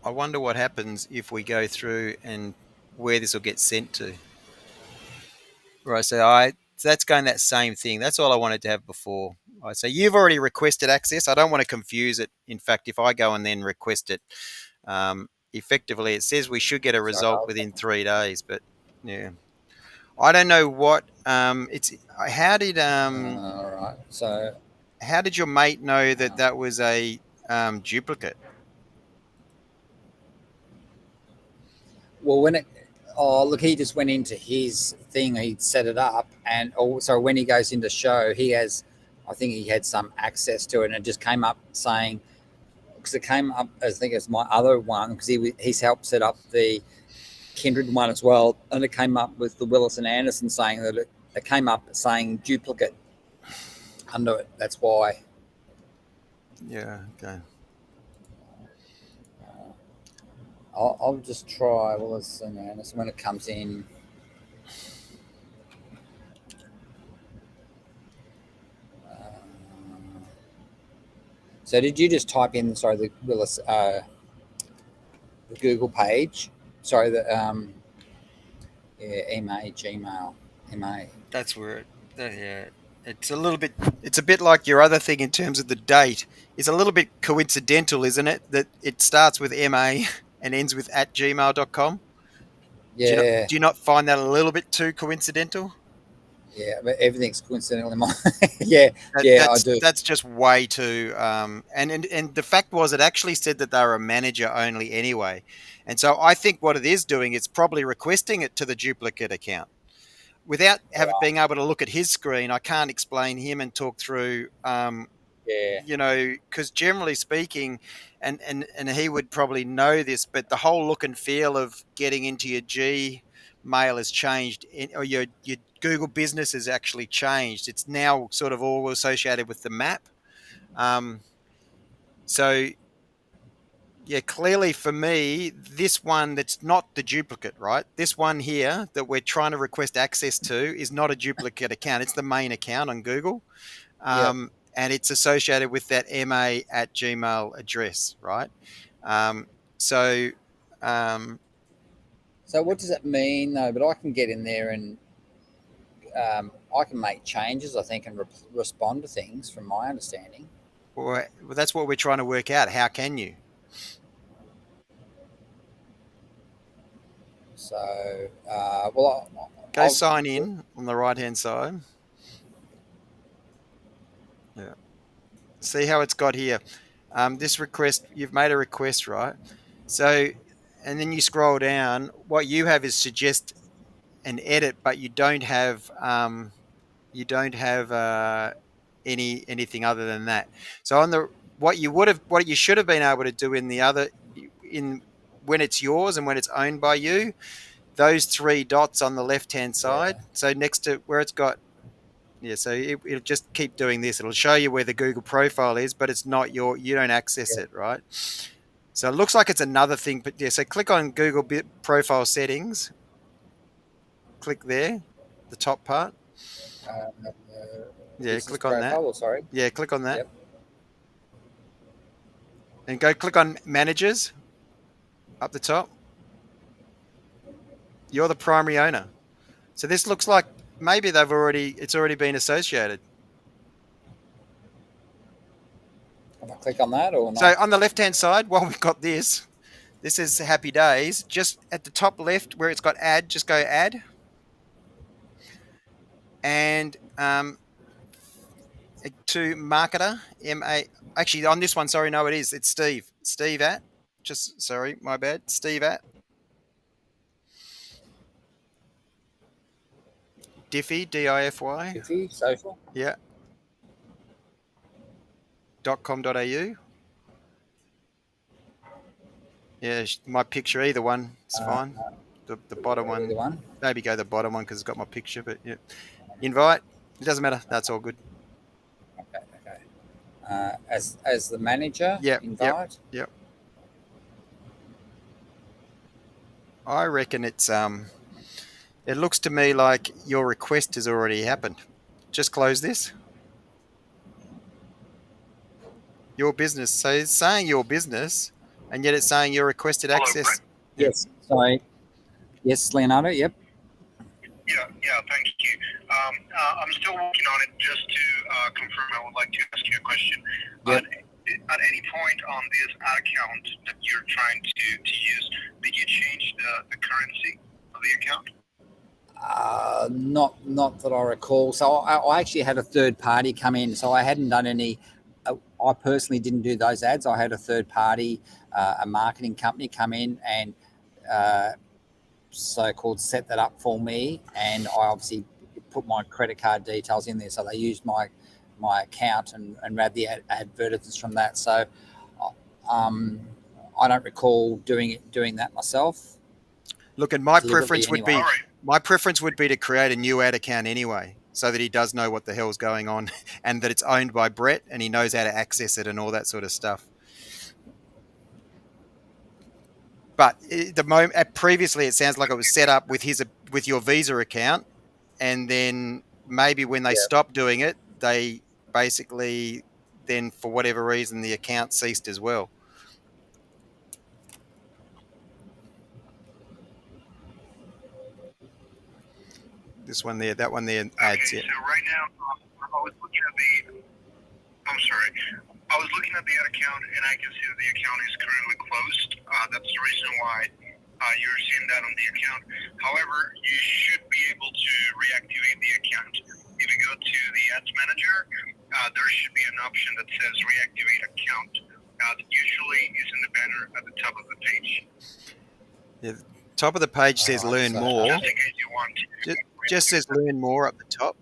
wonder what happens if we go through and where this will get sent to. Right, so that's going that same thing. That's all I wanted to have before. Right, so you've already requested access. I don't want to confuse it. In fact, if I go and then request it, effectively it says we should get a result within 3 days. But yeah, I don't know what it's. How did All right. So how did your mate know that that was a duplicate? well, look, he just went into his thing. He'd set it up, and also when he goes into show, I think he had some access to it, and it just came up saying, because it came up, I think it's my other one, because he's helped set up the Kindred one as well, and it came up with the Willis and Anderson saying that it came up saying duplicate under it. That's why. Yeah. Okay. I'll just try Willis and Anderson when it comes in. So did you just type in, sorry, the Willis, the Google page? Sorry, the Gmail, MA. That's where yeah. It's a little bit. It's a bit like your other thing in terms of the date. It's a little bit coincidental, isn't it? That it starts with MA and ends with @gmail.com. Yeah, Do you not find that a little bit too coincidental? yeah, but everything's coincidental in my. Yeah, That, yeah, I that's do. that's just way too. And the fact was, it actually said that they were a manager only anyway. And so I think what it is doing, it's probably requesting it to the duplicate account. Without being able to look at his screen, I can't explain him and talk through. Yeah, Because generally speaking, and he would probably know this, but the whole look and feel of getting into your Gmail has changed, or your Google Business has actually changed. It's now sort of all associated with the map. So yeah, clearly for me, this one that's not the duplicate, right? This one here that we're trying to request access to is not a duplicate account. It's the main account on Google. yeah. And it's associated with that ma@gmail address, right? Um, so, um, So what does it mean though? But I can get in there and I can make changes, I think, and respond to things, from my understanding. well, that's what we're trying to work out. How can you? So, Go sign in on the right-hand side. Yeah. See how it's got here. This request, you've made a request, right? So, and then you scroll down. What you have is suggest and edit, but you don't have anything other than that. So on the what you should have been able to do in the other when it's yours and when it's owned by you, those 3 dots on the left hand side. So next to where it's got so it'll just keep doing this. It'll show you where the Google profile is, but it's not you don't access it, right? So it looks like it's another thing, but so click on Google profile settings. Click there, the top part. Click on that. Sorry. Yeah, click on that. Yep. And go click on managers up the top. You're the primary owner. So this looks like maybe it's already been associated. Can I click on that or not? So on the left-hand side, while we've got this is Happy Days. Just at the top left where it's got add, just go add. And to marketer, actually on this one, sorry, no, it's Steve. Steve at, sorry, my bad. Steve at Dify, DIFY. Dify, social. Yeah. .com.au. Yeah, my picture, either one is fine. The bottom one. Maybe go the bottom one because it's got my picture, but yeah. Invite. It doesn't matter. That's all good. Okay. As the manager, invite. Yep. I reckon it's it looks to me like your request has already happened. Just close this. Your business. So it's saying your business, and yet it's saying your requested access. Yes. Sorry. Yes, Leonardo. Yep. Yeah. Thank you. I'm still working on it. Just to confirm, I would like to ask you a question. Yep. At any point on this account that you're trying to use, did you change the currency of the account? Not that I recall. So I actually had a third party come in. So I hadn't done any. I personally didn't do those ads. I had a third party, a marketing company, come in and so-called set that up for me. And I obviously put my credit card details in there. So they used my account and ran the advertisements from that. So I don't recall doing that myself. Look, and my preference would be to create a new ad account anyway, so that he does know what the hell's going on and that it's owned by Brett and he knows how to access it and all that sort of stuff. But previously it sounds like it was set up with your Visa account, and then maybe when they stopped doing it, they basically then for whatever reason the account ceased as well. This one there, that one there, ads. Okay, so right now, I was looking at the ad account, and I can see that the account is currently closed. That's the reason why you're seeing that on the account. However, you should be able to reactivate the account. If you go to the Ads Manager, there should be an option that says Reactivate Account. That usually is in the banner at the top of the page. Yeah, the top of the page says Learn More. Just in case you want to. Just says Learn More up the top.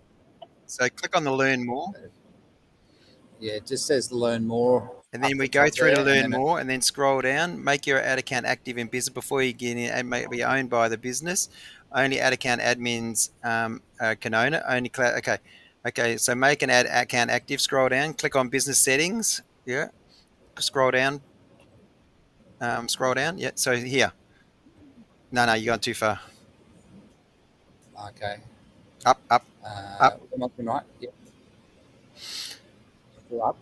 So click on the Learn More. Yeah, it just says Learn More. And then we go through to Learn More and then scroll down. Make your ad account active in business before you get in and may be owned by the business. Only ad account admins can own it. Only Okay, so make an ad account active. Scroll down. Click on Business Settings. Yeah. Scroll down. Yeah. So here. No, you're going too far. Okay. Up. Right. Yep. Go up.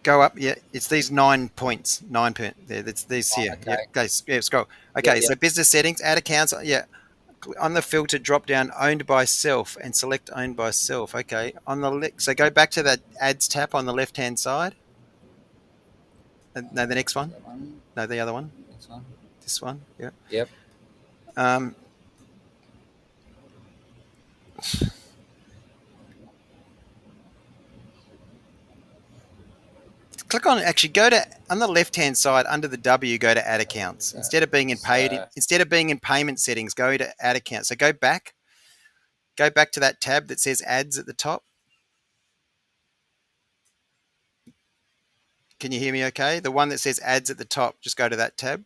Go up. Yeah. It's these 9 points. 9 points. There. It's these here. Okay. Yeah. Okay. Yeah. Scroll. Okay. So business settings, ad accounts. Yeah. On the filter, drop down owned by self and select owned by self. Okay. On the so go back to that ads tab on the left hand side. No, the next one. No, the other one. Next one. This one. Yeah. Yep. Click on go to on the left hand side under the W, go to ad accounts. Instead of being in payment settings, go to ad accounts. So go back to that tab that says ads at the top. Can you hear me okay? The one that says ads at the top, just go to that tab.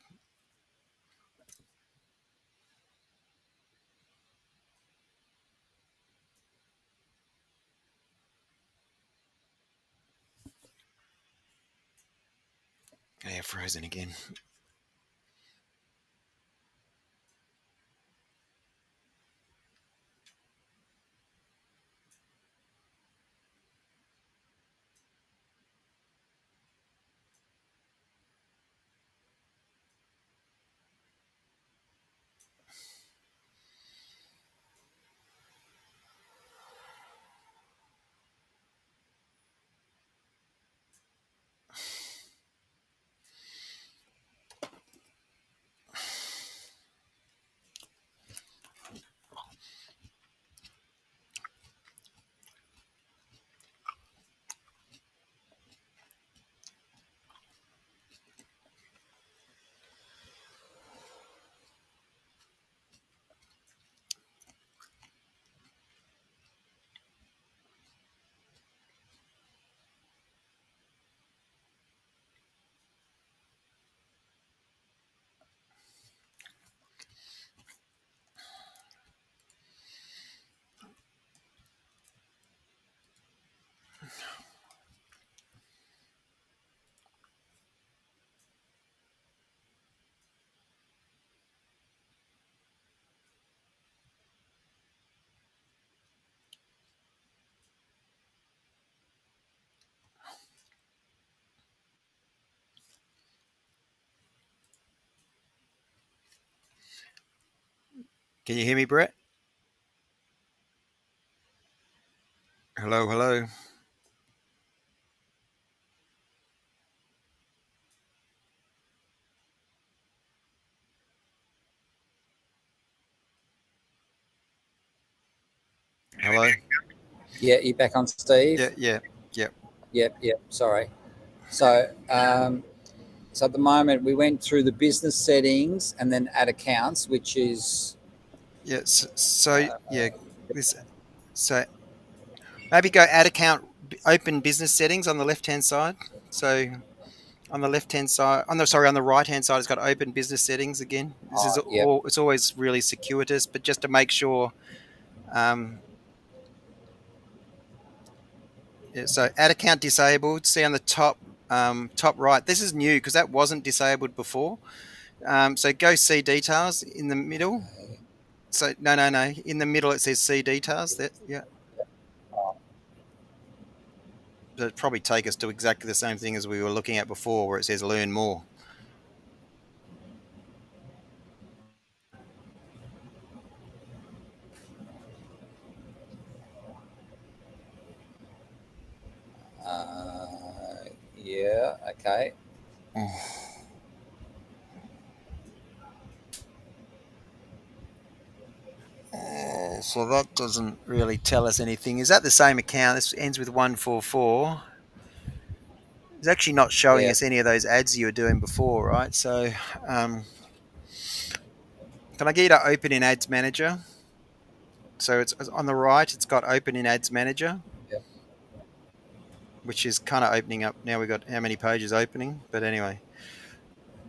Yeah, frozen again. Can you hear me, Brett? Hello, hello. Hello. Yeah, you back on, Steve? Yeah. Yep. Sorry. So, so at the moment we went through the business settings and then add accounts, which is Yeah. So yeah, this. So maybe go add account, open business settings on the left hand side. So on the left hand side, on the right hand side, it's got open business settings again. This is yep, all. It's always really circuitous, but just to make sure. Um, yeah, so add account disabled. See on the top right. This is new because that wasn't disabled before. So go see details in the middle. So no. In the middle it says see details. That yeah. It'd probably take us to exactly the same thing as we were looking at before, where it says learn more. yeah, okay. So that doesn't really tell us anything. Is that the same account? This ends with 144. It's actually not showing Yeah, us any of those ads you were doing before, right? So um, can I get you to open in Ads Manager? So it's on the right. It's got open in Ads Manager, yeah, which is kind of opening up. Now we've got how many pages opening, but anyway,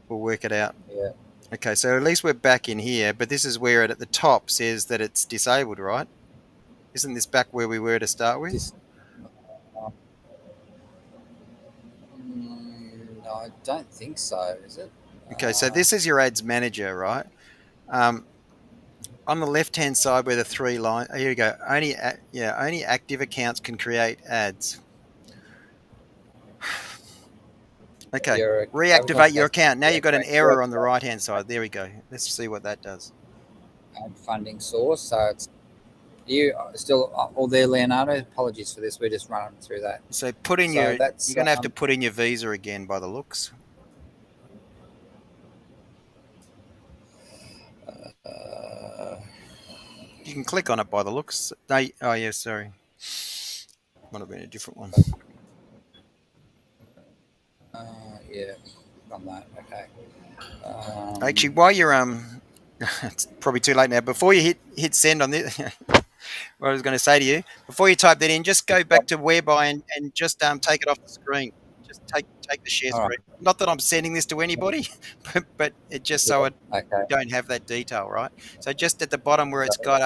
we'll work it out. yeah. Okay, so at least we're back in here, but this is where it at the top says that it's disabled, right? Isn't this back where we were to start with? This, no, I don't think so. Is it? Okay, so this is your ads manager, right? Um, on the left-hand side where the three lines, oh, here you go. Only active accounts can create ads. Okay, Your reactivate your has account. Now you've got an error on the reactivate right-hand side. There we go. Let's see what that does. and funding source. So it's you still all there, Leonardo. Apologies for this. We're just running through that. So put in So your, that's you're going to have to put in your visa again by the looks. You can click on it by the looks. No, oh yeah, sorry. Might have been a different one. yeah, on that. Okay. Actually, while you're it's probably too late now. Before you hit send on this, what I was going to say to you, before you type that in, just go back to whereby and just take it off the screen. just take the share All right. screen. Not that I'm sending this to anybody, but it just so it Okay. don't have that detail, right? So just at the bottom where it's got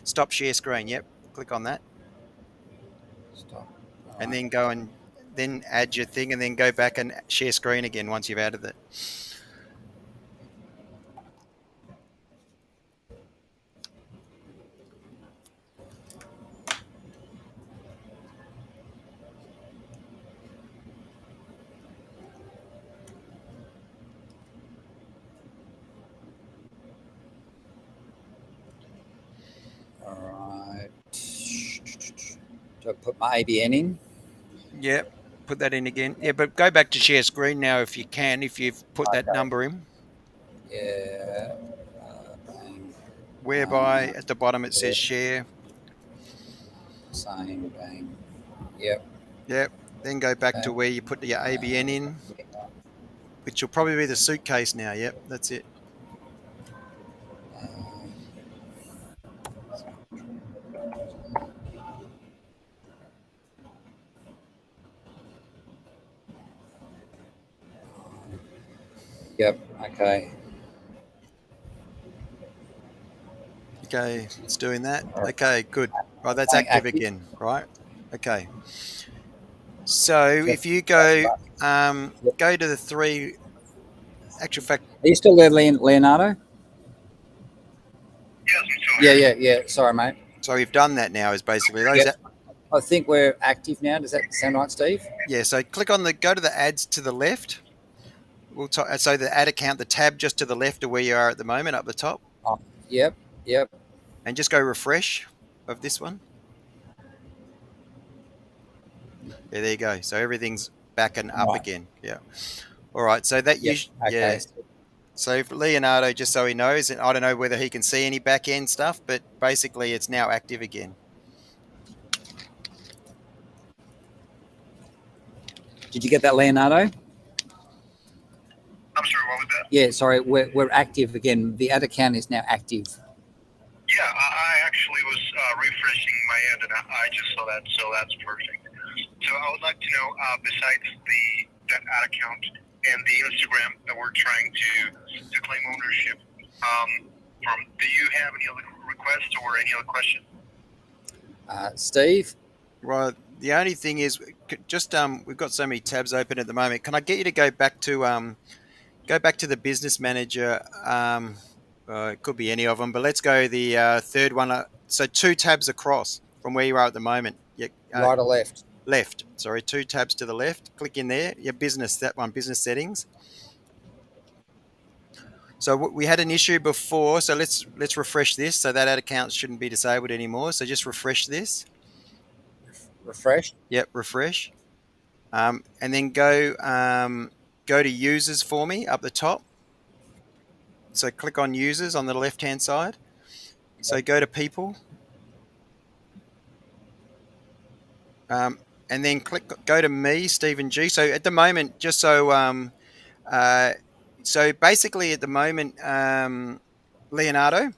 stop share screen, yep, click on that, Stop. All and right. then go and then add your thing, and then go back and share screen again once you've added it. All right. Do I put my ABN in? Yep, put that in again. Yeah, but go back to share screen now if you can, if you've put that Okay. number in, Yeah. Bang. whereby at the bottom it Yeah. says share. Same. Bang. Yep. Yep. Then go back to Okay. where you put your ABN in, which will probably be the suitcase now. Yep, that's it. Yep. Okay. Okay, it's doing that. Okay, good. Right, that's Bang, active active. again, right? Okay. So Yep. if you go Yep. go to the three, actual fact, Are you still there, Leonardo? Yes, I'm still Yeah. here. Yeah. Yeah. Sorry, mate. so you've done that now is basically those. Yep. I think we're active now. Does that sound right, Steve? Yeah, so click on go to the ads to the left. So the ad account, the tab just to the left of where you are at the moment, up the top, Oh, yep. Yep. and just go refresh of this one. Yeah, there you go. So everything's back and up Right. again. Yeah. All right. So that Yep. yeah. Okay. So for Leonardo, just so he knows, and I don't know whether he can see any back end stuff, but basically it's now active again. Did you get that, Leonardo? I'm sorry, what was that? Yeah. Sorry. We're active again. The ad account is now active. Yeah, I actually was refreshing my end, and I just saw that, so that's perfect. So I would like to know, besides that ad account and the Instagram that we're trying to claim ownership from, do you have any other requests or any other questions? Steve. Right. The only thing is, just we've got so many tabs open at the moment. Can I get you to go back to the business manager? It could be any of them, but let's go the third one. So two tabs across from where you are at the moment. Yeah, Right or left? left. Sorry, two tabs to the left. Click in there. Your business, that one, business settings. So we had an issue before. So let's refresh this. So that ad account shouldn't be disabled anymore. So just refresh this. Refresh. Yep, refresh. And then go to users for me up the top. So click on users on the left hand side. So go to people. And then go to me, Stephen G. So at the moment, just so basically at the moment, Leonardo,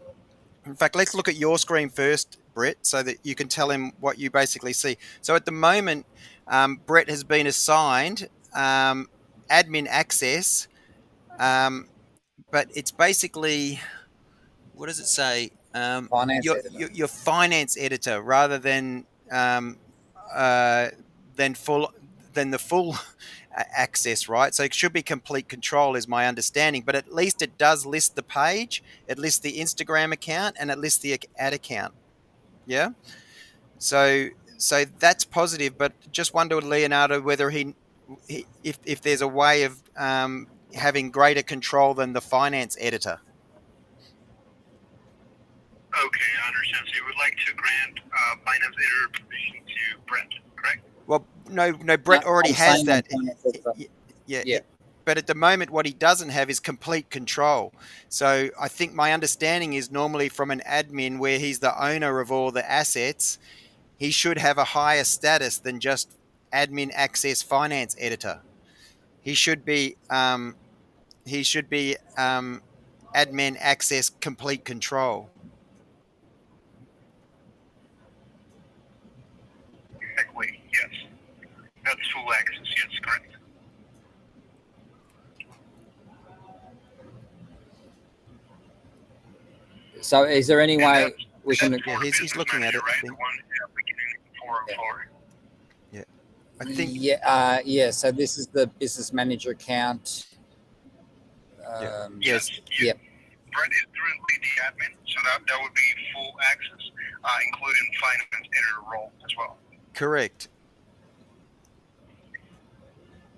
in fact, let's look at your screen first, Brett, so that you can tell him what you basically see. So at the moment, Brett has been assigned admin access, but it's basically, what does it say? Finance editor. Your finance editor rather uh, than full than the full access, right? So it should be complete control, is my understanding. But at least it does list the page, it lists the Instagram account, and it lists the ad account. Yeah. So that's positive. But just wonder, Leonardo, whether if there's a way of having greater control than the finance editor. Okay, I understand. So you would like to grant finance editor permission to Brent, correct? Well, no, Brett already I'm has saying on that. finance editor. Yeah, Yeah. but at the moment, what he doesn't have is complete control. So I think my understanding is normally from an admin where he's the owner of all the assets, he should have a higher status than just admin access finance editor. He should be admin access complete control. Exactly, yes. That's full access, yes, correct. So is there any way we can? Yeah, he's looking at it. Right? I The think. one beginning 404. I think. Yeah. So this is the business manager account. Yes. Yep. Brett is currently the admin, so that would be full access, including finance editor role as well. Correct.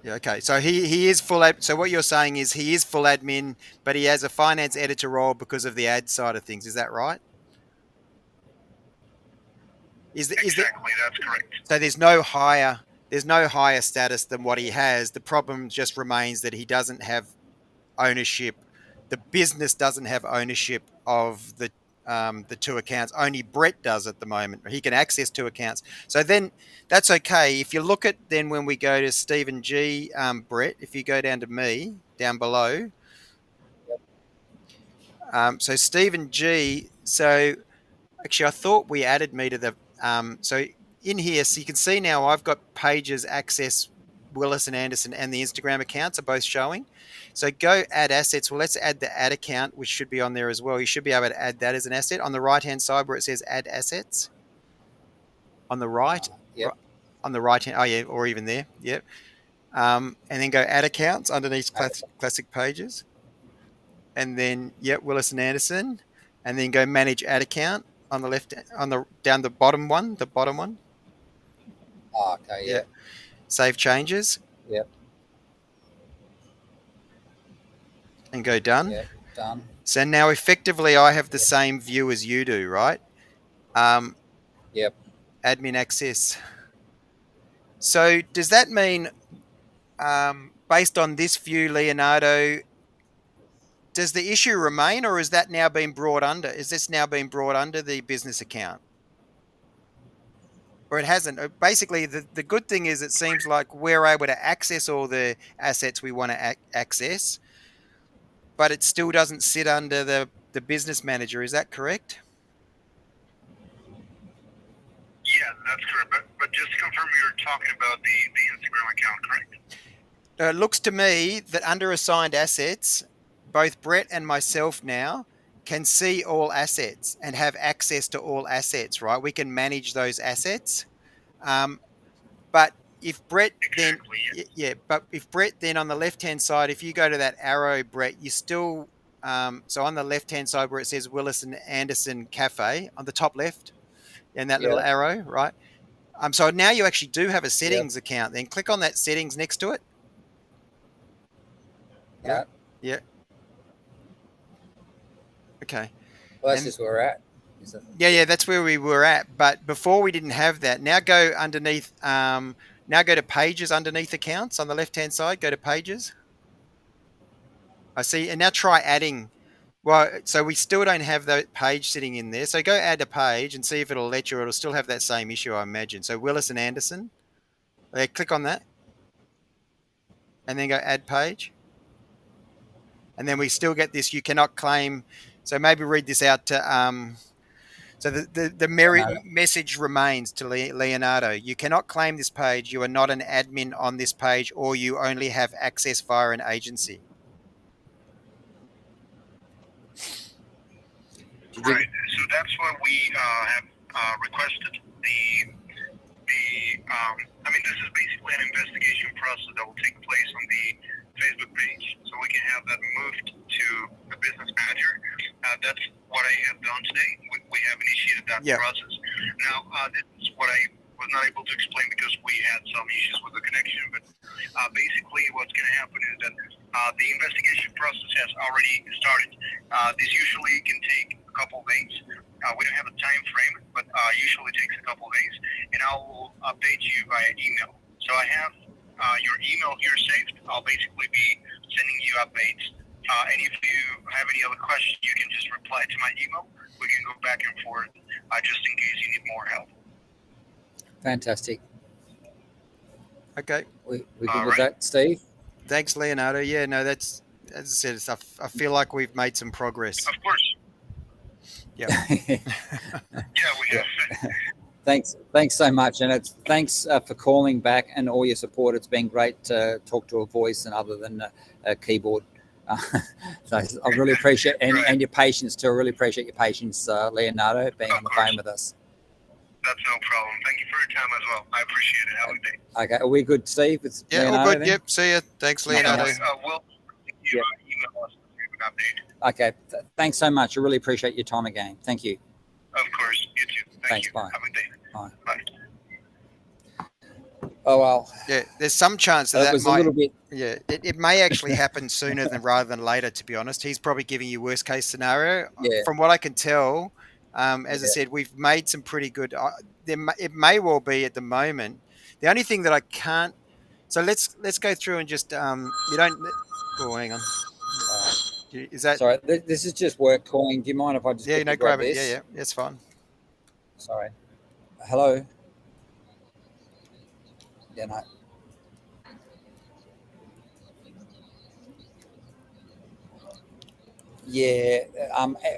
Yeah. Okay. So he is full. So what you're saying is he is full admin, but he has a finance editor role because of the ad side of things. Is that right? Exactly, that's correct. So there's no higher status than what he has. The problem just remains that he doesn't have ownership. The business doesn't have ownership of the two accounts. Only Brett does at the moment. He can access two accounts. So then that's okay. If you look at then when we go to Stephen G, Brett, if you go down to me down below. So Stephen G. So actually, I thought we added me to the. So in here, so you can see now I've got pages access. Willis and Anderson and the Instagram accounts are both showing. So go add assets. Well, let's add the ad account, which should be on there as well. You should be able to add that as an asset on the right-hand side where it says add assets. On the right, Yep. on the right hand. Oh yeah, or even there. Yep. And then go add accounts underneath classic pages. And then Willis and Anderson, and then go manage ad account on the left, down the bottom one, Oh, okay. Yeah. Save changes. Yep. And go done. Yep. Done. So now effectively I have the same view as you do, right? Yep. Admin access. So does that mean, based on this view, Leonardo, does the issue remain, or is that now been brought under? Is this now being brought under the business account? Or it hasn't? Basically, the good thing is it seems like we're able to access all the assets we want to access, but it still doesn't sit under the business manager. Is that correct? Yeah, that's correct. But just to confirm, you're talking about the Instagram account, correct? It looks to me that under assigned assets, both Brett and myself now can see all assets and have access to all assets, right? We can manage those assets. But if Brett but if Brett then on the left-hand side, if you go to that arrow, Brett, you still, so on the left-hand side where it says Willis and Anderson Cafe on the top left, and that little arrow, right? So now you actually do have a settings account. Then click on that settings next to it. Yeah. Yeah. Okay. Well, that's just where we're at. Yeah, that's where we were at. But before we didn't have that. Now go underneath. Now go to pages underneath accounts on the left-hand side. Go to pages. I see. And now try adding. Well, so we still don't have that page sitting in there. So go add a page and see if it'll let you. Or it'll still have that same issue, I imagine. So Willis and Anderson. Click on that. And then go add page. And then we still get this. You cannot claim. So maybe read this out to. So the message remains to Leonardo. You cannot claim this page. You are not an admin on this page, or you only have access via an agency. Right. So that's why we have requested I mean, this is basically an investigation process that will take place on the Facebook page, so we can have that moved to the business manager. That's what I have done today. We have initiated that process. Now, this is what I was not able to explain because we had some issues with the connection, but basically what's going to happen is that the investigation process has already started. This usually can take a couple of days. We don't have a time frame, but usually takes a couple of days, and I will update you via email. So I have your email here saved. I'll basically be sending you updates. And if you have any other questions, you can just reply to my email. We can go back and forth just in case you need more help. Fantastic. Okay. We good with that, Steve? Thanks, Leonardo. Yeah, no, that's, as I said, I feel like we've made some progress. Of course. Yeah. Yeah, we have. Thanks so much, and thanks for calling back and all your support. It's been great to talk to a voice and other than a keyboard. So I really appreciate and your patience too. I really appreciate your patience, Leonardo, being on the phone with us. That's no problem. Thank you for your time as well. I appreciate it. Have a good day. Okay, are we good, Steve? With Yeah, all Leonardo, good. then? Yep. See you. Thanks, Leonardo. We'll email us with an update. Okay, thanks so much. I really appreciate your time again. Thank you. Of course. You too. Thanks. You. Bye. Have a good day. Bye. Bye. Oh well. Yeah, there's some chance that was might. a little bit. Yeah, it may actually happen sooner rather than later. To be honest, he's probably giving you worst case scenario. Yeah. From what I can tell, as I said, we've made some pretty good. It may well be at the moment. The only thing that I can't. So let's go through and just you don't. Oh, hang on. Is that? Sorry, this is just work calling. Do you mind if I just quickly grab it. this? Yeah, that's fine. Sorry. Hello. Yeah, no. Yeah,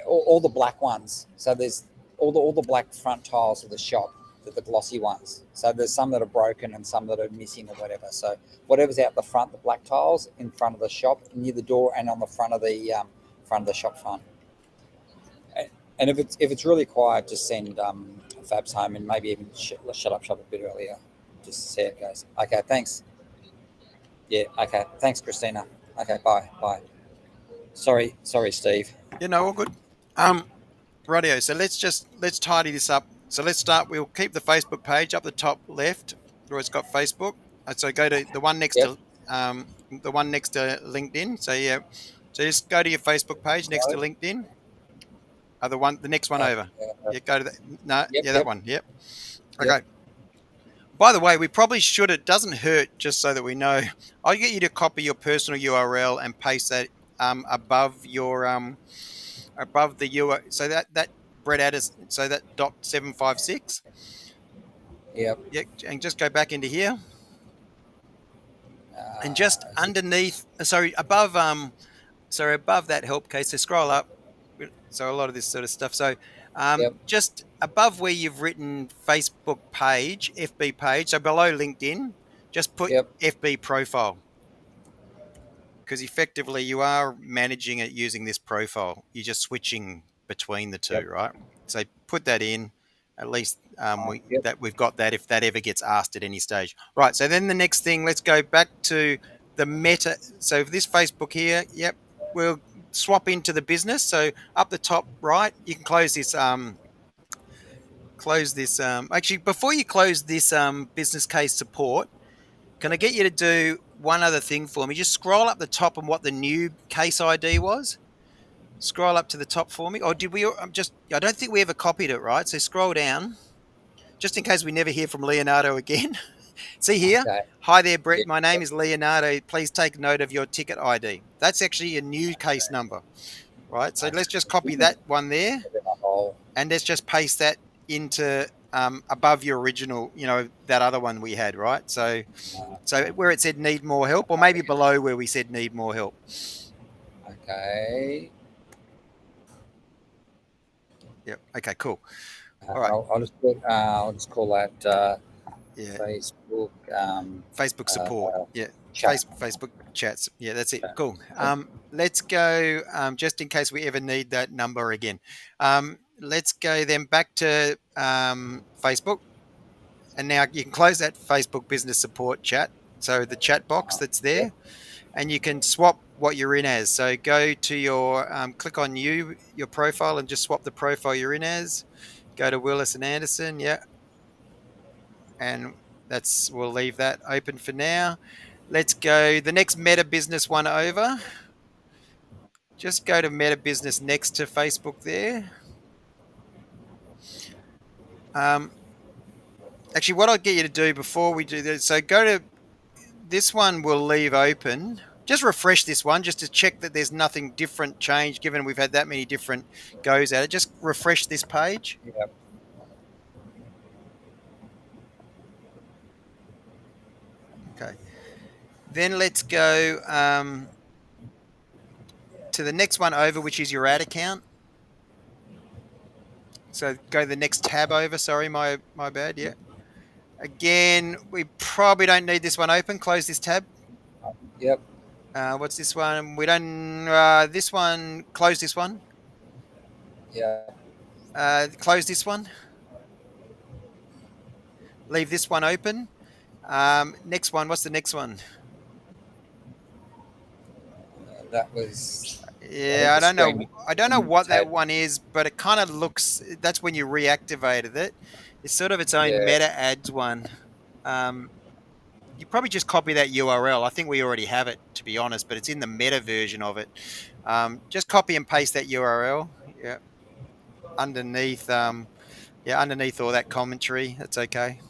all the black ones. So there's all the black front tiles of the shop, the glossy ones. So there's some that are broken and some that are missing or whatever. So whatever's out the front, the black tiles in front of the shop, near the door, and on the front of the shop front. And if it's really quiet, just send Fabs home and maybe even shut up shop a bit earlier. Just see how it goes. Okay, thanks. Yeah, okay. Thanks, Christina. Okay, bye. Sorry, Steve. Yeah, no, all good. Radio. So let's tidy this up. So let's start. We'll keep the Facebook page up the top left where it's got Facebook. So go to the one next to LinkedIn. So yeah, so just go to your Facebook page next to LinkedIn. The next one over. Yeah, go to that. No, that one. Yep. Okay. Yep. By the way, we probably should. It doesn't hurt, just so that we know. I'll get you to copy your personal URL and paste that above your above the URL. So that Brett Addison. So that .756. Yep. Yeah, and just go back into here. And just underneath, above that help case. So scroll up. So a lot of this sort of stuff. So just above where you've written Facebook page, FB page, so below LinkedIn, just put FB profile. Because effectively you are managing it using this profile. You're just switching between the two, right? So put that in. At least we've got that if that ever gets asked at any stage. Right, so then the next thing, let's go back to the meta. So this Facebook here, we'll swap into the business. So up the top right, you can close this. Actually, before you close this business case support, can I get you to do one other thing for me? Just scroll up the top on what the new case ID was. Scroll up to the top for me. Or did we? I don't think we ever copied it, right? So scroll down, just in case we never hear from Leonardo again. See here. Okay. Hi there, Brett. My name is Leonardo. Please take note of your ticket ID. That's actually a new case number, right? So let's just copy that one there, and let's just paste that into above your original, that other one we had, right? So where it said need more help, or maybe below where we said need more help. Okay. Yep. Okay. Cool. All right. I'll just call that. Facebook. Facebook support. Chat. Facebook chats. Yeah, that's it. Cool. Let's go. Just in case we ever need that number again. Let's go then back to Facebook, and now you can close that Facebook business support chat. So the chat box that's there, and you can swap what you're in as. So go to your click on your profile and just swap the profile you're in as. Go to Willis and Anderson. Yeah. And we'll leave that open for now. Let's go the next Meta Business one over. Just go to Meta Business next to Facebook there. Actually, what I'll get you to do before we do this, so go to this one. We'll leave open. Just refresh this one just to check that there's nothing different changed, given we've had that many different goes at it. Just refresh this page. Yep. Okay. Then let's go to the next one over, which is your ad account. So go to the next tab over. Sorry, my bad. Yeah. Again, we probably don't need this one open. Close this tab. Yep. What's this one? We don't. This one. Close this one. Yeah. Close this one. Leave this one open. Next one. What's the next one? That was, I think, Yeah, the streaming. I don't know what that tab. one is, but it kind of looks. That's when you reactivated it. It's sort of its own Yeah. meta ads one. Um, you probably just copy that URL. I think we already have it, to be honest, but it's in the meta version of it. Just copy and paste that URL. Yeah, underneath. Yeah, underneath all that commentary. That's okay.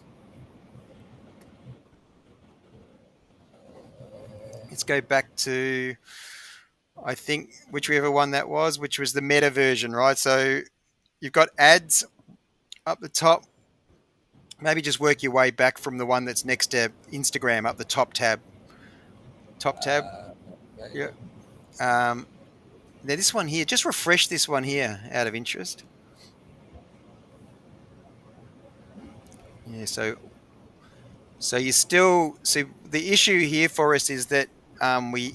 Let's go back to, I think, whichever one that was, which was the meta version, right? So you've got ads up the top. Maybe just work your way back from the one that's next to Instagram up the top tab. Top tab. Okay. Yeah. Now this one here, just refresh this one here out of interest. Yeah. So you still see the issue here for us is that we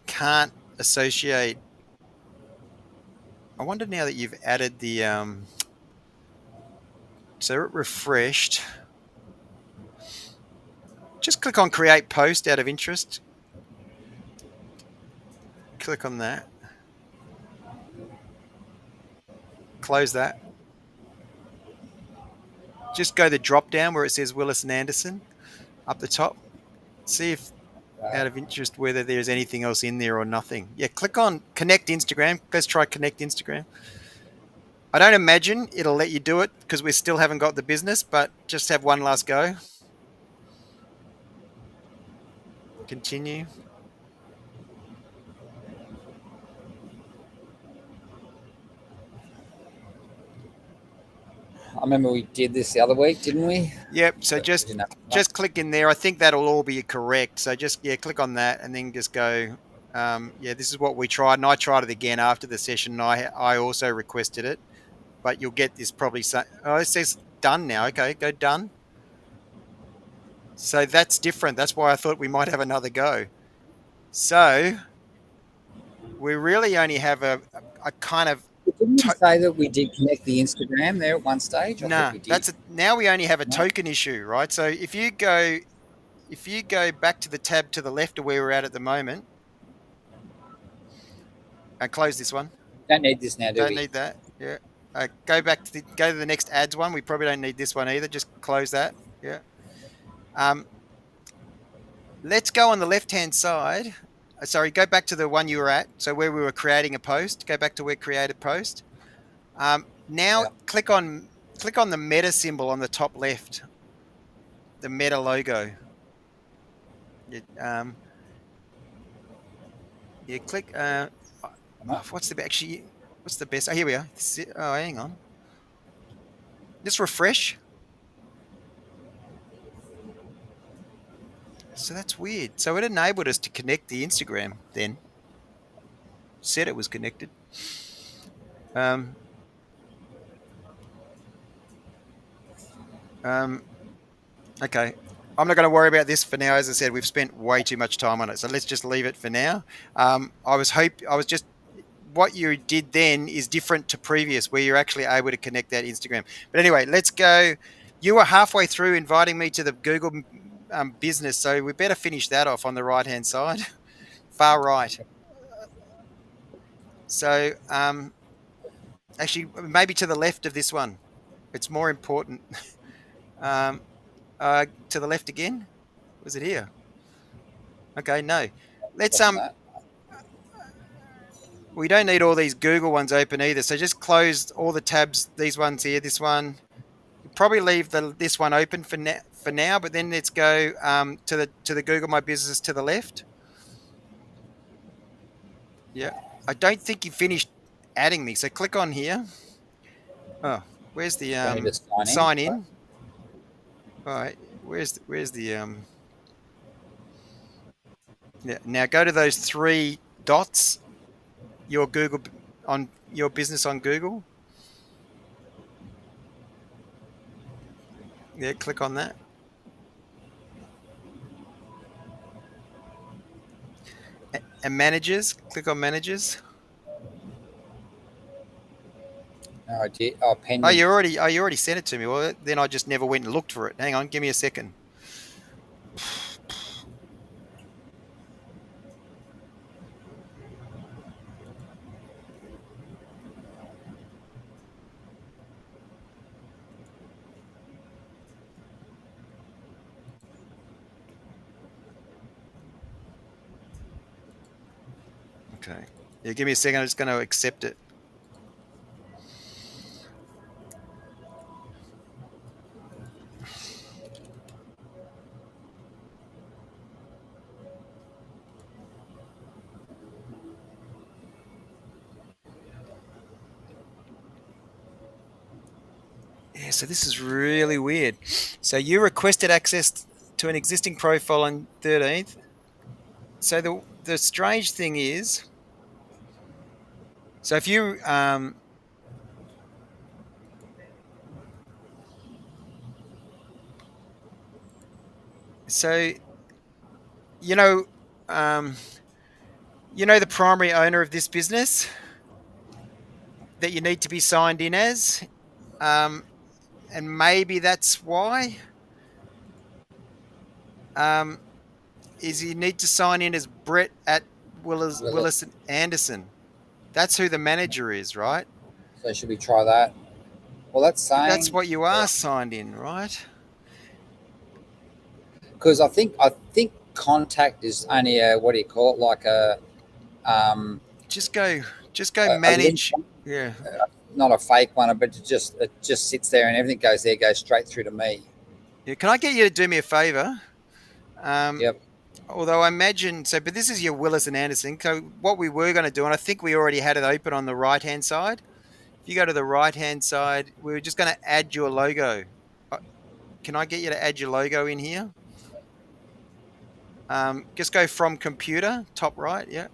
can't associate. I wonder now that you've added the so it refreshed. Just click on create post out of interest. Click on that. Close that. Just go the drop down where it says Willis and Anderson up the top. See if out of interest whether there's anything else in there or nothing. Yeah, click on connect Instagram. Let's try connect Instagram. I don't imagine it'll let you do it because we still haven't got the business, but just have one last go. Continue. I remember we did this the other week, didn't we? Yep. So just click in there. I think that'll all be correct. So just click on that and then just go. Yeah, this is what we tried, and I tried it again after the session. And I also requested it, but you'll get this probably. Oh, it says done now. Okay, go done. So that's different. That's why I thought we might have another go. So we really only have a kind of. Didn't you say that we did connect the Instagram there at one stage? I thought we did. Now we only have a No. token issue, right? So if you go back to the tab to the left of where we're at the moment, and close this one. Don't need this now, do Don't we? need that. Yeah. Go to the next ads one. We probably don't need this one either. Just close that. Yeah. Let's go on the left-hand side. Sorry, go back to the one you were at. So where we were creating a post. Go back to where created post. Now click on the meta symbol on the top left. The meta logo. Click. What's the best? Oh, here we are. Oh, hang on. Just refresh. So that's weird. So it enabled us to connect the Instagram then. Said it was connected. Okay. I'm not going to worry about this for now. As I said, we've spent way too much time on it. So let's just leave it for now. What you did then is different to previous where you're actually able to connect that Instagram. But anyway, let's go. You were halfway through inviting me to the Google business. So we better finish that off on the right-hand side. Far right. So actually, maybe to the left of this one. It's more important. To the left again. Was it here? Okay, no. Let's we don't need all these Google ones open either. So just close all the tabs. These ones here. This one. Probably leave this one open for now. But then let's go to the Google My Business to the left. Yeah. I don't think you finished adding me. So click on here. Oh, where's the sign in? All right. Where's the Yeah. Now go to those three dots. Your Google on your business on Google. Yeah, click on that. and managers. Click on managers. No, I did. Oh, Oh, pending. you already sent it to me. Well, then I just never went and looked for it. Hang on, give me a second. Okay. Yeah, give me a second. I'm just going to accept it. Yeah, so this is really weird. So you requested access to an existing profile on 13th. So the strange thing is, so if you so you know the primary owner of this business that you need to be signed in as, and maybe that's why. Is you need to sign in as Brett at Willis and Anderson. That's who the manager is, right? So should we try that? Well, that's But that's saying what you are signed in, right? because I think contact is only a, what do you call it? Like a Just go a link, manage. Yeah. not a fake one, but it just sits there and everything goes straight through to me. Yeah. Can I get you to do me a favor? Yep. Although I imagine so, but this is your Willis and Anderson. So what we were going to do, and I think we already had it open on the right hand side. If you go to the right hand side, we were just going to add your logo. Can I get you to add your logo in here? Just go from computer, top right, yeah.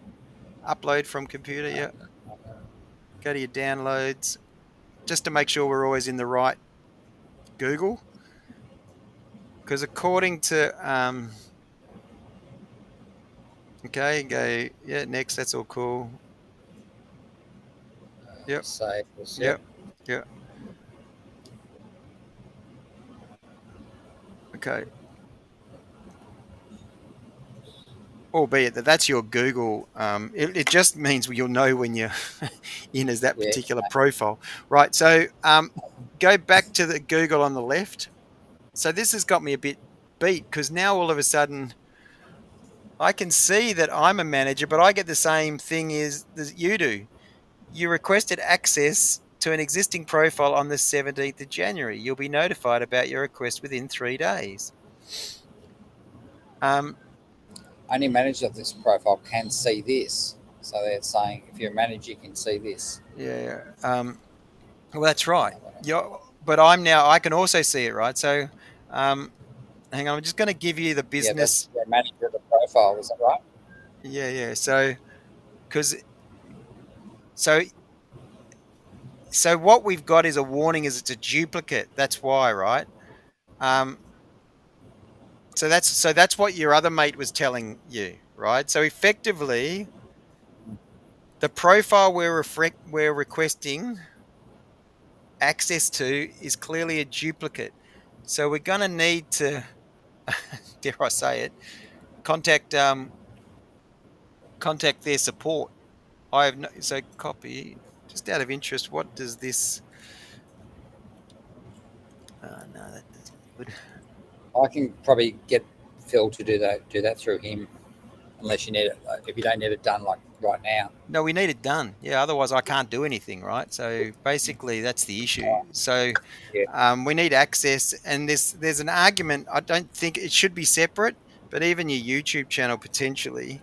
Upload from computer, yeah. Go to your downloads, just to make sure we're always in the right Google. Because according to, okay, go, yeah, next, that's all cool. Yep. Save. Yep. Yep. Okay. Albeit that's your Google. It just means you'll know when you're in as that particular profile. Right. So go back to the Google on the left. So this has got me a bit beat because now all of a sudden I can see that I'm a manager, but I get the same thing as you do. You requested access to an existing profile on the 17th of January. You'll be notified about your request within 3 days. Only managers of this profile can see this. So they're saying if you're a manager, you can see this. Yeah. Well, that's right. But I can also see it, right? So, hang on. I'm just going to give you the business. Yeah, that's the manager of the profile. Is that right? Yeah. So what we've got is a warning is it's a duplicate. That's why, right? So that's what your other mate was telling you, right? So effectively, the profile we're requesting access to is clearly a duplicate. So we're going to need to, dare I say it, contact their support. So copy. Just out of interest, what does this? No, that doesn't look good. I can probably get Phil to do that through him, unless you need it. If you don't need it done like right now. No, we need it done. Yeah, otherwise I can't do anything, right? So basically, that's the issue. So we need access, and there's an argument. I don't think it should be separate, but even your YouTube channel potentially.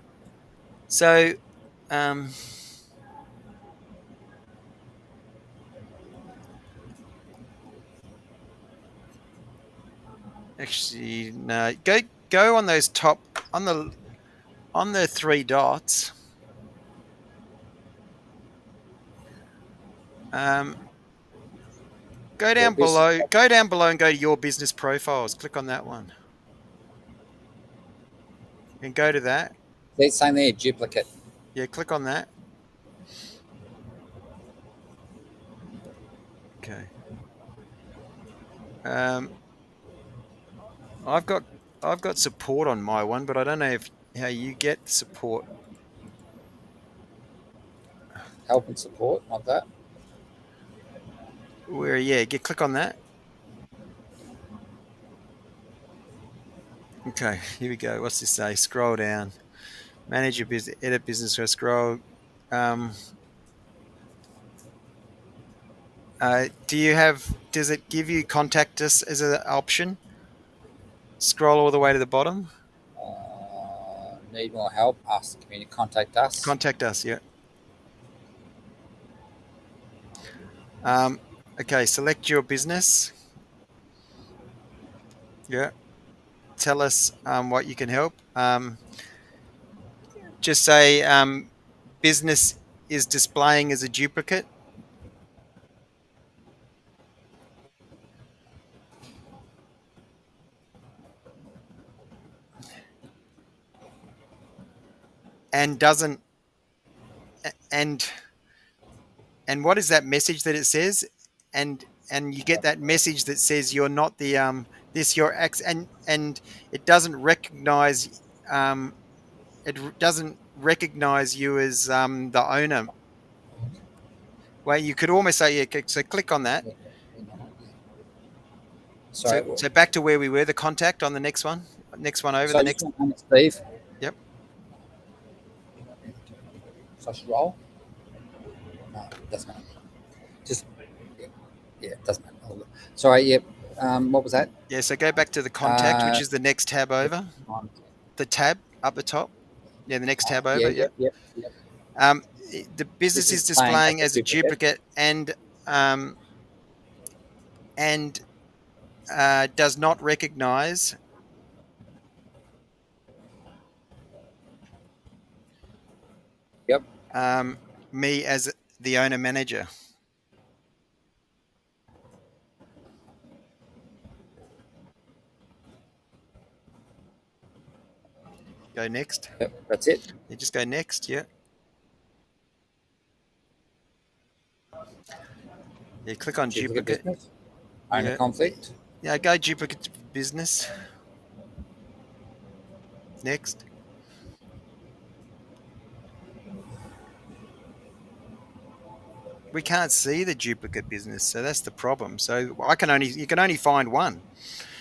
So, actually, no. Go on those top on the three dots. Go down below. Go down below and go to your business profiles. Click on that one, and go to that. They're saying they're duplicate. Yeah, click on that. Okay. I've got support on my one, but I don't know how you get support. Help and support, like that. Where click on that. Okay, here we go. What's this say? Scroll down. Manage your business. Edit business. Scroll. Does it give you contact us as an option? Scroll all the way to the bottom. Need more help? Us. Community. Contact us. Contact us. Yeah. Okay. Select your business. Yeah. Tell us what you can help. Just say business is displaying as a duplicate. And doesn't and what is that message that it says? And you get that message that says you're not the this your ex, and it doesn't recognize you as the owner. Well, you could almost say, yeah, so click on that. Sorry. So back to where we were, the contact on the next one over. So the next. Steve. Yep. So I should roll? No, doesn't matter. Just it doesn't matter. Sorry. Yep. What was that? Yeah. So go back to the contact, which is the next tab over. The tab up the top. Yeah, the next tab over. Yep. The business is displaying as a duplicate and does not recognize me as the owner manager. Go next. Yep, that's it. You just go next. Yeah. Yeah, click on duplicate. Owner conflict. Yeah, go duplicate business. Next. We can't see the duplicate business, so that's the problem. So you can only find one.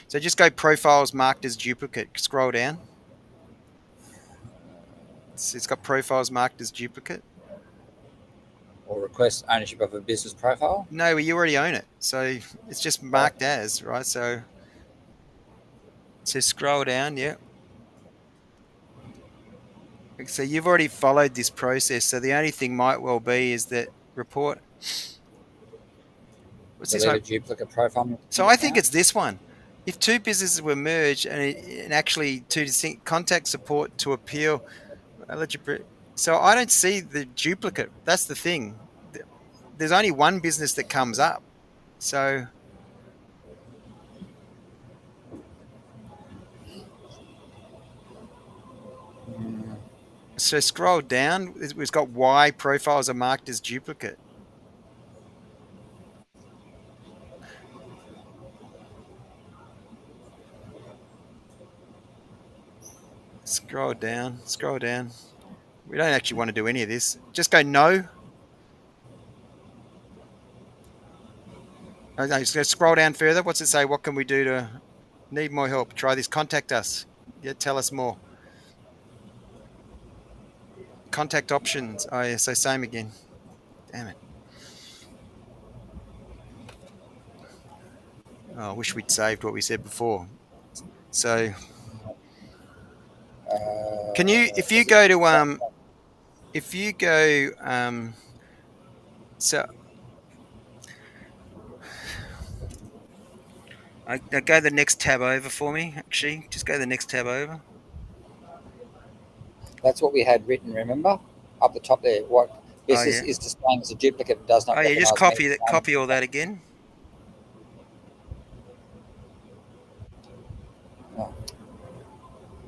So just go profiles marked as duplicate. Scroll down. It's got profiles marked as duplicate. Or request ownership of a business profile? No, you already own it. So it's just marked as, right? So scroll down, yeah. So you've already followed this process. So the only thing might well be is that report. What's this one? Duplicate profile. So I think it's this one. If two businesses were merged and actually two distinct contact support to appeal, so I don't see the duplicate. That's the thing. There's only one business that comes up. So scroll down. It's got why profiles are marked as duplicate. Scroll down. We don't actually want to do any of this. Just go no. Okay, so scroll down further. What's it say? What can we do to need more help? Try this. Contact us. Yeah, tell us more. Contact options. Oh yeah, so same again. Damn it. Oh, I wish we'd saved what we said before. So can you, if you go so go the next tab over for me, actually. Just go the next tab over. That's what we had written, remember? Up the top there. What business is displaying as a duplicate does not recognize. Just copy all that again. Oh.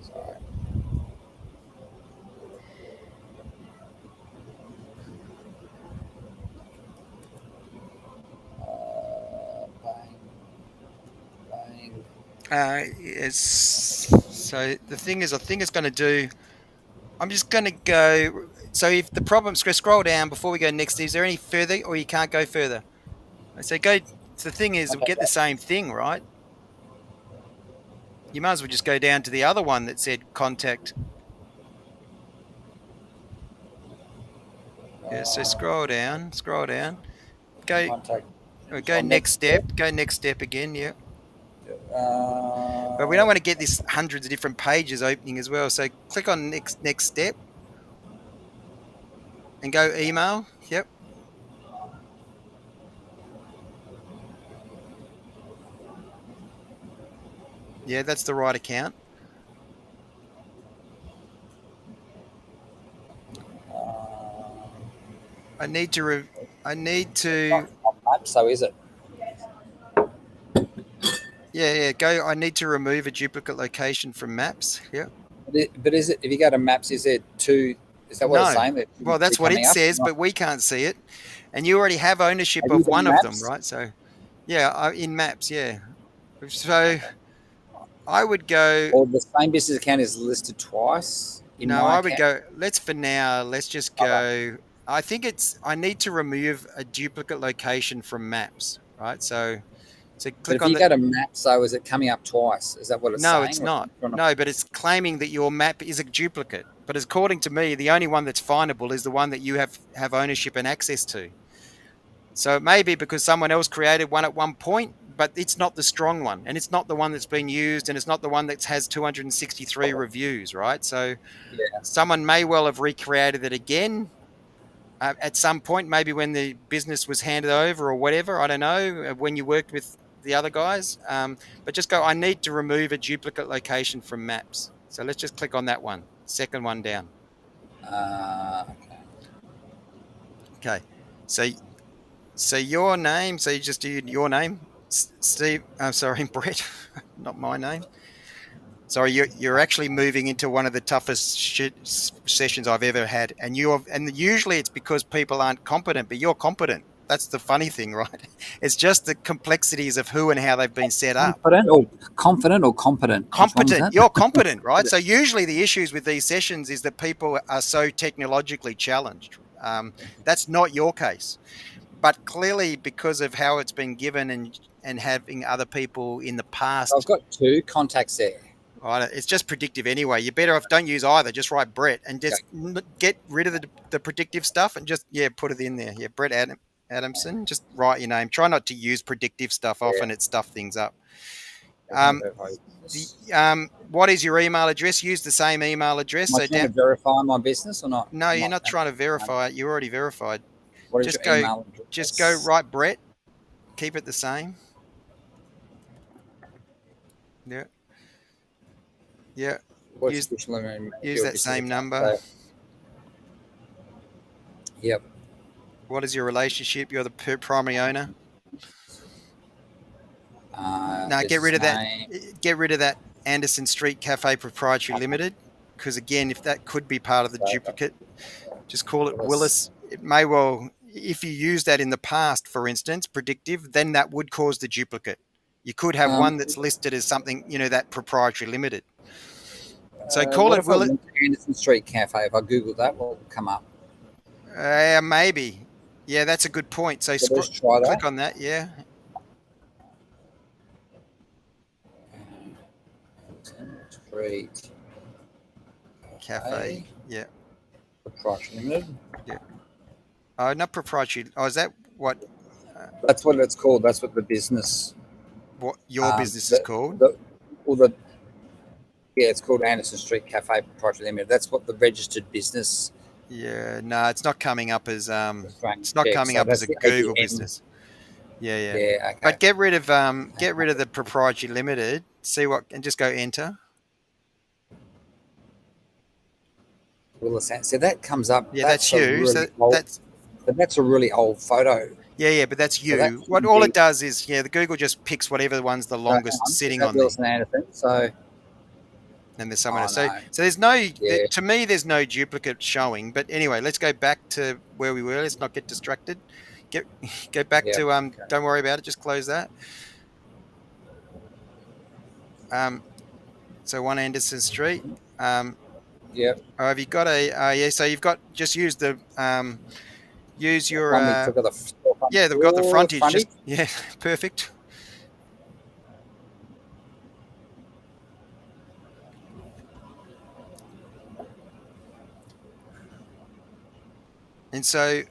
Sorry. So the thing is, I think it's going to do. I'm just going to go. So if the problem, scroll down before we go next. Is there any further, or you can't go further? So go. So the thing is, we'll get the same thing, right? You might as well just go down to the other one that said contact. Yeah. So scroll down. Go. Contact. Go next step. Go next step again. Yeah. But we don't want to get this hundreds of different pages opening as well. So click on next step and go email. Yep. Yeah, that's the right account. I need to. So is it? Yeah. Go. I need to remove a duplicate location from maps. Yeah. But is it? If you go to maps, is there two? Is that what it's saying? Well, that's what it says, but we can't see it, and you already have ownership of one of them, right? So, yeah, in maps, yeah. So, I would go. Or the same business account is listed twice. I would go. For now. Let's just go. I think I need to remove a duplicate location from maps, right? So click on. If you go to maps, so is it coming up twice? Is that what it's saying? No, it's not. No, but it's claiming that your map is a duplicate. But according to me, the only one that's findable is the one that you have ownership and access to. So it may be because someone else created one at one point, but it's not the strong one, and it's not the one that's been used, and it's not the one that has 263 reviews, right? So someone may well have recreated it again at some point, maybe when the business was handed over or whatever. I don't know, when you worked with the other guys. But just go, I need to remove a duplicate location from maps. So let's just click on that one, second one down. Okay. So your name, so you just do your name, Steve. I'm sorry, Brett, not my name. Sorry, you're actually moving into one of the toughest sessions I've ever had, and usually it's because people aren't competent, but you're competent. That's the funny thing, right? It's just the complexities of who and how they've been set up. Confident or competent? Competent. You're competent, right? So usually the issues with these sessions is that people are so technologically challenged. That's not your case. But clearly, because of how it's been given and having other people in the past. I've got two contacts there. Right, it's just predictive anyway. You're better off, don't use either. Just write Brett and just get rid of the predictive stuff and just, put it in there. Yeah, Brett Adamson, just write your name. Try not to use predictive stuff. Often it stuff things up. What is your email address? Use the same email address. Am I trying to verify my business or not? No, you're not trying to verify it. You're already verified. What is your email address? Just go write Brett. Keep it the same. Yeah. Yeah. Use that same number. Yep. What is your relationship? You're the primary owner. No, get rid of that. Get rid of that Anderson Street Cafe Proprietary Limited, because again, if that could be part of the duplicate, just call it Willis. It may well, if you use that in the past, for instance, predictive, then that would cause the duplicate. You could have one that's listed as something, that proprietary limited. So call it Willis. Anderson Street Cafe. If I Google that, what will come up? Maybe. Yeah, that's a good point. So click on that. Yeah. Street Cafe. Yeah. Proprietary Limited. Yeah. Oh, not proprietary. Oh, is that what? That's what it's called. That's what the business. What your business is called? Yeah, it's called Anderson Street Cafe Proprietary Limited. That's what the registered business. Yeah, no, it's not coming up as it's not coming up as a Google business. Yeah. Okay. But get rid of the proprietary limited. See what, and just go enter. Willis. So that comes up. Yeah, that's you. That's a really old photo. Yeah, but that's you. So all it does is, the Google just picks whatever one's the longest sitting on there. So. And there's someone else. So there's no, to me, there's no duplicate showing. But anyway, let's go back to where we were. Let's not get distracted. Go back to, don't worry about it. Just close that. So 1 Anderson Street. Yep. Oh, have you got a? Yeah. So you've got just use the use your Want me to go the storefront yeah. They've got the or frontage. frontage? Just yeah, perfect. And so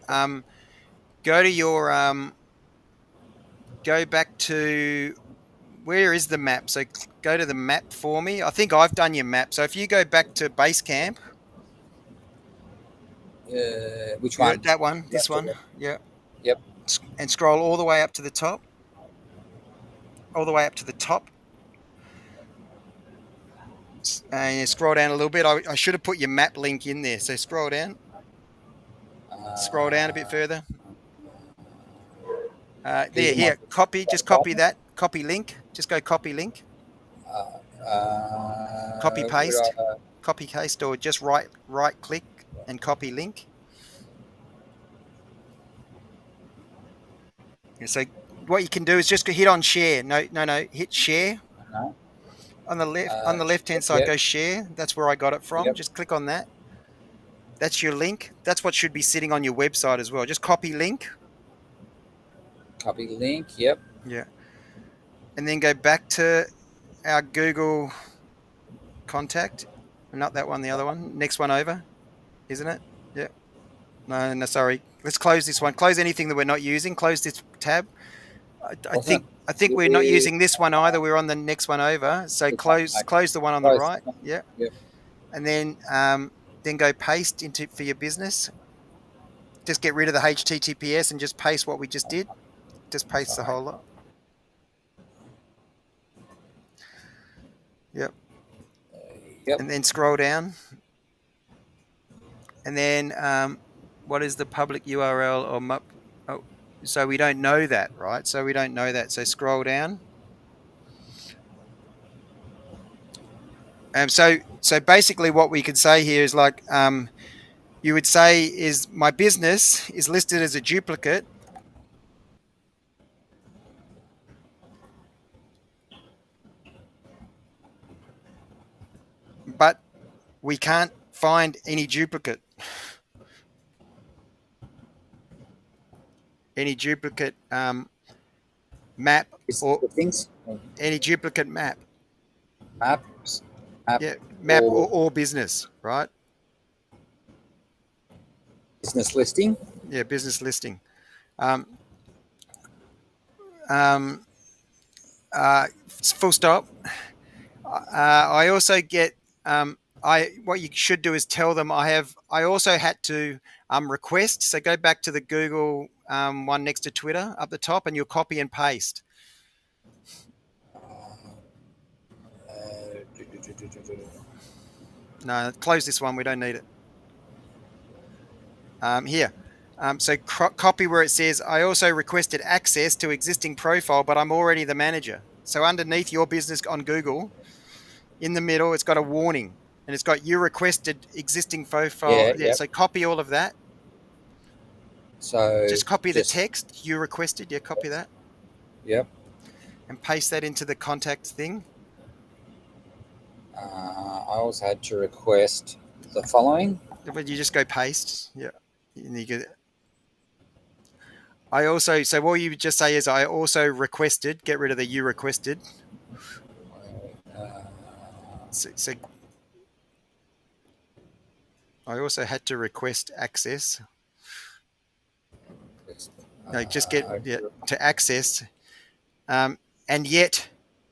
go to your go back to where is the map? So go to the map for me. I think I've done your map. So if you go back to base camp, Which one? that one, this Left or one, right? yeah, Yep. and scroll all the way up to the top, all the way up to the top, and scroll down a little bit. I should have put your map link in there. So scroll down a bit further. There, here, copy. Just copy that. Copy link. Just go copy link. Copy paste. Copy paste, or just right click and copy link. And so what you can do is just hit on share. No, hit share. No. On the left hand side, go share. That's where I got it from. Yep. Just click on that. That's your link. That's what should be sitting on your website as well. Just copy link. Copy link. Yep. Yeah. And then go back to our Google contact. Not that one, the other one. Next one over, isn't it? Yeah. No, sorry. Let's close this one. Close anything that we're not using. Close this tab. I think we're not using this one either. We're on the next one over. So close the one on the right. Yeah. Yep. And then go paste into for your business. Just get rid of the HTTPS and just paste what we just did. Just paste the whole lot. Yep. And then scroll down. And then what is the public URL or map? Oh, so we don't know that, right? So we don't know that. So scroll down. So basically what we could say here is like you would say is my business is listed as a duplicate, but we can't find any duplicate. Any duplicate map or things. any duplicate map. Maps. Yeah, map or business, right? Business listing. Yeah, business listing. Full stop. I also get what you should do is tell them I also had to request. So go back to the Google one next to Twitter up the top, and you'll copy and paste. No, close this one. We don't need it. Here. So copy where it says, I also requested access to existing profile, but I'm already the manager. So underneath your business on Google, in the middle, it's got a warning. And it's got you requested existing profile. Yeah, so copy all of that. So just copy the text you requested. Yeah, copy that. Yep. And paste that into the contact thing. I also had to request the following. But you just go paste. Yeah. And you get. So what you just say is I also requested, get rid of the you requested. So I also had to request access. No, just get to access. And yet,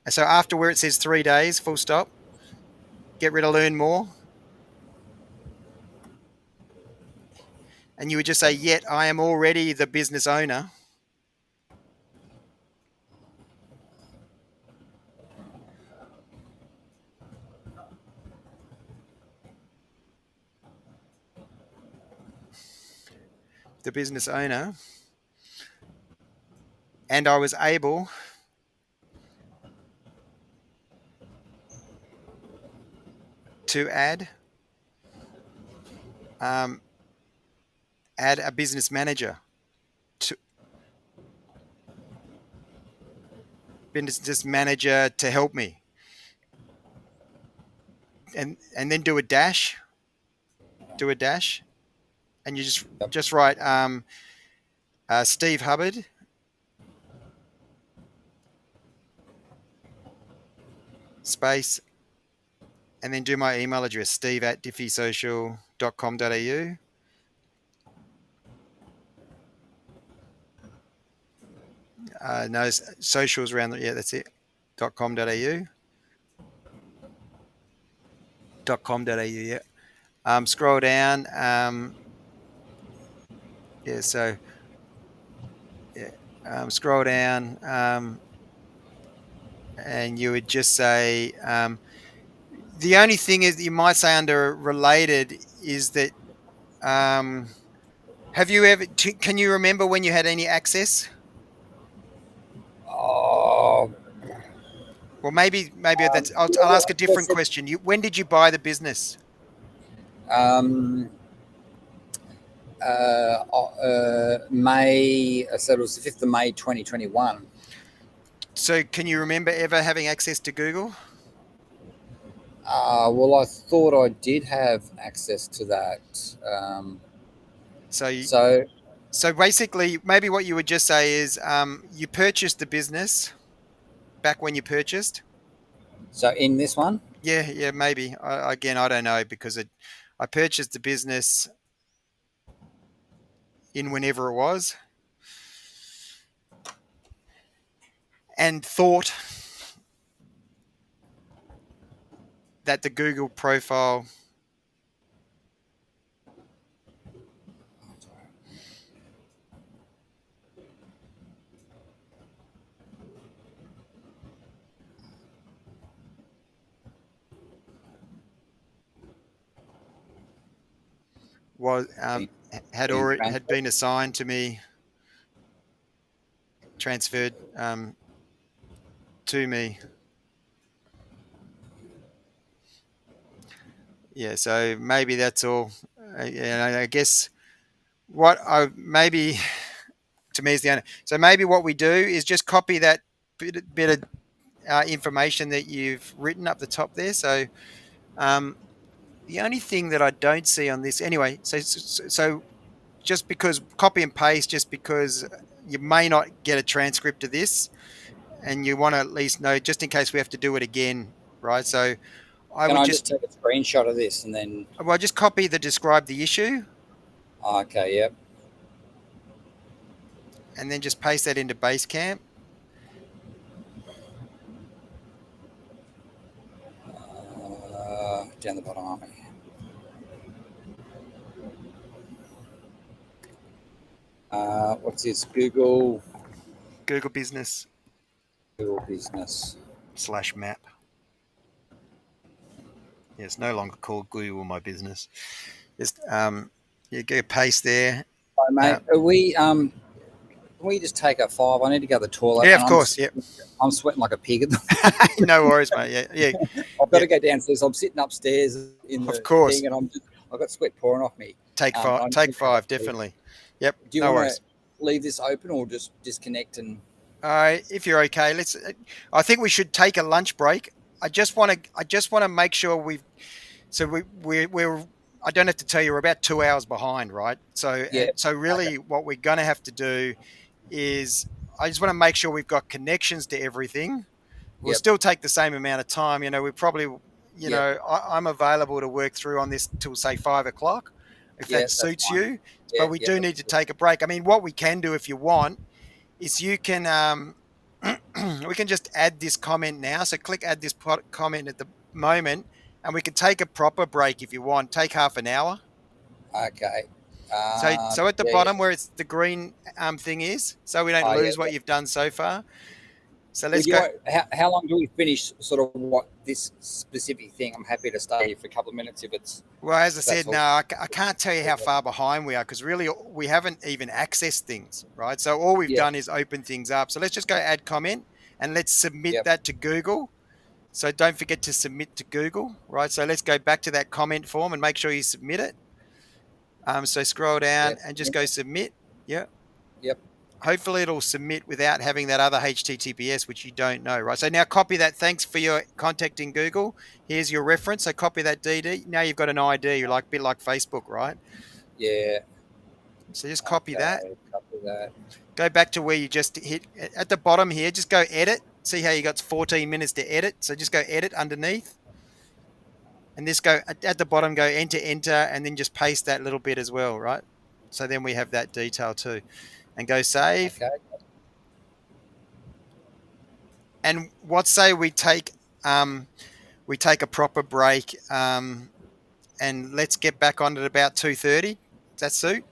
so after where it says 3 days, full stop, get rid of learn more. And you would just say, yet I am already the business owner. The business owner. And I was able to add a business manager to help me. and then do a dash. Do a dash, and you just write Steve Hubbard, space, and then do my email address, steve@diffysocial.com.au. No, socials around yeah, that's it. .com.au. .com.au, yeah. Scroll down. Yeah, so yeah, scroll down, and you would just say the only thing is you might say under related is that have you ever? Can you remember when you had any access? Oh, Well, maybe that's. I'll ask a different question. When did you buy the business? um, May. So it was the 5th of May, 2021. So, can you remember ever having access to Google? Well, I thought I did have access to that. So basically, maybe what you would just say is you purchased the business back when you purchased. So in this one, Yeah, maybe. Again, I don't know because I purchased the business in whenever it was, and thought that the Google profile was had been assigned to me, transferred to me. Yeah, so maybe that's all. I guess what I maybe to me is the only. So maybe what we do is just copy that bit of information that you've written up the top there. So the only thing that I don't see on this anyway. So just because copy and paste, just because you may not get a transcript of this, and you want to at least know just in case we have to do it again, right? So can I just take a screenshot of this and then? Well, just copy the describe the issue. Okay. Yep. And then just paste that into Basecamp. Down the bottom, aren't we? What's this? Google Business /map. Yeah, it's no longer called Google My Business. Just you go paste there. Hi, mate. Can we just take a 5? I need to go to the toilet. Yeah, of course. Yep. I'm sweating like a pig at the No worries, mate. Yeah. I've got to go downstairs. I'm sitting upstairs in the thing, and I've got sweat pouring off me. Take 5, definitely. Yep. Do you want to leave this open or just disconnect and? If you're okay, I think we should take a lunch break. I just want to make sure we're. I don't have to tell you, we're about 2 hours behind, right? So really, what we're going to have to do is I just want to make sure we've got connections to everything. We'll still take the same amount of time. We probably, I'm available to work through on this till say 5 o'clock, if that suits you. But we do need to take a break. I mean, what we can do if you want is you can, we can just add this comment now. So click add this comment at the moment, and we can take a proper break if you want. Take half an hour. Okay. So at the bottom where it's the green thing is, so we don't lose what you've done so far. So let's go. How long do we finish sort of what this specific thing? I'm happy to stay here for a couple of minutes if it's. Well, as I said, no, I can't tell you how far behind we are because really we haven't even accessed things, right? So all we've done is open things up. So let's just go add comment and let's submit that to Google. So don't forget to submit to Google, right? So let's go back to that comment form and make sure you submit it. So scroll down and just go submit. Yeah. Yep. hopefully it'll submit without having that other HTTPS, which you don't know, right? So now copy that. Thanks for your contacting Google. Here's your reference. So copy that DD. Now you've got an ID, like a bit like Facebook, right? Yeah. So just copy that. Copy that. Go back to where you just hit at the bottom here. Just go edit. See how you got 14 minutes to edit. So just go edit underneath. And this go at the bottom, go enter, and then just paste that little bit as well, right? So then we have that detail too. And go save. Okay. And what say we take a proper break, and let's get back on at about 2:30. Does that suit?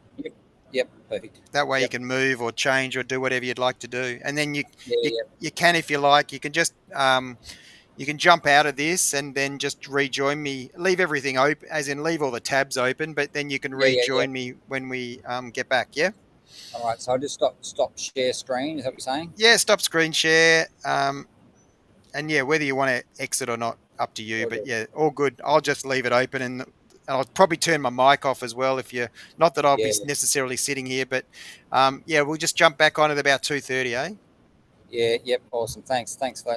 Yep. Perfect. That way Yep. you can move or change or do whatever you'd like to do. And then you Yeah. can, if you like, you can just you can jump out of this and then just rejoin me. Leave everything open, as in leave all the tabs open, but then you can rejoin me when we get back. Yeah. All right. So I'll just stop share screen. Is that what you're saying? Yeah. Stop screen share. And yeah, whether you want to exit or not, up to you. But yeah, all good. I'll just leave it open, and I'll probably turn my mic off as well if you're not that I'll be necessarily sitting here. But yeah, we'll just jump back on at about 2:30, eh? Yeah. Yep. Awesome. Thanks for that.